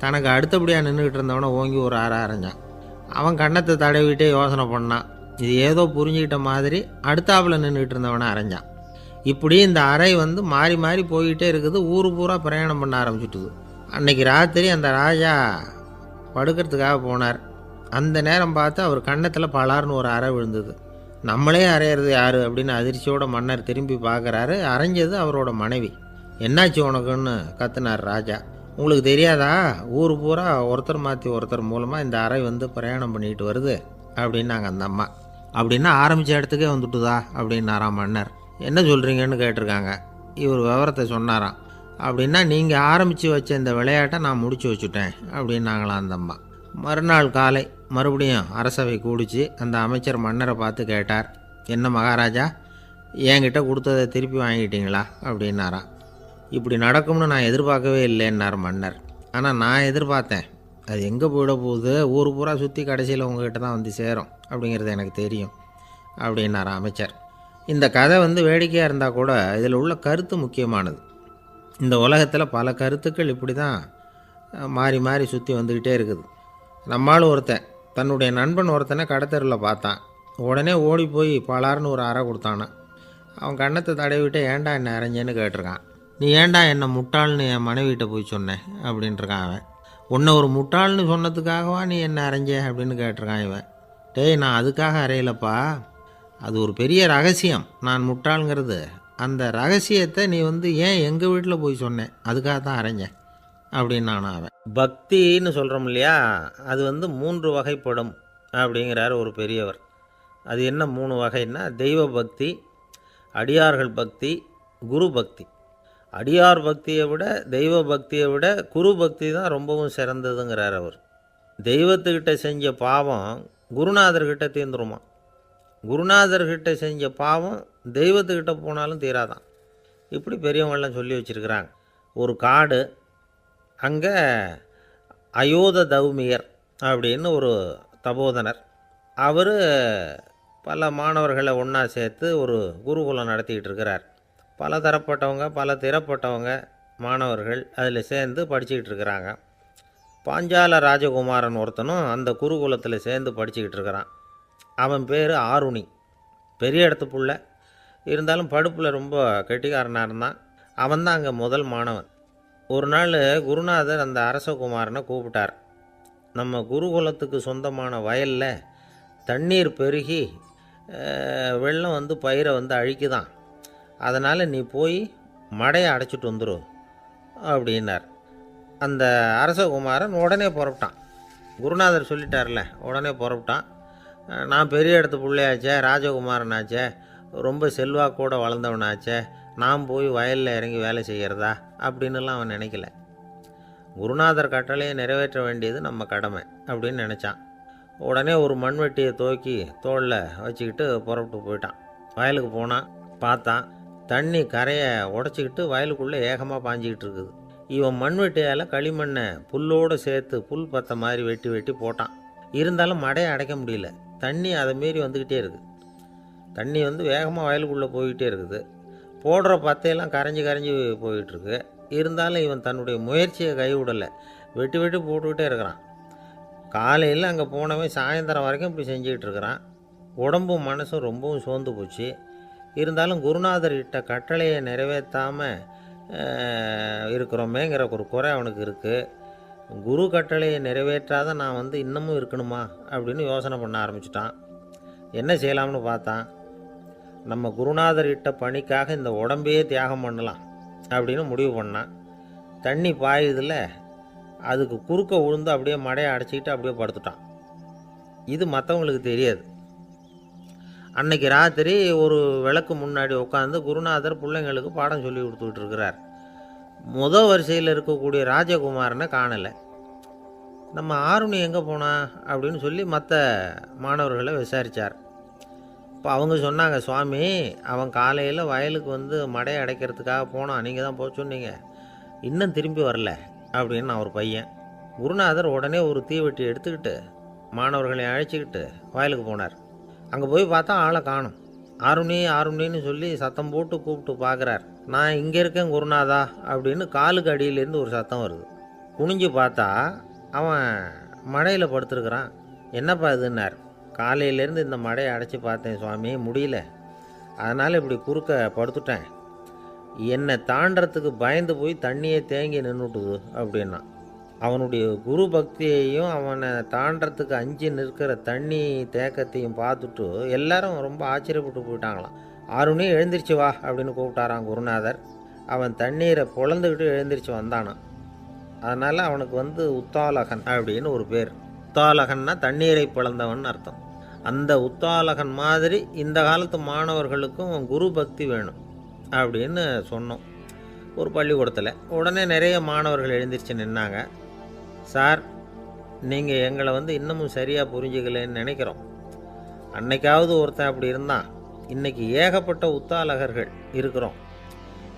Speaker 1: தனக்கு அடுத்தபடியாக நின்றுக்கிட்டு இருந்தவனை ஓங்கி ஒரு அறை அரைஞ்சான். அவன் கன்னத்தை தடவிட்டே யோசனை பண்ணான். இது ஏதோ புரிஞ்சுக்கிட்ட மாதிரி அடுத்தாப்பில் நின்றுக்கிட்டு இருந்தவனை அரைஞ்சான். இப்படி இந்த அறை மாறி மாறி போய்கிட்டே இருக்குது. ஊர் பூரா பிரயாணம் பண்ண ஆரம்பிச்சுட்டுது. அன்னைக்கு ராத்திரி அந்த ராஜா படுக்கிறதுக்காக போனார். அந்த நேரம் பார்த்து அவர் கன்னத்தில் பலார்னு ஒரு அறை விழுந்தது. நம்மளே அரையிறது யார் அப்படின்னு அதிர்ச்சியோட மன்னர் திரும்பி பார்க்குறாரு. அரைஞ்சது அவரோட மனைவி. என்னாச்சு உனக்குன்னு கத்துனார் ராஜா. உங்களுக்கு தெரியாதா, ஊர் பூரா ஒருத்தர் மாற்றி ஒருத்தர் மூலமாக இந்த அறை பிரயாணம் பண்ணிட்டு வருது அப்படின்னாங்க அந்த அம்மா. அப்படின்னா ஆரம்பித்த இடத்துக்கே வந்துட்டுதா அப்படின்னாராம் மன்னர். என்ன சொல்கிறீங்கன்னு கேட்டிருக்காங்க. இவர் விவரத்தை சொன்னாராம். அப்படின்னா நீங்கள் ஆரம்பித்து வச்ச இந்த விளையாட்டை நான் முடிச்சு வச்சுட்டேன் அப்படின்னாங்களாம் அந்த அம்மா. மறுநாள் காலை மறுபடியும் அரசவை கூடிச்சு அந்த அமைச்சர் மன்னரை பார்த்து கேட்டார், என்ன மகாராஜா, என்கிட்ட கொடுத்ததை திருப்பி வாங்கிட்டீங்களா அப்படின்னாராம். இப்படி நடக்கும்னு நான் எதிர்பார்க்கவே இல்லைன்னார் மன்னர். ஆனால் நான் எதிர்பார்த்தேன். அது எங்கே போயிட போகுது, ஊர் பூரா சுற்றி கடைசியில் உங்ககிட்ட தான் சேரும் அப்படிங்கிறது எனக்கு தெரியும் அப்படின்னாராம் அமைச்சர். இந்த கதை வேடிக்கையாக இருந்தால் கூட இதில் உள்ள கருத்து முக்கியமானது. இந்த உலகத்தில் பல கருத்துக்கள் இப்படி தான் மாறி மாறி சுற்றி வந்துக்கிட்டே இருக்குது. நம்மால் ஒருத்தன் தன்னுடைய நண்பன் ஒருத்தனை கடத்தெருவில் பார்த்தான். உடனே ஓடி போய் பலார்னு ஒரு அறை கொடுத்தானான். அவன் கண்ணத்தை தடவிட்டு ஏன்டா என்ன அரைஞ்சேன்னு கேட்டிருக்கான். நீ ஏன்டா என்னை முட்டாள்னு என் மனைவிட்ட போய் சொன்னேன் அப்படின்ட்டுருக்கான் அவன். உன்னை ஒரு முட்டாள்னு சொன்னதுக்காகவா நீ என்ன அரைஞ்ச அப்படின்னு கேட்டிருக்கான் இவன். டேய், நான் அதுக்காக அறையலப்பா, அது ஒரு பெரிய ரகசியம். நான் முட்டாளுங்கிறது அந்த ரகசியத்தை நீ ஏன் எங்கள் வீட்டில் போய் சொன்னேன், அதுக்காக தான் அரைஞ்சேன் அப்படின்னு நானும் அவன். பக்தின்னு சொல்கிறோம் இல்லையா, அது 3 வகைப்படும் அப்படிங்கிறார் ஒரு பெரியவர். அது என்ன 3 வகைன்னா, தெய்வ பக்தி, அடியார்கள் பக்தி, குரு பக்தி. அடியார் பக்தியை விட தெய்வ பக்தியை விட குரு பக்தி தான் ரொம்பவும் சிறந்ததுங்கிறார் அவர். தெய்வத்துக்கிட்ட செஞ்ச பாவம் குருநாதர்கிட்ட தீர்ந்துருமா, குருநாதர்கிட்ட செஞ்ச பாவம் தெய்வத்துக்கிட்ட போனாலும் தீராதான். இப்படி பெரியவங்களாம் சொல்லி வச்சுருக்கிறாங்க. ஒரு காடு, அங்கே அயோத தௌமியர் அப்படின்னு ஒரு தபோதனர். அவர் பல மாணவர்களை ஒன்றா சேர்த்து ஒரு குருகுலம் நடத்திக்கிட்டு இருக்கிறார். பல தரப்பட்டவங்க பல திறப்பட்டவங்க மாணவர்கள் அதில் சேர்ந்து படிச்சுக்கிட்டு இருக்கிறாங்க. பாஞ்சால ராஜகுமாரன் ஒருத்தனும் அந்த குருகுலத்தில் சேர்ந்து படிச்சுக்கிட்டு இருக்கிறான். அவன் பேர் ஆருணி. பெரிய இடத்து புள்ள, இருந்தாலும் படுப்பில் ரொம்ப கெட்டிக்காரனாக இருந்தான். அவன் தான் அங்கே முதல் மாணவன். ஒரு நாள் குருநாதர் அந்த அரசகுமாரனை கூப்பிட்டார். நம்ம குருகுலத்துக்கு சொந்தமான வயலில் தண்ணீர் பெருகி வெள்ளம் பயிரை அழிக்குதான், அதனால் நீ போய் மடையை அடைச்சிட்டு வந்துடும் அப்படின்னார். அந்த அரசகுமாரன் உடனே புறப்பட்டான். குருநாதர் சொல்லிட்டார்ல, உடனே புறப்பட்டான். நான் பெரிய இடத்து பிள்ளையாச்சே, ராஜகுமாரனாச்சே, ரொம்ப செல்வாக்கூட வளர்ந்தவனாச்சே, நான் போய் வயலில் இறங்கி வேலை செய்கிறதா அப்படின்னுலாம் அவன் நினைக்கல. குருநாதர் கட்டளையை நிறைவேற்ற வேண்டியது நம்ம கடமை அப்படின்னு நினச்சான். உடனே ஒரு மண்வெட்டியை தூக்கி தோளில் வச்சுக்கிட்டு புறப்பட்டு போயிட்டான். வயலுக்கு போனான். பார்த்தான், தண்ணி கரையை உடச்சிக்கிட்டு வயலுக்குள்ளே ஏகமாக பாஞ்சிக்கிட்டு இருக்குது. இவன் மண்வெட்டியால் களிமண்ணை புல்லோடு சேர்த்து புல் பற்ற மாதிரி வெட்டி வெட்டி போட்டான். இருந்தாலும் மடையை அடைக்க முடியல. தண்ணி அதை மீறி வந்துக்கிட்டே இருக்குது. தண்ணி வேகமாக வயலுக்குள்ளே போய்கிட்டே இருக்குது. போடுற பத்தையெல்லாம் கரைஞ்சி கரைஞ்சி போயிட்டுருக்கு. இருந்தாலும் இவன் தன்னுடைய முயற்சியை கைவிடலை. வெட்டி வெட்டி போட்டுக்கிட்டே இருக்கிறான். காலையில் அங்கே போனவன் சாயந்தரம் வரைக்கும் இப்படி செஞ்சுக்கிட்டு இருக்கிறான். உடம்பும் மனசும் ரொம்பவும் சோர்ந்து போச்சு. இருந்தாலும் குருநாதர் இட்ட கட்டளையை நிறைவேற்றாமல் இருக்கிறோமேங்கிற ஒரு குறை அவனுக்கு இருக்குது. குரு கட்டளையை நிறைவேற்றாத நான் இன்னமும் இருக்கணுமா அப்படின்னு யோசனை பண்ண ஆரம்பிச்சிட்டான். என்ன செய்யலாம்னு பார்த்தான். நம்ம குருநாதர் இட்ட பணிக்காக இந்த உடம்பையே தியாகம் பண்ணலாம் அப்படின்னு முடிவு பண்ணான். தண்ணி பாயுதில் அதுக்கு குறுக்க விழுந்து அப்படியே மடையை அடைச்சிக்கிட்டு அப்படியே படுத்துட்டான். இது மற்றவங்களுக்கு தெரியாது. அன்னைக்கு ராத்திரி ஒரு விளக்கு முன்னாடி உட்காந்து குருநாதர் பிள்ளைங்களுக்கு பாடம் சொல்லி கொடுத்துக்கிட்டு இருக்கிறார். வரிசையில் இருக்கக்கூடிய ராஜகுமாரனை காணலை. நம்ம ஆருணி எங்கே போனா அப்படின்னு சொல்லி மற்ற மாணவர்களை விசாரித்தார். இப்போ அவங்க சொன்னாங்க, சுவாமி, அவன் காலையில் வயலுக்கு மடையை அடைக்கிறதுக்காக போனான், நீங்கள் தான் போக சொன்னீங்க, இன்னும் திரும்பி வரல அப்படின்னு அவர் பையன். குருநாதர் உடனே ஒரு தீவெட்டி எடுத்துக்கிட்டு மாணவர்களை அழைச்சிக்கிட்டு வயலுக்கு போனார். அங்கே போய் பார்த்தா ஆளை காணும். ஆருணி ஆருணின்னு சொல்லி சத்தம் போட்டு கூப்பிட்டு பார்க்குறார். நான் இங்கே இருக்கேன் குருநாதா அப்படின்னு காலுக்கு அடியிலேருந்து ஒரு சத்தம் வருது. குனிஞ்சு பார்த்தா அவன் மடையில் படுத்துருக்குறான். என்னப்பா இதுன்னார். காலையிலேருந்து இந்த மடையை அடைச்சி பார்த்தேன் சுவாமி, முடியல, அதனால் இப்படி குறுக்க படுத்துட்டேன். என்னை தாண்டறதுக்கு பயந்து போய் தண்ணியே தேங்கி நின்றுட்டுது அப்படின்னா. அவனுடைய குரு பக்தியையும் அவனை தாண்டறதுக்கு அஞ்சு நிற்கிற தண்ணி தேக்கத்தையும் பார்த்துட்டு எல்லாரும் ரொம்ப ஆச்சரியப்பட்டு போயிட்டாங்களாம். ஆருணி எழுந்திரிச்சு வா அப்படின்னு கூப்பிட்டாரான் குருநாதர். அவன் தண்ணீரை பொழந்துக்கிட்டு எழுந்திரிச்சு வந்தானான். அதனால் அவனுக்கு உத்தாலகன் அப்படின்னு ஒரு பேர். உத்தாலகன்னா தண்ணீரை பிளந்தவன் அர்த்தம். அந்த உத்தாலகன் மாதிரி இந்த காலத்து மாணவர்களுக்கும் குரு பக்தி வேணும் அப்படின்னு சொன்னோம் ஒரு பள்ளிக்கூடத்தில். உடனே நிறைய மாணவர்கள் எழுந்திரிச்சு நின்னாங்க. சார், நீங்கள் எங்களை இன்னமும் சரியாக புரிஞ்சுக்கலன்னு நினைக்கிறோம். அன்னைக்காவது ஒருத்தன் அப்படி இருந்தான், இன்றைக்கி ஏகப்பட்ட உத்தாலகர்கள் இருக்கிறோம்.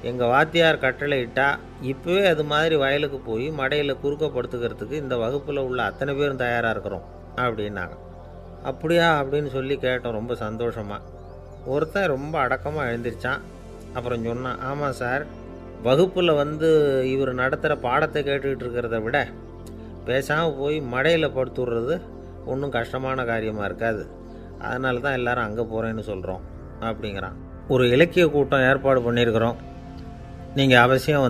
Speaker 1: எங்கள் வாத்தியார் கட்டளை இட்டால் இப்போவே அது மாதிரி வயலுக்கு போய் மடையில் குறுக்கப்படுத்துக்கிறதுக்கு இந்த வகுப்பில் உள்ள அத்தனை பேரும் தயாராக இருக்கிறோம் அப்படின்னாங்க. அப்படியா அப்படின்னு சொல்லி கேட்டோம் ரொம்ப சந்தோஷமாக. ஒருத்தன் ரொம்ப அடக்கமாக எழுந்திரிச்சான். அப்புறம் சொன்னான், ஆமாம் சார், வகுப்பில் இவர் நடத்துகிற பாடத்தை கேட்டுக்கிட்டு இருக்கிறத விட பேசாமல் போய் மடையில் படுத்துடுறது ஒன்றும் கஷ்டமான காரியமாக இருக்காது. அதனால தான் எல்லாரும் அங்கே போகிறேன்னு சொல்கிறோம் அப்படிங்கிறான். ஒரு இலக்கிய கூட்டம் ஏற்பாடு பண்ணியிருக்கிறோம், நீங்கள் அவசியம்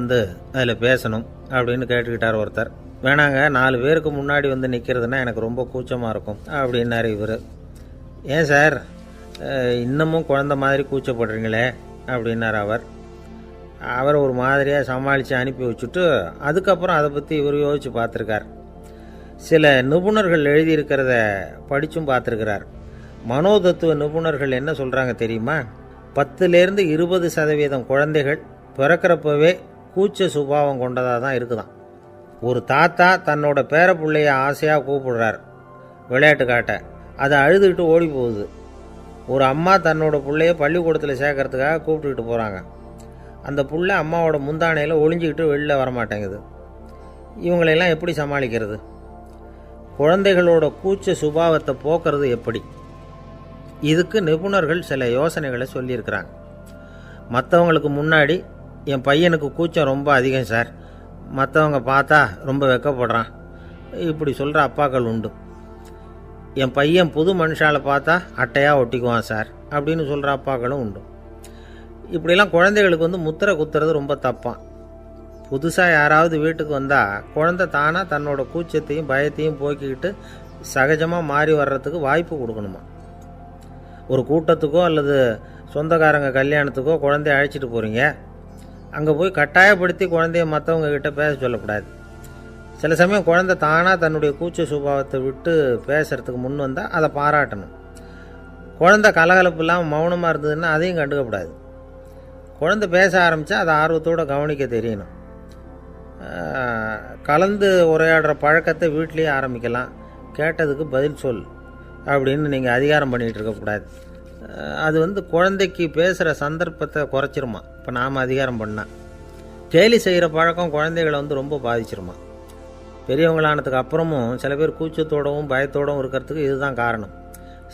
Speaker 1: அதில் பேசணும் அப்படின்னு கேட்டுக்கிட்டார் ஒருத்தர். வேணாங்க, 4 பேருக்கு முன்னாடி நிற்கிறதுனா எனக்கு ரொம்ப கூச்சமாக இருக்கும் அப்படின்னாரு இவர். ஏன் சார் இன்னமும் குழந்த மாதிரி கூச்சப்படுறீங்களே அப்படின்னார் அவர் ஒரு மாதிரியாக சமாளித்து அனுப்பி வச்சுட்டு அதுக்கப்புறம் அதை பற்றி இவர் யோசித்து பார்த்துருக்கார். சில நிபுணர்கள் எழுதியிருக்கிறத படித்தும் பார்த்துருக்கிறார். மனோதத்துவ நிபுணர்கள் என்ன சொல்கிறாங்க தெரியுமா? 10லேருந்து 20% குழந்தைகள் பிறக்கிறப்பவே கூச்ச சுபாவம் கொண்டதாக தான் இருக்குதாம். ஒரு தாத்தா தன்னோட பேர பிள்ளைய ஆசையாக கூப்பிடுறார் விளையாட்டு காட்ட, அதை அழுதுகிட்டு ஓடி போகுது. ஒரு அம்மா தன்னோட பிள்ளைய பள்ளிக்கூடத்தில் சேர்க்கறதுக்காக கூப்பிட்டுக்கிட்டு போகிறாங்க. அந்த புள்ள அம்மாவோட முந்தானையில் ஒளிஞ்சிக்கிட்டு வெளில வரமாட்டேங்குது. இவங்களெல்லாம் எப்படி சமாளிக்கிறது? குழந்தைகளோட கூச்ச சுபாவத்தை போக்குறது எப்படி? இதுக்கு நிபுணர்கள் சில யோசனைகளை சொல்லியிருக்கிறாங்க. மற்றவங்களுக்கு முன்னாடி என் பையனுக்கு கூச்சம் ரொம்ப அதிகம் சார், மற்றவங்க பார்த்தா ரொம்ப வெக்கப்படுறான், இப்படி சொல்கிற அப்பாக்கள் உண்டு. என் பையன் புது மனுஷாலை பார்த்தா அட்டையாக ஒட்டிக்குவான் சார் அப்படின்னு சொல்கிற அப்பாக்களும் உண்டு. இப்படிலாம் குழந்தைகளுக்கு முத்திரை குத்துறது ரொம்ப தப்பான். புதுசாக யாராவது வீட்டுக்கு வந்தால் குழந்தை தானாக தன்னோட கூச்சத்தையும் பயத்தையும் போக்கிக்கிட்டு சகஜமாக மாறி வர்றதுக்கு வாய்ப்பு கொடுக்கணுமா. ஒரு கூட்டத்துக்கோ அல்லது சொந்தக்காரங்க கல்யாணத்துக்கோ குழந்தைய அழைச்சிட்டு போகிறீங்க, அங்கே போய் கட்டாயப்படுத்தி குழந்தைய மற்றவங்க கிட்ட பேச சொல்லக்கூடாது. சில சமயம் குழந்தை தானாக தன்னுடைய கூச்ச சுபாவத்தை விட்டு பேசுகிறதுக்கு முன் வந்தால் அதை பாராட்டணும். குழந்தை கலகலப்பு இல்லாமல் மௌனமாக இருந்ததுன்னா அதையும் கண்டுக்கக்கூடாது. குழந்தை பேச ஆரம்பித்தா அதை ஆர்வத்தோடு கவனிக்க தெரியணும். கலந்து உரையாடுற பழக்கத்தை வீட்லேயே ஆரம்பிக்கலாம். கேட்டதுக்கு பதில் சொல் அப்படின்னு நீங்கள் அதிகாரம் பண்ணிகிட்டு இருக்கக்கூடாது. அது குழந்தைக்கு பேசுகிற சந்தர்ப்பத்தை குறைச்சிருமா. இப்போ நாம் அதிகாரம் பண்ணால் கேலி செய்கிற பழக்கம் குழந்தைகளை ரொம்ப பாதிச்சிருமா. பெரியவங்களானதுக்கு அப்புறமும் சில பேர் கூச்சத்தோடவும் பயத்தோடவும் இருக்கிறதுக்கு இதுதான் காரணம்.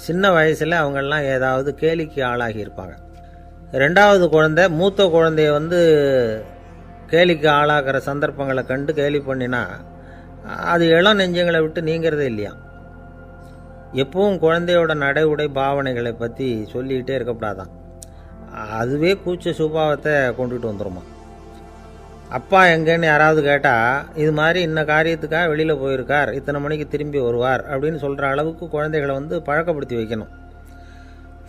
Speaker 1: சின்ன வயசில் அவங்கெல்லாம் ஏதாவது கேலிக்கு ஆளாகி இருப்பாங்க. 2வது குழந்தை மூத்த குழந்தைய கேலிக்கு ஆளாகிற சந்தர்ப்பங்களை கண்டு கேலி பண்ணினா அது இளம் நெஞ்சங்களை விட்டு நீங்கிறதே இல்லையா. எப்பவும் குழந்தையோட நடை உடை பாவனைகளை பற்றி சொல்லிக்கிட்டே இருக்கக்கூடாதான். அதுவே கூச்ச சுபாவத்தை கொண்டுட்டு வந்துடுமா. அப்பா எங்கேன்னு யாராவது கேட்டால் இது மாதிரி இன்ன காரியத்துக்காக வெளியில் போயிருக்கார், இத்தனை மணிக்கு திரும்பி வருவார் அப்படின்னு சொல்கிற அளவுக்கு குழந்தைகளை பழக்கப்படுத்தி வைக்கணும்.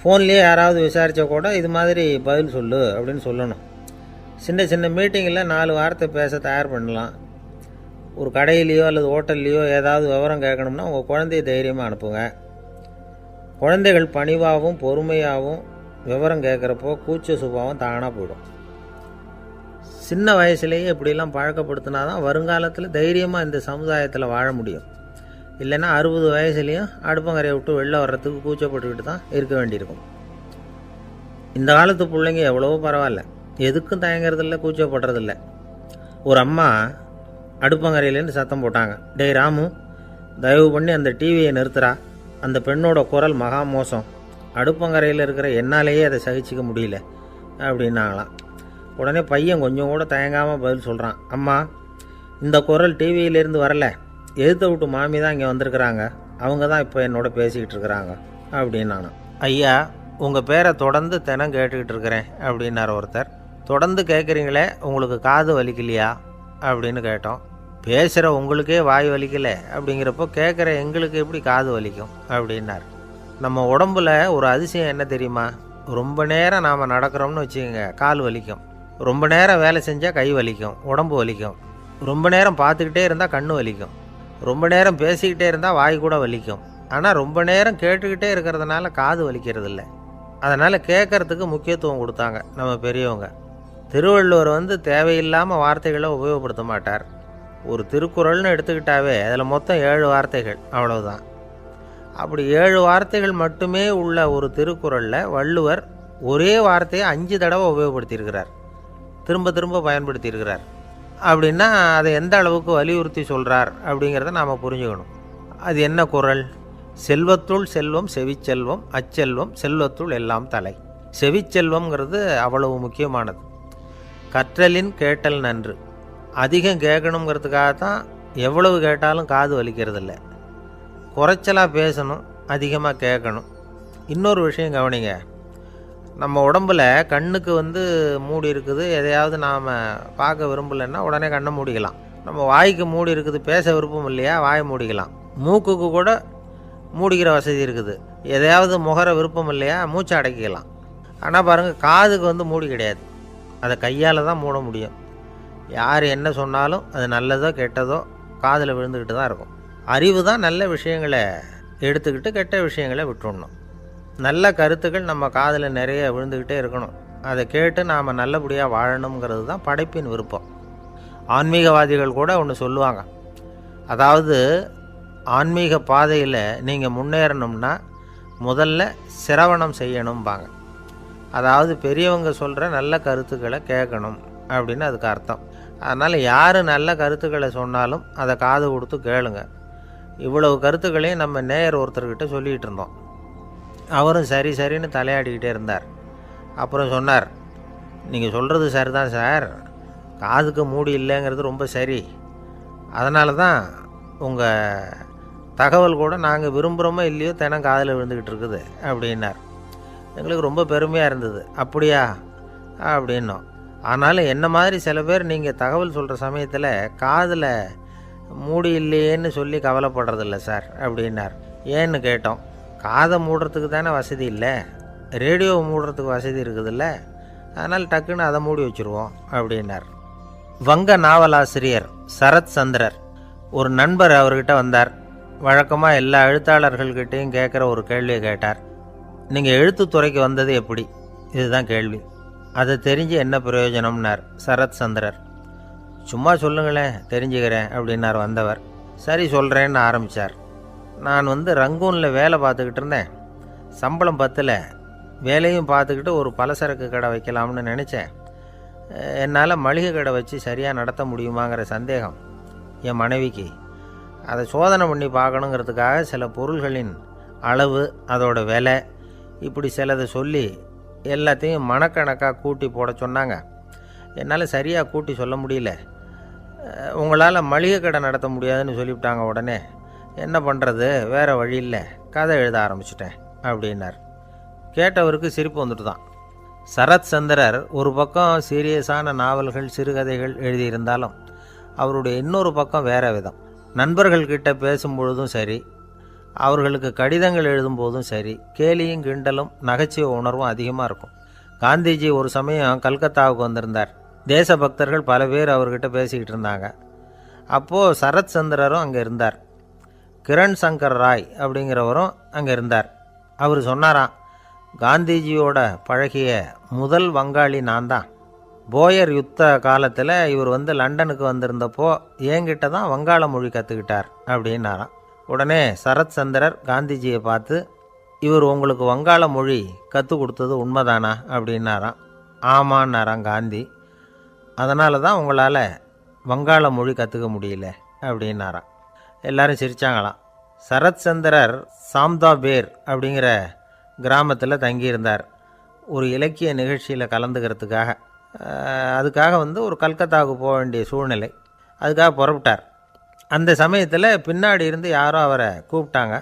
Speaker 1: ஃபோன்லேயே யாராவது விசாரித்தா கூட இது மாதிரி பதில் சொல்லு அப்படின்னு சொல்லணும். சின்ன சின்ன மீட்டிங்கில் 4 வார்த்தை பேச தயார் பண்ணலாம். ஒரு கடையிலையோ அல்லது ஹோட்டல்லையோ ஏதாவது விவரம் கேட்கணும்னா உங்கள் குழந்தைய தைரியமாக அனுப்புங்க. குழந்தைகள் பணிவாகவும் பொறுமையாகவும் விவரம் கேட்குறப்போ கூச்ச சுபாவம் தானாக போயிடும். சின்ன வயசுலேயே இப்படிலாம் பழக்கப்படுத்தினா தான் வருங்காலத்தில் தைரியமாக இந்த சமுதாயத்தில் வாழ முடியும். இல்லைன்னா 60 வயசுலேயும் அடுப்பங்கரையை விட்டு வெளில வர்றதுக்கு கூச்சப்பட்டுக்கிட்டு தான் இருக்க வேண்டியிருக்கும். இந்த காலத்து பிள்ளைங்க எவ்வளவோ பரவாயில்ல, எதுக்கும் தயங்குறதில்ல, கூச்சப்படுறதில்ல. ஒரு அம்மா அடுப்பங்கரையிலேருந்து சத்தம் போட்டாங்க, டேய் ராமு, தயவு பண்ணி அந்த டிவியை நிறுத்துறா, அந்த பெண்ணோட குரல் மகா மோசம், அடுப்பங்கரையில் இருக்கிற என்னாலேயே அதை சகிச்சிக்க முடியல அப்படின்னாங்களாம். உடனே பையன் கொஞ்சம் கூட தயங்காமல் பதில் சொல்கிறான், அம்மா, இந்த குரல் டிவியிலேருந்து வரல, எதிர்த்த விட்டு மாமி தான் இங்கே வந்திருக்கிறாங்க, அவங்க தான் இப்போ என்னோட பேசிக்கிட்டு இருக்கிறாங்க அப்படின்னு நானும். ஐயா, உங்கள் பேரை தொடர்ந்து தினம் கேட்டுக்கிட்டு இருக்கிறேன் அப்படின்னார் ஒருத்தர். தொடர்ந்து கேட்குறீங்களே, உங்களுக்கு காது வலிக்கலையா அப்படின்னு கேட்டோம். பேசுகிற உங்களுக்கே வாய் வலிக்கலை அப்படிங்கிறப்போ கேட்குற எங்களுக்கு எப்படி காது வலிக்கும் அப்படின்னார். நம்ம உடம்புல ஒரு அதிசயம் என்ன தெரியுமா? ரொம்ப நேரம் நாம் நடக்கிறோம்னு வச்சுக்கோங்க, கால் வலிக்கும். ரொம்ப நேரம் வேலை செஞ்சால் கை வலிக்கும், உடம்பு வலிக்கும். ரொம்ப நேரம் பார்த்துக்கிட்டே இருந்தால் கண்ணு வலிக்கும். ரொம்ப நேரம் பேசிக்கிட்டே இருந்தால் வாய் கூட வலிக்கும். ஆனால் ரொம்ப நேரம் கேட்டுக்கிட்டே இருக்கிறதுனால காது வலிக்கிறது இல்லை. அதனால் கேட்குறதுக்கு முக்கியத்துவம் கொடுத்தாங்க நம்ம பெரியவங்க. திருவள்ளுவர் தேவையில்லாமல் வார்த்தைகளை உபயோகப்படுத்த மாட்டார். ஒரு திருக்குறள்னு எடுத்துக்கிட்டாவே அதில் மொத்தம் 7 வார்த்தைகள், அவ்வளவுதான். அப்படி 7 வார்த்தைகள் மட்டுமே உள்ள ஒரு திருக்குறளில் வள்ளுவர் ஒரே வார்த்தையை 5 தடவை உபயோகப்படுத்தியிருக்கிறார், திரும்ப திரும்ப பயன்படுத்தியிருக்கிறார். அப்படின்னா அதை எந்த அளவுக்கு வலியுறுத்தி சொல்கிறார் அப்படிங்கிறத நாம் புரிஞ்சுக்கணும். அது என்ன குறள்? செல்வத்துள் செல்வம் செவிச்செல்வம், அச்செல்வம் செல்வத்துள் எல்லாம் தலை. செவிச்செல்வம்ங்கிறது அவ்வளவு முக்கியமானது. கற்றலின் கேட்டல் நன்று. அதிகம் கேட்கணுங்கிறதுக்காக தான் எவ்வளவு கேட்டாலும் காது வலிக்கிறதில்ல. குறைச்சலாக பேசணும், அதிகமாக கேட்கணும். இன்னொரு விஷயம் கவனிங்க, நம்ம உடம்பில் கண்ணுக்கு மூடி இருக்குது, எதையாவது நாம் பார்க்க விரும்பலைன்னா உடனே கண்ணை மூடிக்கலாம். நம்ம வாய்க்கு மூடி இருக்குது, பேச விருப்பம் இல்லையா, வாயை மூடிக்கலாம். மூக்குக்கு கூட மூடிக்கிற வசதி இருக்குது, எதையாவது முகர விருப்பம் இல்லையா, மூச்சை அடக்கிக்கலாம். ஆனால் பாருங்கள், காதுக்கு மூடி கிடையாது, அதை கையால் தான் மூட முடியும். யார் என்ன சொன்னாலும் அது நல்லதோ கெட்டதோ காதில் விழுந்துக்கிட்டு தான் இருக்கும். அறிவு தான் நல்ல விஷயங்களை எடுத்துக்கிட்டு கெட்ட விஷயங்களை விட்டுடணும். நல்ல கருத்துக்கள் நம்ம காதில் நிறைய விழுந்துக்கிட்டே இருக்கணும். அதை கேட்டு நாம் நல்லபடியாக வாழணுங்கிறது தான் படைப்பின் விருப்பம். ஆன்மீகவாதிகள் கூட ஒன்று சொல்லுவாங்க, அதாவது ஆன்மீக பாதையில் நீங்கள் முன்னேறணும்னா முதல்ல சிரவணம் செய்யணும்பாங்க. அதாவது பெரியவங்க சொல்கிற நல்ல கருத்துக்களை கேட்கணும் அப்படின்னு அதுக்கு அர்த்தம். அதனால் யார் நல்ல கருத்துக்களை சொன்னாலும் அதை காது கொடுத்து கேளுங்க. இவ்வளவு கருத்துக்களையும் நம்ம நேயர் ஒருத்தர்கிட்ட சொல்லிகிட்டு இருந்தோம். அவரும் சரி சரின்னு தலையாடிக்கிட்டே இருந்தார். அப்புறம் சொன்னார், நீங்கள் சொல்கிறது சரி தான் சார், காதுக்கு மூடி இல்லைங்கிறது ரொம்ப சரி. அதனால தான் உங்கள் தகவல் கூட நாங்கள் விரும்புகிறோமோ இல்லையோ தினம் காதில் விழுந்துக்கிட்டு இருக்குது அப்படின்னார். எங்களுக்கு ரொம்ப பெருமையாக இருந்தது. அப்படியா அப்படின்னோம். ஆனாலும் என்ன மாதிரி சில பேர் நீங்கள் தகவல் சொல்கிற சமயத்தில் காதில் மூடி இல்லையேன்னு சொல்லி கவலைப்படுறதில்ல சார் அப்படின்னார். ஏன்னு கேட்டோம். காதை மூடுறதுக்கு தானே வசதி இல்லை, ரேடியோவை மூடுறதுக்கு வசதி இருக்குதுல்ல, அதனால் டக்குன்னு அதை மூடி வச்சுருவோம் அப்படின்னார். வங்க நாவலாசிரியர் சரத் சந்திரர் ஒரு நண்பர் அவர்கிட்ட வந்தார். வழக்கமாக எல்லா எழுத்தாளர்கள்கிட்டையும் கேட்குற ஒரு கேள்வியை கேட்டார். நீங்கள் எழுத்துத்துறைக்கு வந்தது எப்படி? இதுதான் கேள்வி. அதை தெரிஞ்சு என்ன பிரயோஜனம்னார் சரத் சந்திரர். சும்மா சொல்லுங்களேன், தெரிஞ்சுக்கிறேன் அப்படின்னார் வந்தவர். சரி சொல்கிறேன்னு ஆரம்பித்தார். நான் ரங்கூனில் வேலை பார்த்துக்கிட்டு இருந்தேன். சம்பளம் பத்தில், வேலையும் பார்த்துக்கிட்டு ஒரு பலசரக்கு கடை வைக்கலாம்னு நினச்சேன். என்னால் மளிகை கடை வச்சு சரியாக நடத்த முடியுமாங்கிற சந்தேகம் என் மனைவிக்கு. அதை சோதனை பண்ணி பார்க்கணுங்கிறதுக்காக சில பொருள்களின் அளவு, அதோட விலை, இப்படி சிலதை சொல்லி எல்லாத்தையும் மனக்கணக்காக கூட்டி போட சொன்னாங்க. என்னால் சரியாக கூட்டி சொல்ல முடியல. உங்களால் மளிகை கடை நடத்த முடியாதுன்னு சொல்லிவிட்டாங்க. உடனே என்ன பண்ணுறது, வேறு வழி இல்லை, கதை எழுத ஆரம்பிச்சிட்டேன் அப்படின்னார். கேட்டவருக்கு சிரிப்பு வந்துட்டு தான். சரத் சந்திரர் ஒரு பக்கம் சீரியஸான நாவல்கள், சிறுகதைகள் எழுதியிருந்தாலும் அவருடைய இன்னொரு பக்கம் வேறு விதம். நண்பர்கள்கிட்ட பேசும்பொழுதும் சரி, அவர்களுக்கு கடிதங்கள் எழுதும்போதும் சரி, கேலியும் கிண்டலும் நகைச்சுவை உணர்வும் அதிகமாக இருக்கும். காந்திஜி ஒரு சமயம் கல்கத்தாவுக்கு வந்திருந்தார். தேசபக்தர்கள் பல பேர் அவர்கிட்ட பேசிக்கிட்டு இருந்தாங்க. அப்போது சரத் சந்திரரும் அங்கே இருந்தார். கிரண் சங்கர் ராய் அப்படிங்கிறவரும் அங்கே இருந்தார். அவர் சொன்னாராம், காந்திஜியோட பழகிய முதல் வங்காளி நான் தான். போயர் யுத்த காலத்தில் இவர் லண்டனுக்கு வந்திருந்தப்போ என்கிட்ட தான் வங்காள மொழி கற்றுக்கிட்டார் அப்படின்னாராம். உடனே சரத் சந்திரர் காந்திஜியை பார்த்து, இவர் உங்களுக்கு வங்காள மொழி கற்றுக் கொடுத்தது உண்மைதானா அப்படின்னாராம். ஆமான்னாராம் காந்தி. அதனால தான் உங்களால் வங்காள மொழி கற்றுக்க முடியல அப்படின்னாராம். எல்லாரும் சிரித்தாங்களாம். சரத் சந்திரர் சாம்தாபேர் அப்படிங்கிற கிராமத்தில் தங்கியிருந்தார். ஒரு இலக்கிய நிகழ்ச்சியில் கலந்துக்கிறதுக்காக. அதுக்காக ஒரு கல்கத்தாவுக்கு போக வேண்டிய சூழ்நிலை. அதுக்காக புறப்பட்டார். அந்த சமயத்தில் பின்னாடி இருந்து யாரோ அவரை கூப்பிட்டாங்க.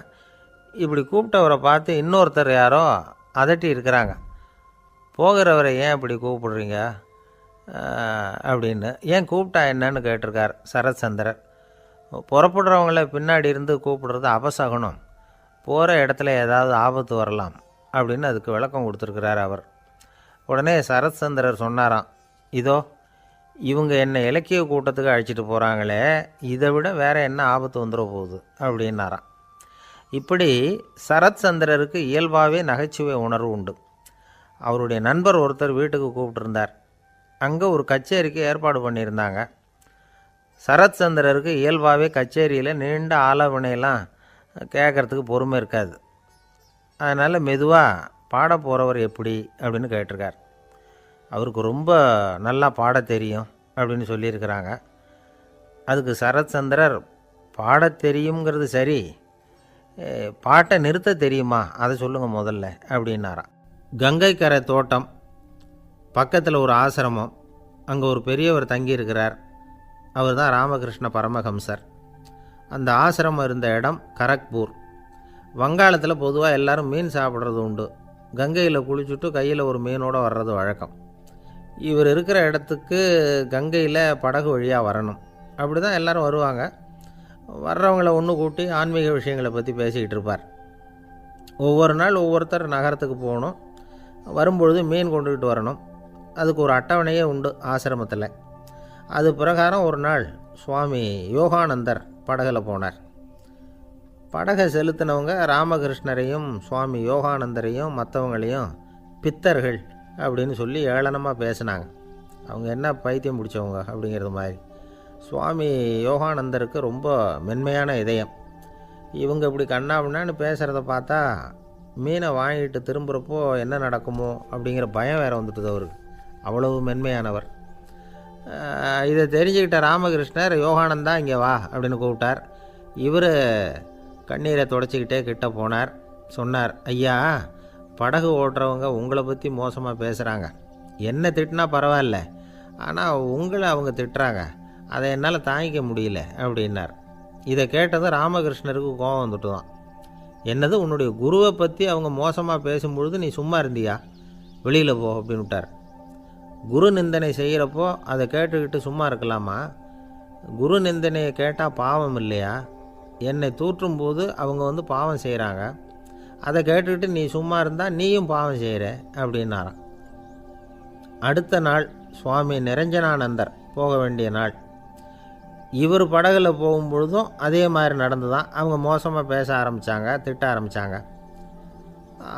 Speaker 1: இப்படி கூப்பிட்டவரை பார்த்து இன்னொருத்தர் யாரோ அதட்டி இருக்கிறாங்க. போகிறவரை ஏன் இப்படி கூப்பிடுறீங்க அப்படின்னு. ஏன் கூப்பிட்டா என்னன்னு கேட்டிருக்கார் சரத் சந்திரர். புறப்படுறவங்கள பின்னாடி இருந்து கூப்பிடுறது அபசகுனம், போகிற இடத்துல ஏதாவது ஆபத்து வரலாம் அப்படின்னு அதுக்கு விளக்கம் கொடுத்துருக்கிறார் அவர். உடனே சரத் சந்திரர் சொன்னாராம், இதோ இவங்க என்னை இலக்கிய கூட்டத்துக்கு அழைச்சிட்டு போகிறாங்களே, இதை விட வேறு என்ன ஆபத்து வந்துட போகுது அப்படின்னாராம். இப்படி சரத் சந்திரருக்கு இயல்பாகவே நகைச்சுவை உணர்வு உண்டு. அவருடைய நண்பர் ஒருத்தர் வீட்டுக்கு கூப்பிட்டுருந்தார். அங்கே ஒரு கச்சேரிக்கு ஏற்பாடு பண்ணியிருந்தாங்க. சரத் சந்திரருக்கு இயல்பாகவே கச்சேரியில் நீண்ட ஆலோசனையெல்லாம் கேட்குறதுக்கு பொறுமை இருக்காது. அதனால் மெதுவாக பாட போகிறவர் எப்படி அப்படின்னு கேட்டிருக்கார். அவருக்கு ரொம்ப நல்லா பாட தெரியும் அப்படின்னு சொல்லியிருக்கிறாங்க. அதுக்கு சரத் சந்திரர், பாட தெரியுங்கிறது சரி, பாட்டை நிறுத்த தெரியுமா அதை சொல்லுங்கள் முதல்ல அப்படின்னாராம். கங்கை கரை தோட்டம் பக்கத்தில் ஒரு ஆசிரமம், அங்கே ஒரு பெரியவர் தங்கியிருக்கிறார். அவர் தான் ராமகிருஷ்ண பரமஹம்சர். அந்த ஆசிரமம் இருந்த இடம் கரக்பூர். வங்காளத்தில் பொதுவாக எல்லோரும் மீன் சாப்பிட்றது உண்டு. கங்கையில் குளிச்சுட்டு கையில் ஒரு மீனோடு வர்றது வழக்கம். இவர் இருக்கிற இடத்துக்கு கங்கையில் படகு வழியாக வரணும். அப்படி தான் எல்லோரும் வருவாங்க. வர்றவங்கள ஒன்று கூட்டி ஆன்மீக விஷயங்களை பற்றி பேசிக்கிட்டு இருப்பார். ஒவ்வொரு நாள் ஒவ்வொருத்தர் நகரத்துக்கு போகணும். வரும்பொழுது மீன் கொண்டுக்கிட்டு வரணும். அதுக்கு ஒரு அட்டவணையே உண்டு ஆசிரமத்தில். அது பிரகாரம் ஒரு நாள் சுவாமி யோகானந்தர் படகில் போனார். படகை செலுத்தினவங்க ராமகிருஷ்ணரையும் சுவாமி யோகானந்தரையும் மற்றவங்களையும் பித்தர்கள் அப்படின்னு சொல்லி ஏளனமாக பேசினாங்க. அவங்க என்ன பைத்தியம் பிடிச்சவங்க அப்படிங்கிறது மாதிரி. சுவாமி யோகானந்தருக்கு ரொம்ப மென்மையான இதயம். இவங்க இப்படி கண்ணாபின்னான்னு பேசுகிறத பார்த்தா மீனை வாங்கிட்டு திரும்புகிறப்போ என்ன நடக்குமோ அப்படிங்கிற பயம் வேறு வந்துட்டுது அவருக்கு. அவ்வளவு மென்மையானவர். இதை தெரிஞ்சுக்கிட்ட ராமகிருஷ்ணர், யோகானந்தா இங்கே வா அப்படின்னு கூப்பிட்டார். இவர் கண்ணீரை தொடச்சிக்கிட்டே கிட்ட போனார். சொன்னார், ஐயா, படகு ஓட்டுறவங்க உங்களை பற்றி மோசமாக பேசுகிறாங்க. என்ன திட்டினா பரவாயில்ல, ஆனால் உங்களை அவங்க திட்டுறாங்க. அதை என்னால் தாங்கிக்க முடியல அப்படின்னார். இதை கேட்டதும் ராமகிருஷ்ணருக்கு கோபம் வந்துட்டு தான். என்னது, உன்னுடைய குருவை பற்றி அவங்க மோசமாக பேசும்பொழுது நீ சும்மா இருந்தியா? வெளியில் போ அப்படின்னு விட்டார். குரு நிந்தனை செய்கிறப்போ அதை கேட்டுக்கிட்டு சும்மா இருக்கலாமா? குரு நிந்தனையை கேட்டால் பாவம் இல்லையா? என்னை தூற்றும் போது அவங்க பாவம் செய்கிறாங்க. அதை கேட்டுக்கிட்டு நீ சும்மா இருந்தால் நீயும் பாவம் செய்கிற அப்படின்னாராம். அடுத்த நாள் சுவாமி நிரஞ்சனானந்தர் போக வேண்டிய நாள். இவர் படகுல போகும்பொழுதும் அதே மாதிரி நடந்து தான். அவங்க மோசமாக பேச ஆரம்பித்தாங்க, திட்ட ஆரம்பித்தாங்க.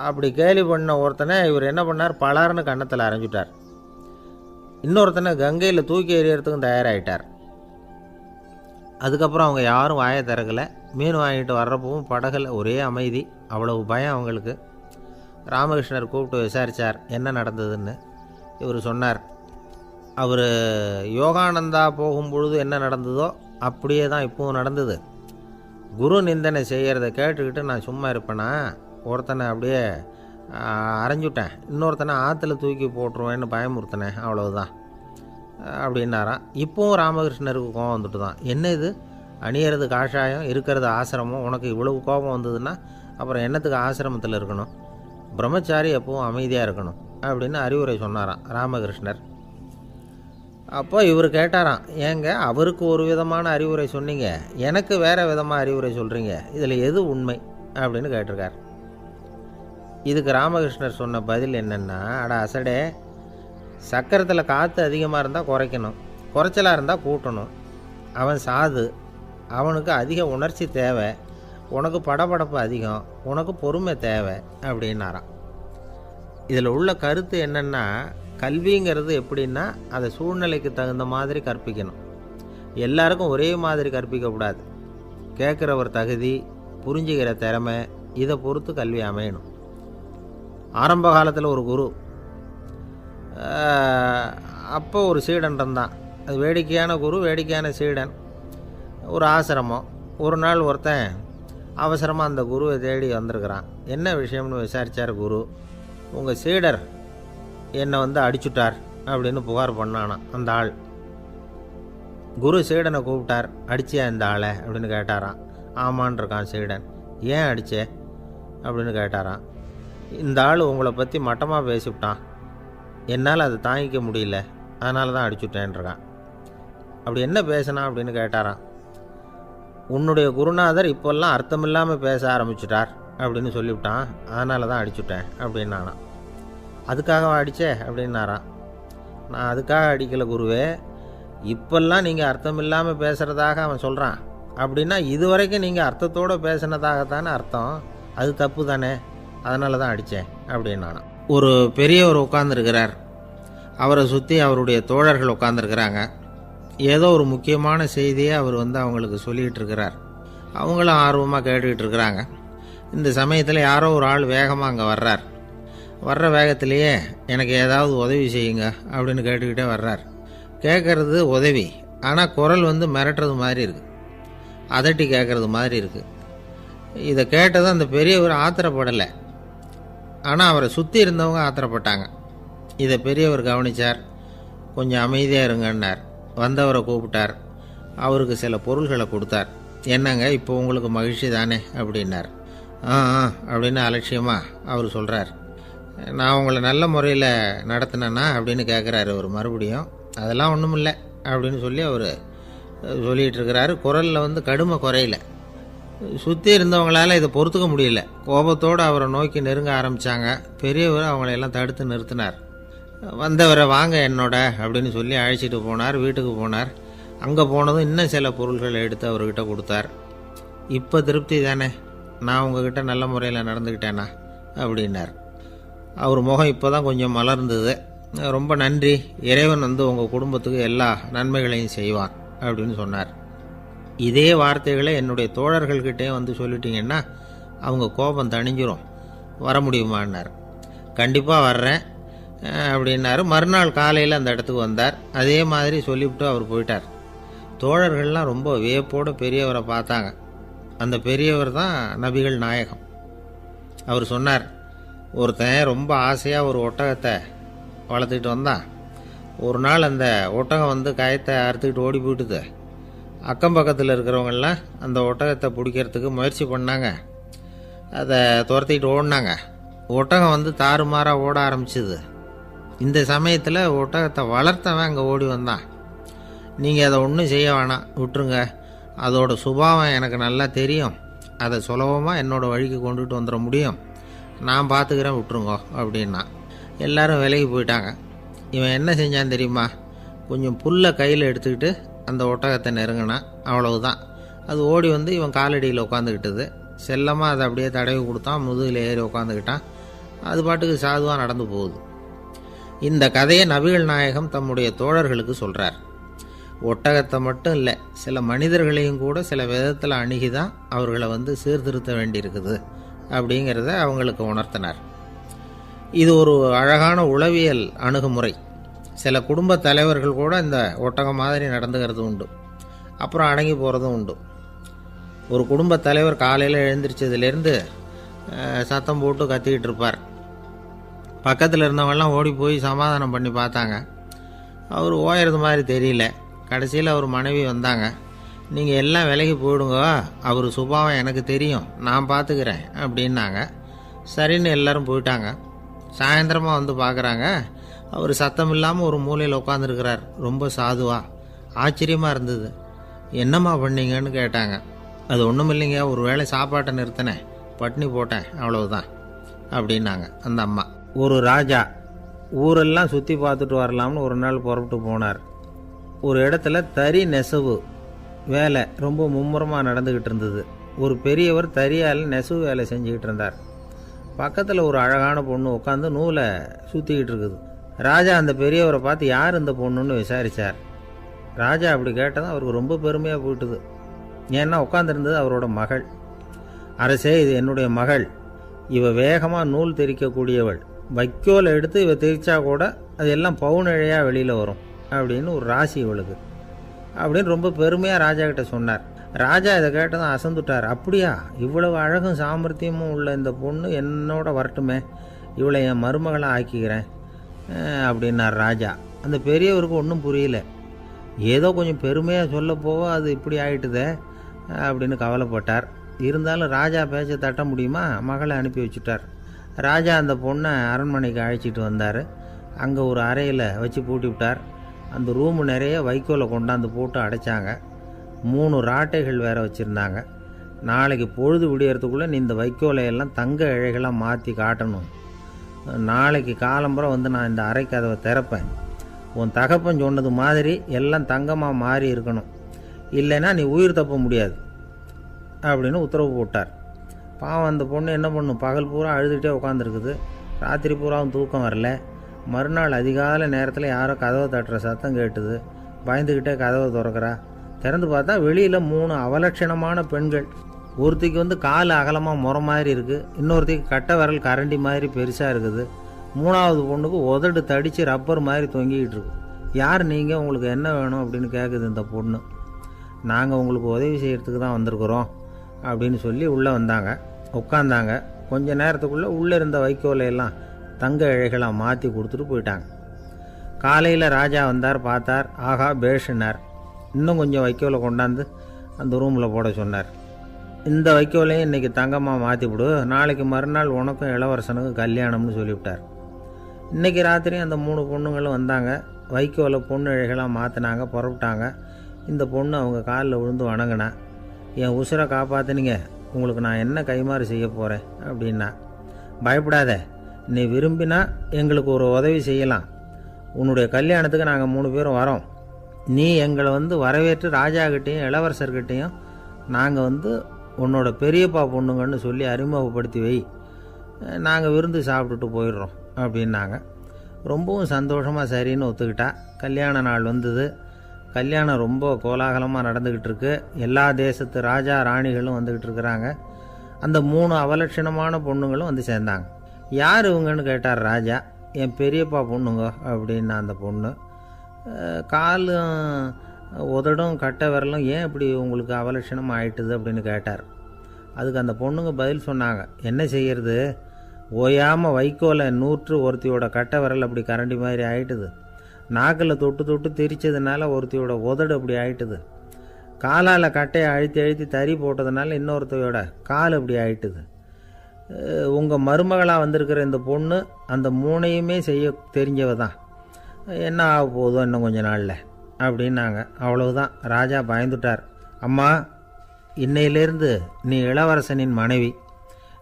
Speaker 1: அப்படி கேலி பண்ண ஒருத்தனை இவர் என்ன பண்ணார், பலார்னு கன்னத்தில் அரைஞ்சிட்டார். இன்னொருத்தனை கங்கையில் தூக்கி எறியறதுக்கும் தயாராகிட்டார். அதுக்கப்புறம் அவங்க யாரும் வாயை திறக்கலை. மீன் வாங்கிட்டு வர்றப்பவும் படகுல ஒரே அமைதி. அவ்வளவு பயம் அவங்களுக்கு. ராமகிருஷ்ணர் கூப்பிட்டு விசாரித்தார் என்ன நடந்ததுன்னு. இவர் சொன்னார், அவர் யோகானந்தா போகும்பொழுது என்ன நடந்ததோ அப்படியே தான் இப்போவும் நடந்தது. குரு நிந்தனை செய்கிறத கேட்டுக்கிட்டு நான் சும்மா இருப்பேனா? ஒருத்தனை அப்படியே அரைஞ்சுட்டேன், இன்னொருத்தனை ஆற்றுல தூக்கி போட்டுருவேன்னு பயமுறுத்தினேன், அவ்வளவுதான் அப்படின்னாராம். இப்போவும் ராமகிருஷ்ணருக்கு கோபம் வந்துட்டு தான். என்ன இது, அணியறது காஷாயம், இருக்கிறது ஆசிரமம், உனக்கு இவ்வளவு கோபம் வந்ததுன்னா அப்புறம் என்னத்துக்கு ஆசிரமத்தில் இருக்கணும்? பிரம்மச்சாரி எப்பவும் அமைதியாக இருக்கணும் அப்படின்னு அறிவுரை சொன்னாராம் ராமகிருஷ்ணர். அப்போ இவர் கேட்டாராம், ஏங்க அவருக்கு ஒரு விதமான அறிவுரை சொன்னீங்க, எனக்கு வேறு விதமாக அறிவுரை சொல்கிறீங்க, இதில் எது உண்மை அப்படின்னு கேட்டிருக்கார். இதுக்கு ராமகிருஷ்ணர் சொன்ன பதில் என்னென்னா, அட அசடே, சக்கரத்தில் காற்று அதிகமாக இருந்தால் குறைக்கணும், குறைச்சலாக இருந்தால் கூட்டணும். அவன் சாது, அவனுக்கு அதிக உணர்ச்சி தேவை, உனக்கு படபடப்பு அதிகம், உனக்கு பொறுமை தேவை அப்படின்னாராம். இதில் உள்ள கருத்து என்னென்னா, கல்விங்கிறது எப்படின்னா அதை சூழ்நிலைக்கு தகுந்த மாதிரி கற்பிக்கணும். எல்லாருக்கும் ஒரே மாதிரி கற்பிக்கக்கூடாது. கேட்குறவர் தகுதி, புரிஞ்சுக்கிற திறமை, இதை பொறுத்து கல்வி அமையணும். ஆரம்ப காலத்தில் ஒரு குரு, அப்போ ஒரு சீடன் இருந்தான். அது வேடிக்கையான குரு, வேடிக்கையான சீடன். ஒரு ஆசிரமம். ஒரு நாள் ஒருத்தன் அவசரமாக அந்த குருவை தேடி வந்திருக்கிறான். என்ன விஷயம்னு விசாரித்தார் குரு. உங்கள் சீடர் என்னை அடிச்சுட்டார் அப்படின்னு புகார் பண்ணானான் அந்த ஆள். குரு சீடனை கூப்பிட்டார். அடிச்சியா இந்த ஆளை அப்படின்னு கேட்டாரான். ஆமான் இருக்கான் சீடன். ஏன் அடிச்சே அப்படின்னு கேட்டாரான். இந்த ஆள் உங்களை பற்றி மட்டமாக பேசிவிட்டான், என்னால் அதை தாங்கிக்க முடியல, அதனால தான் அடிச்சுட்டேன்ருக்கான். அப்படி என்ன பேசினான் அப்படின்னு கேட்டாரான். உன்னுடைய குருநாதர் இப்போல்லாம் அர்த்தமில்லாமல் பேச ஆரம்பிச்சுட்டார் அப்படின்னு சொல்லிவிட்டான், அதனால தான் அடிச்சுட்டேன் அப்படின்னானான். அதுக்காக அடித்தே அப்படின்னாரான். நான் அதுக்காக அடிக்கலை குருவே, இப்போல்லாம் நீங்கள் அர்த்தம் இல்லாமல் பேசுகிறதாக அவன் சொல்கிறான், அப்படின்னா இதுவரைக்கும் நீங்கள் அர்த்தத்தோடு பேசினதாகத்தானே அர்த்தம், அது தப்பு தானே, அதனால தான் அடித்தேன் அப்படின்னானான். ஒரு பெரியவர் உட்கார்ந்துருக்கிறார். அவரை சுற்றி அவருடைய தோழர்கள் உட்காந்துருக்கிறாங்க. ஏதோ ஒரு முக்கியமான செய்தியை அவர் அவங்களுக்கு சொல்லிகிட்டு இருக்கிறார். அவங்களும் ஆர்வமாக கேட்டுக்கிட்டு இருக்கிறாங்க. இந்த சமயத்தில் யாரோ ஒரு ஆள் வேகமாக அங்கே வர்றார். வர்ற வேகத்திலேயே எனக்கு ஏதாவது உதவி செய்யுங்க அப்படின்னு கேட்டுக்கிட்டே வர்றார். கேட்குறது உதவி, ஆனால் குரல் மிரட்டுறது மாதிரி இருக்குது, அதட்டி கேட்குறது மாதிரி இருக்குது. இதை கேட்டதும் அந்த பெரியவர் ஆத்திரப்படலை. ஆனால் அவரை சுற்றி இருந்தவங்க ஆத்திரப்பட்டாங்க. இதை பெரியவர் கவனித்தார். கொஞ்சம் அமைதியாக இருங்கன்னார். வந்தவரை கூப்பிட்டார். அவருக்கு சில பொருள்களை கொடுத்தார். என்னங்க இப்போ உங்களுக்கு மகிழ்ச்சி தானே அப்படின்னார். ஆ அப்படின்னு அலட்சியமாக அவர் சொல்கிறார். நான் உங்களை நல்ல முறையில் நடத்தினேன்னா அப்படின்னு கேட்குறாரு அவர் மறுபடியும். அதெல்லாம் ஒன்றும் இல்லை அப்படின்னு சொல்லி அவர் சொல்லிகிட்டு இருக்கிறாரு. குரலில் கடுமை குறையில. சுற்றி இருந்தவங்களால் இதை பொறுத்துக்க முடியல. கோபத்தோடு அவரை நோக்கி நெருங்க ஆரம்பித்தாங்க. பெரியவர் அவங்களையெல்லாம் தடுத்து நிறுத்தினார். வந்தவரை வாங்க என்னோட அப்படின்னு சொல்லி அழைச்சிட்டு போனார். வீட்டுக்கு போனார். அங்கே போனதும் இன்னும் சில பொருள்களை எடுத்து அவர்கிட்ட கொடுத்தார். இப்போ திருப்தி தானே, நான் உங்ககிட்ட நல்ல முறையில் நடந்துக்கிட்டேனா அப்படின்னார். அவர் முகம் இப்போ தான் கொஞ்சம் மலர்ந்தது. ரொம்ப நன்றி, இறைவன் உங்கள் குடும்பத்துக்கு எல்லா நன்மைகளையும் செய்வான் அப்படின்னு சொன்னார். இதே வார்த்தைகளை என்னுடைய தோழர்கள்கிட்டே சொல்லிட்டீங்கன்னா அவங்க கோபம் தணிஞ்சிரும், வர முடியுமான்னார். கண்டிப்பாக வர்றேன் அப்படின்னாரு. மறுநாள் காலையில் அந்த இடத்துக்கு வந்தார். அதே மாதிரி சொல்லிவிட்டு அவர் போயிட்டார். தோழர்கள்லாம் ரொம்ப வியப்போடு பெரியவரை பார்த்தாங்க. அந்த பெரியவர் தான் நபிகள் நாயகம். அவர் சொன்னார், ஒருத்தன் ரொம்ப ஆசையாக ஒரு ஒட்டகத்தை வளர்த்துக்கிட்டு வந்தான். ஒரு நாள் அந்த ஒட்டகம் கயத்தை அறுத்துக்கிட்டு ஓடி போயிட்டுது. அக்கம் பக்கத்தில் இருக்கிறவங்கெல்லாம் அந்த ஒட்டகத்தை பிடிக்கிறதுக்கு முயற்சி பண்ணாங்க. அதை துரத்திக்கிட்டு ஓடினாங்க. ஒட்டகம் தாறுமாறாக ஓட ஆரம்பிச்சுது. இந்த சமயத்தில் ஒட்டகத்தை வளர்த்தவன் அங்கே ஓடி வந்தான். நீங்கள் அதை ஒன்றும் செய்ய வேணாம், விட்டுருங்க. அதோட சுபாவம் எனக்கு நல்லா தெரியும். அதை சுலபமாக என்னோடய வழிக்கு கொண்டுட்டு வந்துட முடியும். நான் பார்த்துக்கிறேன், விட்டுருங்க அப்படின்னா. எல்லாரும் விலகி போயிட்டாங்க. இவன் என்ன செஞ்சான் தெரியுமா? கொஞ்சம் புல்லை கையில் எடுத்துக்கிட்டு அந்த ஒட்டகத்தை நெருங்கினான். அவ்வளவுதான். அது ஓடி இவன் காலடியில் உட்காந்துக்கிட்டது. செல்லமாக அதை அப்படியே தடவி கொடுத்தான். முதுகில் ஏறி உட்காந்துக்கிட்டான். அது பாட்டுக்கு சாதுவாக நடந்து போகுது. இந்த கதையை நபிகள் நாயகம் தம்முடைய தோழர்களுக்கு சொல்கிறார். ஒட்டகத்தை மட்டும் இல்லை, சில மனிதர்களையும் கூட சில விதத்தில் அணுகி தான் அவர்களை சீர்திருத்த வேண்டியிருக்குது அப்படிங்கிறத அவங்களுக்கு உணர்த்தினார். இது ஒரு அழகான உளவியல் அணுகுமுறை. சில குடும்ப தலைவர்கள் கூட இந்த ஒட்டகம் மாதிரி நடந்துக்கிறது உண்டு. அப்புறம் அடங்கி போகிறதும் உண்டு. ஒரு குடும்ப தலைவர் காலையில் எழுந்திரிச்சதுலேருந்து சத்தம் போட்டு கத்திக்கிட்டு இருப்பார். பக்கத்தில் இருந்தவங்கெல்லாம் ஓடி போய் சமாதானம் பண்ணி பார்த்தாங்க. அவர் ஓயறது மாதிரி தெரியல. கடைசியில் அவர் மனைவி வந்தாங்க. நீங்கள் எல்லாம் விலகி போயிடுங்க, அவர் சுபாவம் எனக்கு தெரியும், நான் பார்த்துக்கிறேன் அப்படின்னாங்க. சரின்னு எல்லோரும் போயிட்டாங்க. சாயந்தரமாக பார்க்குறாங்க, அவர் சத்தம் இல்லாமல் ஒரு மூலையில் உட்காந்துருக்கிறார். ரொம்ப சாதுவா. ஆச்சரியமாக இருந்தது. என்னம்மா பண்ணீங்கன்னு கேட்டாங்க. அது ஒன்றும் இல்லைங்க, ஒரு வேளை சாப்பாட்டை நிறுத்தினேன், பட்னி போட்டேன், அவ்வளவுதான் அப்படின்னாங்க அந்த அம்மா. ஒரு ராஜா ஊரெல்லாம் சுற்றி பார்த்துட்டு வரலாம்னு ஒரு நாள் புறப்பட்டு போனார். ஒரு இடத்துல தறி நெசவு வேலை ரொம்ப மும்முரமாக நடந்துக்கிட்டு இருந்தது. ஒரு பெரியவர் தறியால் நெசவு வேலை செஞ்சுக்கிட்டு இருந்தார். பக்கத்தில் ஒரு அழகான பொண்ணு உட்காந்து நூலை சுற்றிக்கிட்டு இருக்குது. ராஜா அந்த பெரியவரை பார்த்து யார் இந்த பொண்ணுன்னு விசாரித்தார். ராஜா அப்படி கேட்டதும் அவருக்கு ரொம்ப பெருமையாக போயிட்டுது. ஏன்னா உட்காந்துருந்தது அவரோட மகள். அரசே, இது என்னுடைய மகள். இவ வேகமாக நூல் தெரிக்கக்கூடியவள். வைக்கோலை எடுத்து இவ தெரிச்சா கூட அது எல்லாம் பவுனிழையாக வெளியில் வரும் அப்படின்னு ஒரு ராசி இவளுக்கு அப்படின்னு ரொம்ப பெருமையாக ராஜா கிட்ட சொன்னார். ராஜா இதை கேட்டதும் அசந்துட்டார். அப்படியா, இவ்வளவு அழகும் சாமர்த்தியமும் உள்ள இந்த பொண்ணு என்னோட வரட்டுமே, இவளை என் மருமகளை ஆக்கிக்கிறேன் அப்படின்னார் ராஜா. அந்த பெரியவருக்கு ஒன்றும் புரியல. ஏதோ கொஞ்சம் பெருமையாக சொல்ல போக அது இப்படி ஆயிட்டுதே அப்படின்னு கவலைப்பட்டார். இருந்தாலும் ராஜா பேச்ச தட்ட முடியுமா? மகளை அனுப்பி வச்சுட்டார். ராஜா அந்த பொண்ணை அரண்மனைக்கு அழைச்சிட்டு வந்தார். அங்கே ஒரு அறையில் வச்சு பூட்டி விட்டார். அந்த ரூமு நிறைய வைக்கோலை கொண்டாந்து போட்டு அடைச்சாங்க. 3 ராட்டைகள் வேறு வச்சுருந்தாங்க. நாளைக்கு பொழுது விடியறதுக்குள்ளே நீ இந்த வைக்கோலையெல்லாம் தங்க இழைகளாக மாற்றி காட்டணும். நாளைக்கு காலம்புற நான் இந்த அறை கதவை திறப்பேன். உன் தகப்பன் சொன்னது மாதிரி எல்லாம் தங்கமாக மாறி இருக்கணும், இல்லைன்னா நீ உயிர் தப்ப முடியாது அப்படின்னு உத்தரவு போட்டார். பாவம் அந்த பொண்ணு என்ன பண்ணும், பகல் பூரா அழுதுகிட்டே உட்காந்துருக்குது. ராத்திரி பூராவும் தூக்கம் வரல. மறுநாள் அதிகாலை நேரத்தில் யாரோ கதவை தட்டுற சத்தம் கேட்டுது. பயந்துக்கிட்டே கதவை திறக்கிறா. திறந்து பார்த்தா வெளியில் 3 அவலட்சணமான பெண்கள். ஒருத்திக்கு கால் அகலமாக முறை மாதிரி இருக்குது, இன்னொருத்திக்கு கட்டை விரல் கரண்டி மாதிரி பெருசாக இருக்குது, 3ஆவது பொண்ணுக்கு உதடு தடித்து ரப்பர் மாதிரி தொங்கிக்கிட்டு இருக்கு. யார் நீங்கள், உங்களுக்கு என்ன வேணும் அப்படின்னு கேட்குது இந்த பொண்ணு. நாங்கள் உங்களுக்கு உதவி செய்கிறதுக்கு தான் வந்திருக்கிறோம் அப்படின்னு சொல்லி உள்ளே வந்தாங்க. உட்காந்தாங்க. கொஞ்ச நேரத்துக்குள்ளே உள்ளே இருந்த வைக்கோலையெல்லாம் தங்க இழைகளாக மாற்றி கொடுத்துட்டு போயிட்டாங்க. காலையில் ராஜா வந்தார், பார்த்தார். ஆகா பேஷுனார். இன்னும் கொஞ்சம் வைக்கோலை கொண்டாந்து அந்த ரூமில் போட சொன்னார். இந்த வைக்கோலையும் இன்றைக்கி தங்கமாக மாற்றிவிடு, நாளைக்கு மறுநாள் உனக்கும் இளவரசனுக்கும் கல்யாணம்னு சொல்லிவிட்டார். இன்றைக்கி ராத்திரி அந்த 3 பொண்ணுங்களும் வந்தாங்க. வைக்கோலை பொண்ணு இழைகளாக மாற்றினாங்க, புறப்பட்டாங்க. இந்த பொண்ணு அவங்க காலில் விழுந்து வணங்கினா. என் உசுரை காப்பாற்றினீங்க, உங்களுக்கு நான் என்ன கைமாறு செய்ய போகிறேன் அப்படின்னா. பயப்படாத, நீ விரும்பினா எங்களுக்கு ஒரு உதவி செய்யலாம். உன்னுடைய கல்யாணத்துக்கு நாங்கள் 3 பேரும் வரோம். நீ எங்களை வரவேற்று ராஜாக்கிட்டேயும் இளவரசர்கிட்டையும் நாங்கள் உன்னோட பெரியப்பா பொண்ணுங்கன்னு சொல்லி அறிமுகப்படுத்தி வை, நாங்கள் விருந்து சாப்பிட்டுட்டு போயிடுறோம் அப்படின்னாங்க. ரொம்பவும் சந்தோஷமாக சரின்னு ஒத்துக்கிட்டா. கல்யாண நாள் வந்தது. கல்யாணம் ரொம்ப கோலாகலமாக நடந்துக்கிட்டு இருக்கு. எல்லா தேசத்து ராஜா ராணிகளும் வந்துக்கிட்டு இருக்கிறாங்க. அந்த 3 அவலட்சணமான பொண்ணுங்களும் வந்து சேர்ந்தாங்க. யார் இவங்கன்னு கேட்டார் ராஜா. என் பெரியப்பா பொண்ணுங்க அப்படின்னா அந்த பொண்ணு. காலும் உதடும் கட்டை விரலும் ஏன் இப்படி உங்களுக்கு அவலட்சணம் ஆயிட்டுது அப்படின்னு கேட்டார். அதுக்கு அந்த பொண்ணுங்க பதில் சொன்னாங்க. என்ன செய்யறது, ஓயாமல் வைக்கோலை நூற்று ஒருத்தியோட கட்டை விரல் அப்படி கரண்டி மாதிரி ஆயிட்டுது. நாக்கில் தொட்டு தொட்டு திரிச்சதுனால ஒருத்தியோட உதடு அப்படி ஆயிட்டுது. காலால் கட்டையை அழுத்தி அழுத்தி தறி போட்டதுனால இன்னொருத்தையோட கால் அப்படி ஆயிட்டுது. உங்கள் மருமகளாக வந்திருக்கிற இந்த பொண்ணு அந்த 3ஐயுமே செய்ய தெரிஞ்சவ தான். என்ன ஆக போதும் இன்னும் கொஞ்ச நாளில் அப்படின்னாங்க. அவ்வளவுதான். ராஜா பயந்துட்டார். அம்மா, இன்னையிலேருந்து நீ இளவரசனின் மனைவி.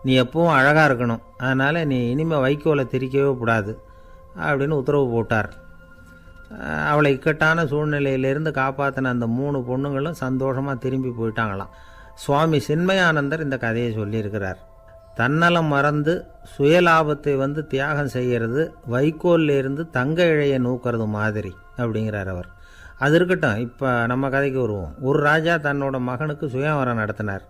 Speaker 1: நீ எப்பவும் அழகாக இருக்கணும். அதனால் நீ இனிமேல் வைக்கோலை திரிக்கவே கூடாது அப்படின்னு உத்தரவு போட்டார். அவளை இக்கட்டான சூழ்நிலையிலிருந்து காப்பாற்றின அந்த 3 பொண்ணுங்களும் சந்தோஷமாக திரும்பி போயிட்டாங்களாம். சுவாமி சின்மயானந்தர் இந்த கதையை சொல்லியிருக்கிறார். தன்னலம் மறந்து சுயலாபத்தை தியாகம் செய்கிறது வைக்கோல்லிருந்து தங்க இழையை நூக்கிறது மாதிரி அப்படிங்கிறார் அவர். அது இருக்கட்டும், இப்போ நம்ம கதைக்கு வருவோம். ஒரு ராஜா தன்னோட மகனுக்கு சுயவரம் நடத்தினார்.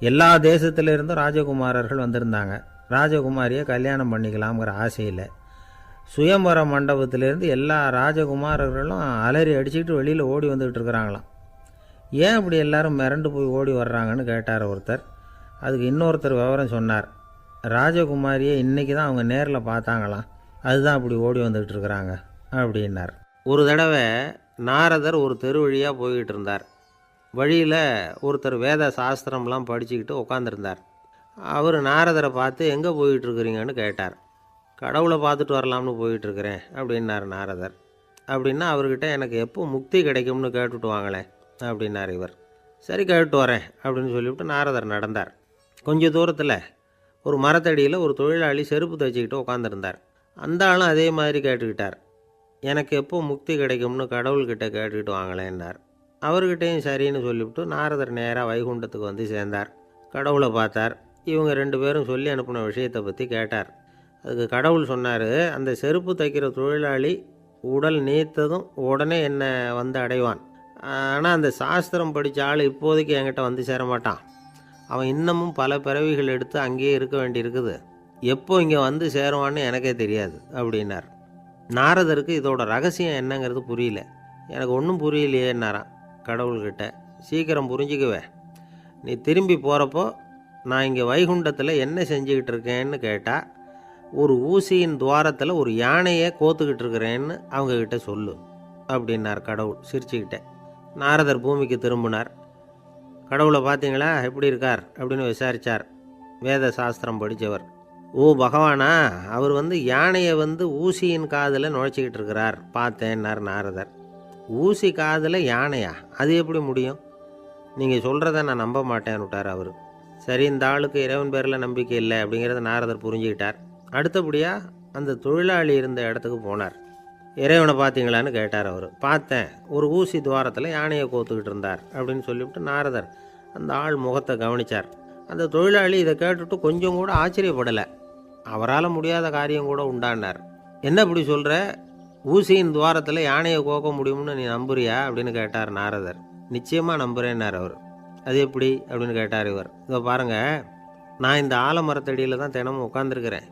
Speaker 1: எல்லா தேசத்திலிருந்தும் ராஜகுமாரர்கள் வந்திருந்தாங்க. ராஜகுமாரியை கல்யாணம் பண்ணிக்கலாம்ங்கிற ஆசையில் சுயம்பர மண்டபத்திலேருந்து எல்லா ராஜகுமாரர்களும் அலறி அடிச்சுக்கிட்டு வெளியில் ஓடி வந்துக்கிட்டு இருக்கிறாங்களாம். ஏன் இப்படி எல்லாரும் மிரண்டு போய் ஓடி வர்றாங்கன்னு கேட்டார் ஒருத்தர். அதுக்கு இன்னொருத்தர் விவரம் சொன்னார். ராஜகுமாரியை இன்றைக்கி தான் அவங்க நேரில் பார்த்தாங்களாம், அதுதான் அப்படி ஓடி வந்துக்கிட்டு இருக்கிறாங்க அப்படின்னார். ஒரு தடவை நாரதர் ஒரு தெரு வழியாக போய்கிட்டு இருந்தார். வழியில் ஒருத்தர் வேத சாஸ்திரம்லாம் படிச்சுக்கிட்டு உட்காந்துருந்தார். அவர் நாரதரை பார்த்து எங்கே போயிட்டுருக்குறீங்கன்னு கேட்டார். கடவுளை பார்த்துட்டு வரலாம்னு போயிட்டுருக்கிறேன் அப்படின்னார் நாரதர். அப்படின்னா அவர்கிட்ட எனக்கு எப்போ முக்தி கிடைக்கும்னு கேட்டுட்டு வாங்களேன் அப்படின்னார் இவர். சரி கேட்டு வரேன் அப்படின்னு சொல்லிவிட்டு நாரதர் நடந்தார். கொஞ்சம் தூரத்தில் ஒரு மரத்தடியில் ஒரு தொழிலாளி செருப்பு தைச்சிக்கிட்டு உட்காந்துருந்தார். அந்த ஆளும் அதே மாதிரி கேட்டுக்கிட்டார். எனக்கு எப்போ முக்தி கிடைக்கும்னு கடவுள்கிட்ட கேட்டுக்கிட்டு வாங்களேன்னார். அவர்கிட்டையும் சரின்னு சொல்லிவிட்டு நாரதர் நேராக வைகுண்டத்துக்கு வந்து சேர்ந்தார். கடவுளை பார்த்தார். இவங்க 2 பேரும் சொல்லி அனுப்பின விஷயத்தை பற்றி கேட்டார். அதுக்கு கடவுள் சொன்னார், அந்த செருப்பு தைக்கிற தொழிலாளி உடல் நீத்ததும் உடனே என்னை அடைவான். ஆனால் அந்த சாஸ்திரம் படித்த ஆள் இப்போதைக்கு என்கிட்ட வந்து சேர மாட்டான். அவன் இன்னமும் பல பிறவிகள் எடுத்து அங்கேயே இருக்க வேண்டியிருக்குது. எப்போ இங்கே வந்து சேருவான்னு எனக்கே தெரியாது அப்படின்னார். நாரதருக்கு இதோட ரகசியம் என்னங்கிறது புரியல. எனக்கு ஒன்றும் புரியலையேன்னாரான் கடவுள்கிட்ட. சீக்கிரம் புரிஞ்சுக்குவே, நீ திரும்பி போகிறப்போ நான் இங்கே வைகுண்டத்தில் என்ன செஞ்சுக்கிட்டு இருக்கேன்னு கேட்டால் ஒரு ஊசியின் துவாரத்தில் ஒரு யானையை கோத்துக்கிட்டு இருக்கிறேன்னு அவங்கக்கிட்ட சொல்லு அப்படின்னார் கடவுள் சிரிச்சுக்கிட்டே. நாரதர் பூமிக்கு திரும்பினார். கடவுளை பார்த்தீங்களா, எப்படி இருக்கார் அப்படின்னு விசாரித்தார் வேத சாஸ்திரம் படித்தவர். ஓ பகவானா, அவர் யானையை ஊசியின் காதில் நுழைச்சிக்கிட்டு இருக்கிறார் பார்த்தேன்னார் நாரதர். ஊசி காதில் யானையா, அது எப்படி முடியும்? நீங்கள் சொல்கிறத நான் நம்ப மாட்டேன்னு விட்டார் அவர். சரி, இந்த ஆளுக்கு இறைவன் பேரில் நம்பிக்கை இல்லை அப்படிங்கிறத நாரதர் புரிஞ்சுக்கிட்டார். அடுத்தபடியாக அந்த தொழிலாளி இருந்த இடத்துக்கு போனார். இறைவனை பார்த்தீங்களான்னு கேட்டார் அவர். பார்த்தேன், ஒரு ஊசி துவாரத்தில் யானையை கோத்துக்கிட்டு இருந்தார் அப்படின்னு சொல்லிவிட்டு நாரதர் அந்த ஆள் முகத்தை கவனித்தார். அந்த தொழிலாளி இதை கேட்டுட்டு கொஞ்சம் கூட ஆச்சரியப்படலை. அவரால் முடியாத காரியம் கூட உண்டானார். என்ன இப்படி சொல்கிற, ஊசியின் துவாரத்தில் யானையை கோக்க முடியும்னு நீ நம்புறியா அப்படின்னு கேட்டார் நாரதர். நிச்சயமாக நம்புகிறேன்னார் அவர். அது எப்படி அப்படின்னு கேட்டார் இவர். இதை பாருங்கள், நான் இந்த ஆலமரத்தடியில் தான் தினமும் உட்காந்துருக்கிறேன்.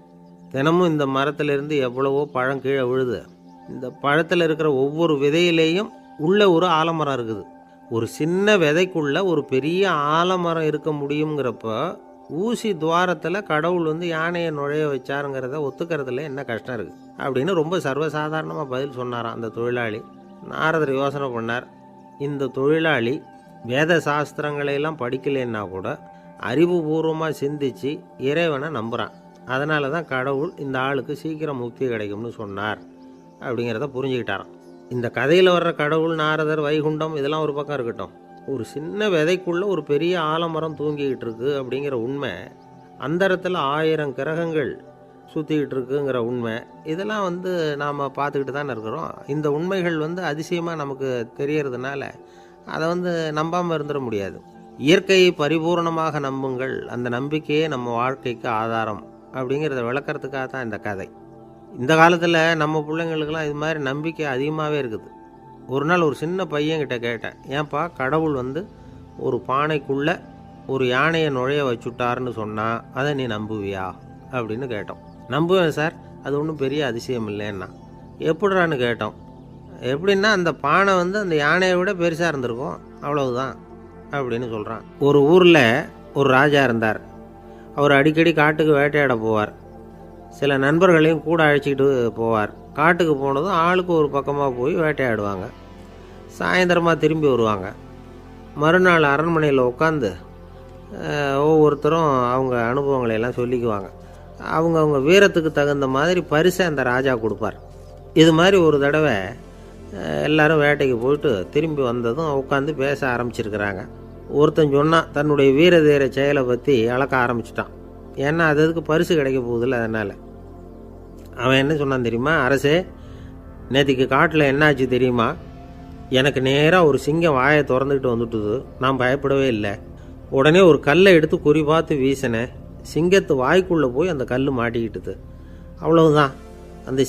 Speaker 1: தினமும் இந்த மரத்திலிருந்து எவ்வளவோ பழம் கீழே விழுது. இந்த பழத்தில் இருக்கிற ஒவ்வொரு விதையிலேயும் உள்ள ஒரு ஆலமரம் இருக்குது. ஒரு சின்ன விதைக்குள்ள ஒரு பெரிய ஆலமரம் இருக்க முடியுங்கிறப்ப ஊசி துவாரத்தில் கடவுள் வந்து யானையை நுழைய வச்சாருங்கிறத ஒத்துக்கிறதுல என்ன கஷ்டம் இருக்குது அப்படின்னு ரொம்ப சர்வசாதாரணமாக பதில் சொன்னாராம் அந்த தொழிலாளி. நாரதர் யோசனை பண்ணார், இந்த தொழிலாளி வேத சாஸ்திரங்களையெல்லாம் படிக்கலைன்னா கூட அறிவுபூர்வமாக சிந்திச்சு இறைவனை நம்புகிறான். அதனால தான் கடவுள் இந்த ஆளுக்கு சீக்கிரம் முக்தி கிடைக்கும்னு சொன்னார் அப்படிங்கிறத புரிஞ்சுக்கிட்டாராம். இந்த கதையில் வர்ற கடவுள், நாரதர், வைகுண்டம் இதெல்லாம் ஒரு பக்கம் இருக்கட்டும், ஒரு சின்ன விதைக்குள்ளே ஒரு பெரிய ஆலமரம் தூங்கிக்கிட்டு இருக்கு அப்படிங்கிற உண்மை, அந்தரத்தில் 1000 கிரகங்கள் சுற்றிக்கிட்டு இருக்குங்கிற உண்மை, இதெல்லாம் வந்து நாம் பார்த்துக்கிட்டு தானே இருக்கிறோம். இந்த உண்மைகள் வந்து அதிசயமாக நமக்கு தெரியறதுனால அதை வந்து நம்பாமல் இருந்துட முடியாது. இயற்கையை பரிபூர்ணமாக நம்புங்கள், அந்த நம்பிக்கையே நம்ம வாழ்க்கைக்கு ஆதாரம் அப்படிங்கிறத விளக்கறதுக்காக தான் இந்த கதை. இந்த காலத்தில் நம்ம பிள்ளைங்களுக்கெல்லாம் இது மாதிரி நம்பிக்கை அதிகமாகவே இருக்குது. ஒரு நாள் ஒரு சின்ன பையன்கிட்ட கேட்டேன், ஏன்பா கடவுள் வந்து ஒரு பானைக்குள்ளே ஒரு யானையை நுழைய வச்சுட்டாருன்னு சொன்னால் அதை நீ நம்புவியா அப்படின்னு கேட்டோம். நம்புவேன் சார், அது ஒன்றும் பெரிய அதிசயம் இல்லைன்னா. எப்படிறான்னு கேட்டோம். எப்படின்னா அந்த பானை வந்து அந்த யானையை விட பெருசாக இருந்திருக்கும், அவ்வளவுதான் அப்படின்னு சொல்கிறான். ஒரு ஊரில் ஒரு ராஜா இருந்தார். அவர் அடிக்கடி காட்டுக்கு வேட்டையாட போவார். சில நண்பர்களையும் கூட அழைச்சிக்கிட்டு போவார். காட்டுக்கு போனதும் ஆளுக்கு ஒரு பக்கமாக போய் வேட்டையாடுவாங்க. சாயந்தரமாக திரும்பி வருவாங்க. மறுநாள் அரண்மனையில் உட்காந்து ஒவ்வொருத்தரும் அவங்க அனுபவங்களை எல்லாம் சொல்லிக்குவாங்க. அவங்க வீரத்துக்கு தகுந்த மாதிரி பரிசை அந்த ராஜா கொடுப்பார். இது மாதிரி ஒரு தடவை எல்லாரும் வேட்டைக்கு போயிட்டு திரும்பி வந்ததும் உட்காந்து பேச ஆரம்பிச்சிருக்கிறாங்க. ஒருத்தன் சொன்னான், தன்னுடைய வீர தீர செயலை பற்றி அளக்க ஆரம்பிச்சிட்டான். ஏன்னா அதுக்கு பரிசு கிடைக்க போகுதில்ல, அதனால். அவன் என்ன சொன்னான் தெரியுமா? அரசே, நேற்றுக்கு காட்டில் என்னாச்சு தெரியுமா? எனக்கு நேராக ஒரு சிங்கம் வாயை திறந்துக்கிட்டு வந்துட்டுது. நான் பயப்படவே இல்லை. உடனே ஒரு கல்லை எடுத்து குறி பார்த்து வீசினேன். சிங்கத்து வாய்க்குள்ளே போய் அந்த கல் மாட்டிக்கிட்டுது. அவ்வளவுதான். அந்த